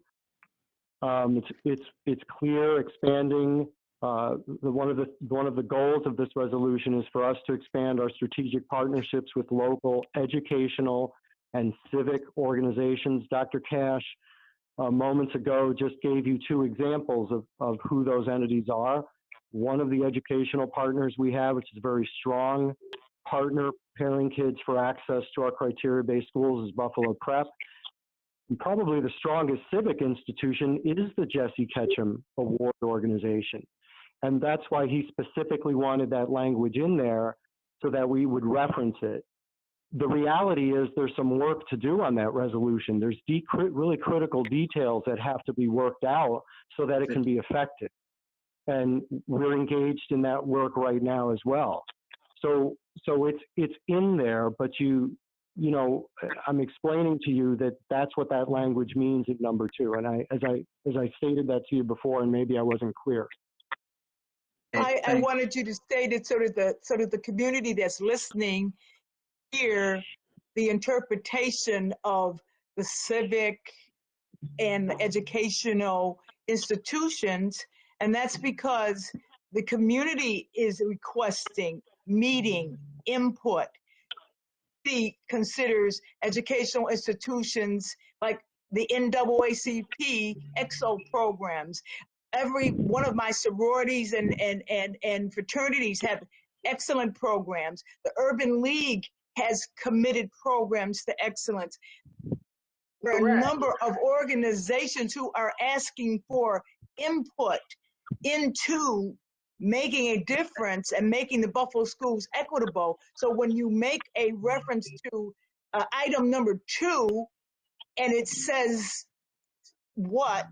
it's clear, expanding. One of the goals of this resolution is for us to expand our strategic partnerships with local educational and civic organizations. Dr. Cash, moments ago, just gave you 2 examples of who those entities are. One of the educational partners we have, which is a very strong partner preparing kids for access to our criteria-based schools, is Buffalo Prep. And probably the strongest civic institution is the Jesse Ketchum Award organization. And that's why he specifically wanted that language in there so that we would reference it. The reality is there's some work to do on that resolution. There's really critical details that have to be worked out so that it can be effective. And we're engaged in that work right now as well. So it's in there, but you you know, I'm explaining to you that that's what that language means at number 2. And as I stated that to you before, and maybe I wasn't clear. I wanted you to state it so that the community that's listening hear the interpretation of the civic and educational institutions, and that's because the community is requesting meeting input. He considers educational institutions like the NAACP EXO programs. Every one of my sororities and fraternities have excellent programs. The Urban League has committed programs to excellence. There are a number of organizations who are asking for input into making a difference and making the Buffalo schools equitable. So when you make a reference to item number 2 and it says what?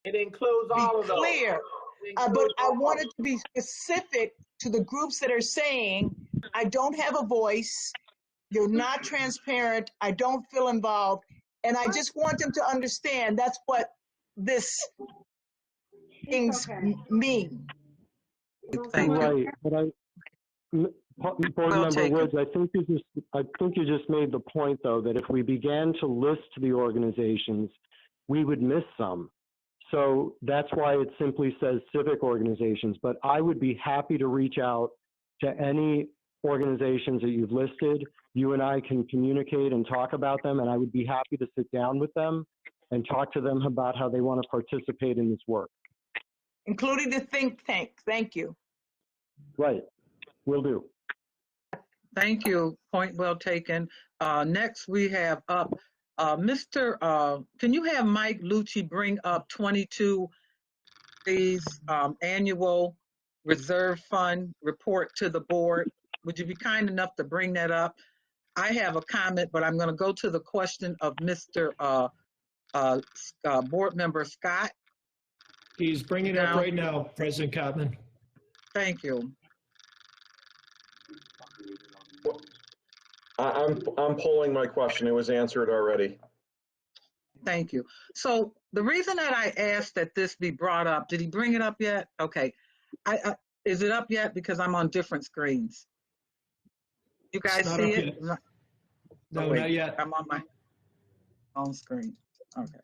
It includes all of those. Clear. But I wanted to be specific to the groups that are saying, I don't have a voice, you're not transparent, I don't feel involved. And I just want them to understand that's what this things mean. Right, but Board Member Woods, I think you just made the point though that if we began to list the organizations, we would miss some. So that's why it simply says civic organizations. But I would be happy to reach out to any organizations that you've listed. You and I can communicate and talk about them, and I would be happy to sit down with them and talk to them about how they want to participate in this work. Including the think tank. Thank you. Right, will do. Thank you. Point well taken. Next, we have up can you have Mike Lucci bring up 22A's annual reserve fund report to the board? Would you be kind enough to bring that up? I have a comment, but I'm going to go to the question of Mr. Board Member Scott. He's bringing it up right now, President Kottman. Thank you. I'm polling my question. It was answered already. Thank you. So the reason that I asked that this be brought up, did he bring it up yet? Okay. Is it up yet? Because I'm on different screens. You guys see it? No, oh, wait, not yet. I'm on my own screen. Okay.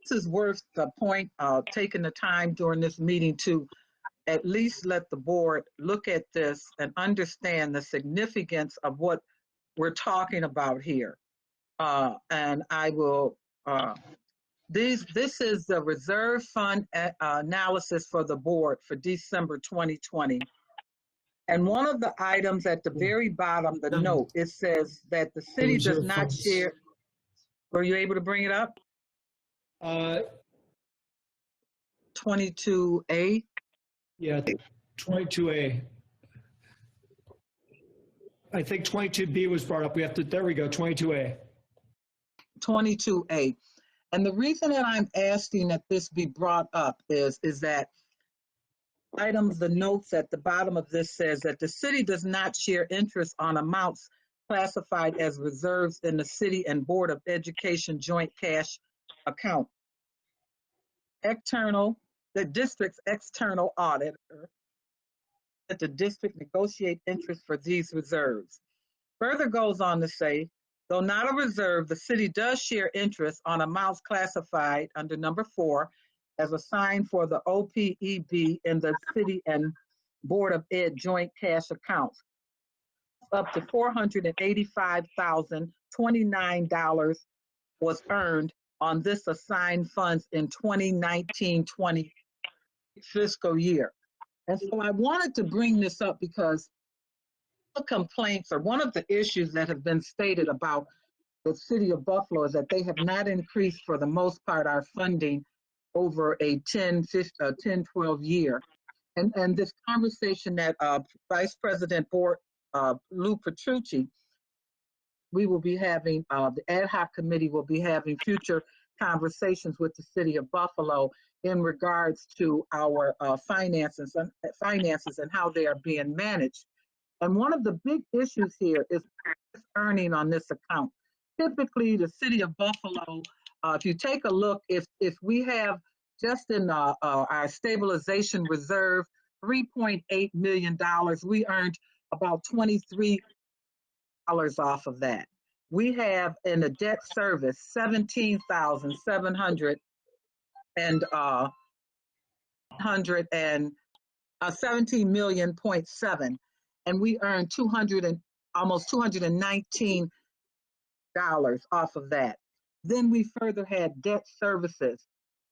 This is worth the point of taking the time during this meeting to at least let the board look at this and understand the significance of what we're talking about here. And I will, this is the reserve fund analysis for the board for December 2020. And one of the items at the very bottom, the note, it says that the city does not share. Were you able to bring it up? 22A? Yeah, 22A. I think 22B was brought up. We have to, there we go, 22A. 22A. And the reason that I'm asking that this be brought up is that items, the notes at the bottom of this says that the city does not share interest on amounts classified as reserves in the city and Board of Education joint cash account. The district's external auditor that the district negotiate interest for these reserves. Further goes on to say, though not a reserve, the city does share interest on amounts classified under number 4 as assigned for the OPEB in the city and Board of Ed joint cash accounts. Up to $485,029 was earned on this assigned funds in 2019-20 fiscal year. And so I wanted to bring this up because the complaints or one of the issues that have been stated about the city of Buffalo is that they have not increased for the most part our funding over a 10-12 year. And this conversation that Vice President Board Lou Petrucci we will be having, the ad hoc committee will be having future conversations with the city of Buffalo in regards to our finances and how they are being managed. And one of the big issues here is earning on this account. Typically, the city of Buffalo, if you take a look, if we have just in our stabilization reserve, $3.8 million, we earned about $23 off of that. We have in the debt service 17,700 and 17 million point seven, and we earned almost $219 off of that. Then we further had debt services.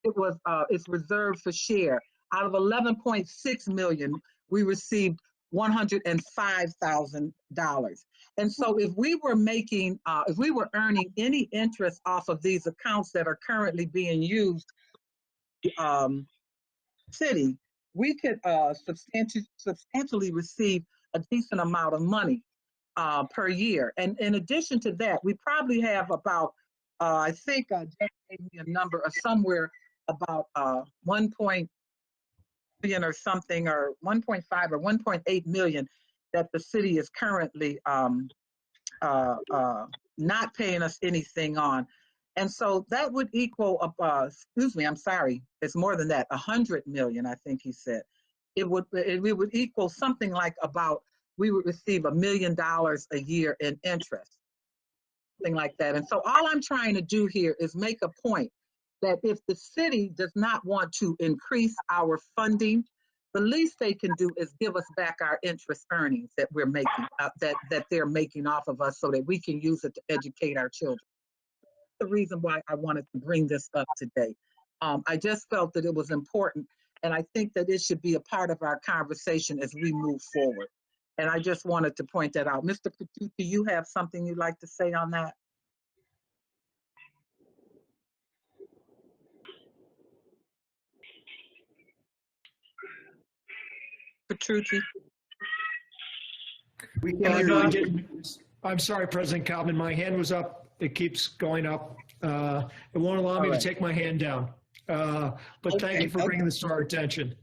It's reserved for share. Out of 11.6 million, we received $105,000. And so if we were earning any interest off of these accounts that are currently being used, city, we could substantially receive a decent amount of money per year. And in addition to that, we probably have about, I think Jeff gave me a number of somewhere about 1 million or something, or 1.5 or 1.8 million that the city is currently not paying us anything on. And so that would equal, excuse me, I'm sorry, it's more than that, 100 million, I think he said. It would equal something like we would receive $1 million a year in interest, something like that. And so all I'm trying to do here is make a point that if the city does not want to increase our funding, the least they can do is give us back our interest earnings that we're making, that they're making off of us, so that we can use it to educate our children. The reason why I wanted to bring this up today. I just felt that it was important, and I think that it should be a part of our conversation as we move forward. And I just wanted to point that out. Mr. Petrucci, do you have something you'd like to say on that? Petrucci? I'm sorry, President Cobbman, my hand was up. It keeps going up. It won't allow me to take my hand down. But thank you for bringing this to our attention.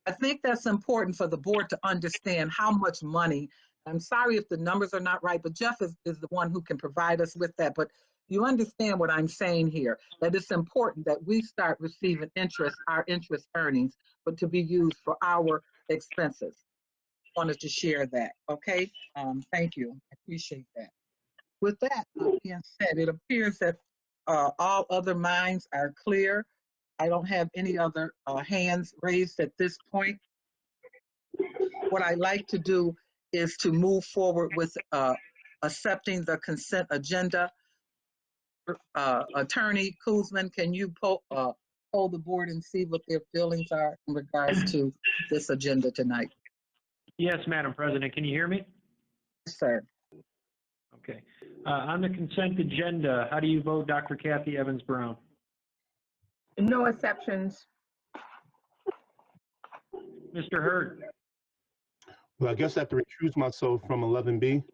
I think that's important for the board to understand how much money. I'm sorry if the numbers are not right, but Jeff is the one who can provide us with that. But you understand what I'm saying here, that it's important that we start receiving our interest earnings, but to be used for our expenses. Wanted to share that, okay? Thank you, I appreciate that. With that being said, it appears that all other minds are clear. I don't have any other hands raised at this point. What I'd like to do is to move forward with accepting the consent agenda. Attorney Kuzman, can you poll the board and see what their feelings are in regards to this agenda tonight? Yes, Madam President. Can you hear me? Yes, sir. Okay. On the consent agenda, how do you vote, Dr. Kathy Evans-Brown? No exceptions. Mr. Hurd? Well, I guess I have to recuse myself from 11B.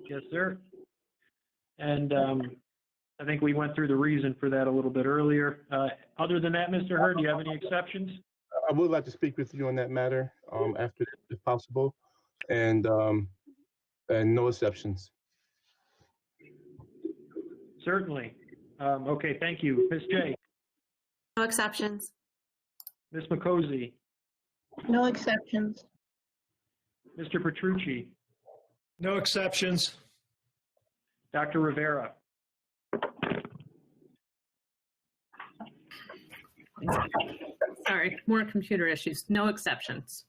Yes, sir. And I think we went through the reason for that a little bit earlier. Other than that, Mr. Hurd, do you have any exceptions? I would like to speak with you on that matter after, if possible, and no exceptions. Certainly. Okay, thank you. Ms. J? No exceptions. Ms. McCosey? No exceptions. Mr. Petrucci? No exceptions. Dr. Rivera? Sorry, more computer issues. No exceptions.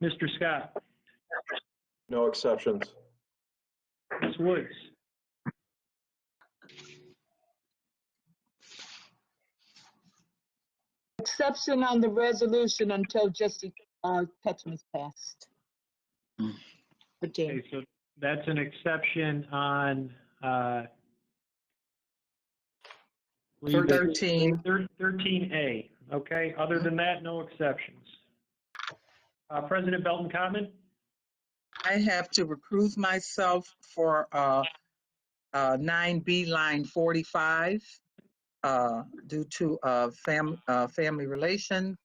Mr. Scott? No exceptions. Ms. Woods? Exception on the resolution until Justice Ketchum is passed. Okay, so that's an exception on 13A. Okay, other than that, no exceptions. President Belton-Cottman? I have to recuse myself for 9B line 45 due to family relation,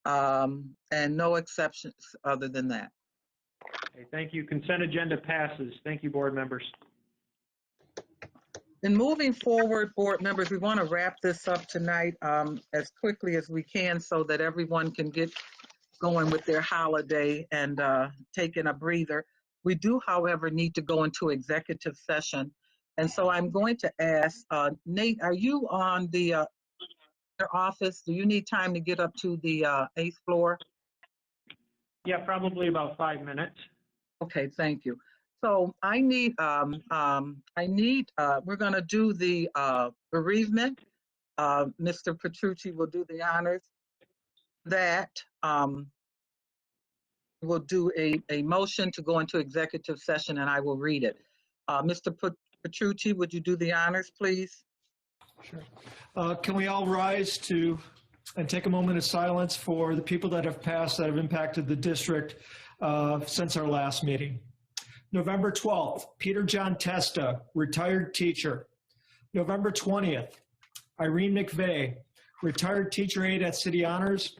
and no exceptions other than that. Okay, thank you. Consent agenda passes. Thank you, board members. And moving forward, board members, we want to wrap this up tonight as quickly as we can so that everyone can get going with their holiday and taking a breather. We do, however, need to go into executive session. And so I'm going to ask, Nate, are you on the your office? Do you need time to get up to the 8th floor? Yeah, probably about 5 minutes. Okay, thank you. So I need, we're gonna do the bereavement. Mr. Petrucci will do the honors. That we'll do a motion to go into executive session and I will read it. Mr. Petrucci, would you do the honors, please? Sure. Can we all rise and take a moment of silence for the people that have passed that have impacted the district since our last meeting? November 12th, Peter John Testa, retired teacher. November 20th, Irene McVeigh, retired teacher aide at City Honors.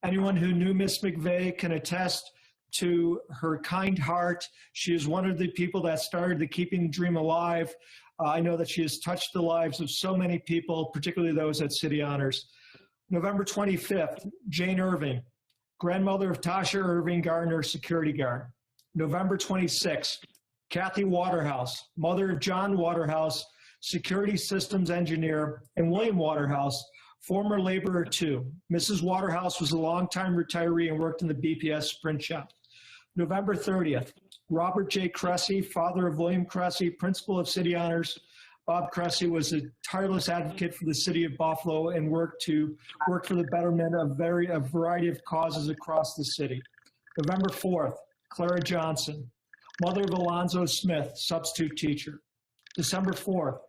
Anyone who knew Miss McVeigh can attest to her kind heart. She is one of the people that started the Keeping the Dream Alive. I know that she has touched the lives of so many people, particularly those at City Honors. November 25th, Jane Irving, grandmother of Tasha Irving Gardner, security guard. November 26th, Kathy Waterhouse, mother of John Waterhouse, security systems engineer, and William Waterhouse, former laborer too. Mrs. Waterhouse was a longtime retiree and worked in the BPS sprint shop. November 30th, Robert J. Cressy, father of William Cressy, principal of City Honors. Bob Cressy was a tireless advocate for the city of Buffalo and worked for the betterment of a variety of causes across the city. November 4th, Clara Johnson, mother of Alonzo Smith, substitute teacher. December 4th,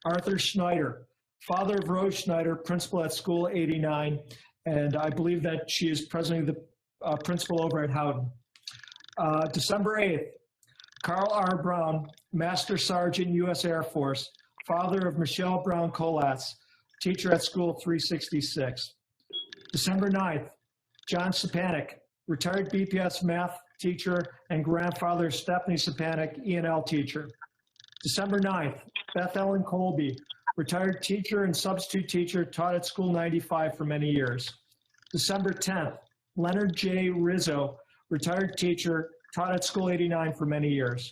Arthur Schneider, father of Rose Schneider, principal at School 89, and I believe that she is presently the principal over at Howden. December 8th, Carl R. Brown, Master Sergeant, U.S. Air Force, father of Michelle Brown Colatz, teacher at School 366. December 9th, John Stepanek, retired BPS math teacher and grandfather of Stephanie Stepanek, E&L teacher. December 9th, Beth Ellen Colby, retired teacher and substitute teacher, taught at School 95 for many years. December 10th, Leonard J. Rizzo, retired teacher, taught at School 89 for many years.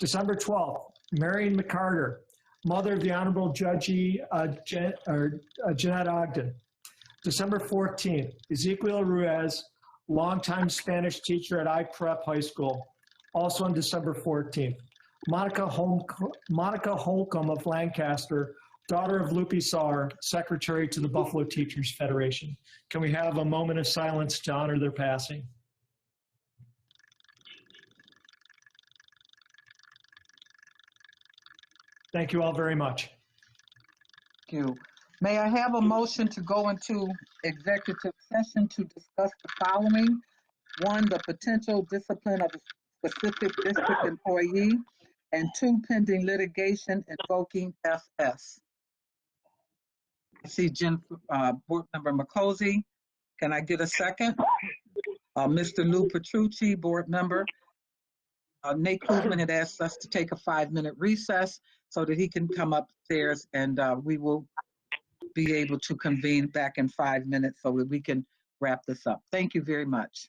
December 12th, Marion McCarter, mother of the Honorable Judge Jeanette Ogden. December 14th, Ezequiel Ruiz, longtime Spanish teacher at iPrep High School, also on December 14th. Monica Holcomb of Lancaster, daughter of Lupe Saar, secretary to the Buffalo Teachers Federation. Can we have a moment of silence to honor their passing? Thank you all very much. Thank you. May I have a motion to go into executive session to discuss the following? One, the potential discipline of a specific district employee, and two, pending litigation invoking FS. I see Board Member Makosi. Can I get a second? Mr. Lou Petrucci, Board Member. Nate Kuzman had asked us to take a 5-minute recess so that he can come upstairs, and we will be able to convene back in 5 minutes so that we can wrap this up. Thank you very much.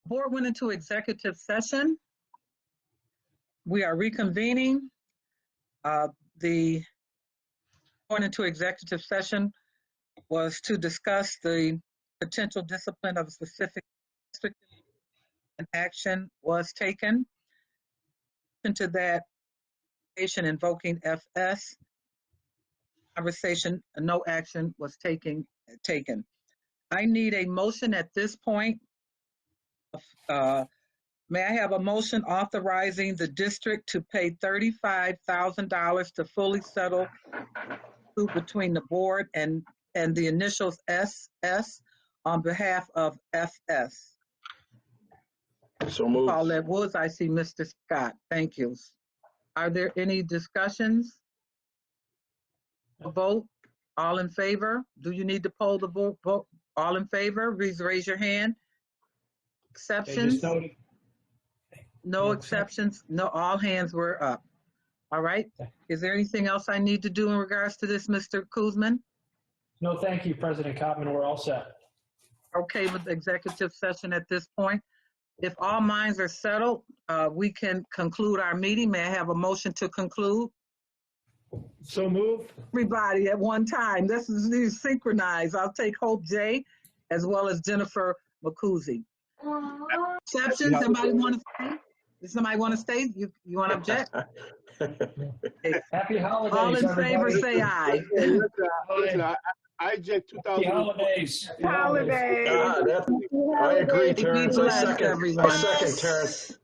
Board went into executive session. We are reconvening. The going into executive session was to discuss the potential discipline of a specific district. An action was taken. Into that, invoking FS. Conversation, no action was taken. I need a motion at this point. May I have a motion authorizing the district to pay $35,000 to fully settle between the board and the initials SS on behalf of FS. So moved. Paulette Woods, I see Mr. Scott. Thank you. Are there any discussions? A vote? All in favor? Do you need to poll the vote? All in favor? Please raise your hand. Exceptions? No exceptions? No, all hands were up. All right. Is there anything else I need to do in regards to this, Mr. Kuzman? No, thank you, President Koppman. We're all set. Okay with the executive session at this point. If all minds are settled, we can conclude our meeting. May I have a motion to conclude? So moved. Everybody at one time. This is synchronized. I'll take Hope J as well as Jennifer McCuzy. Exceptions? Somebody want to stay? Does somebody want to stay? You want to object? Happy holidays, All in favor, everybody. say aye. Listen, I object 2000. Happy holidays. Holidays. I agree, Terrence. I second, everyone. Terrence.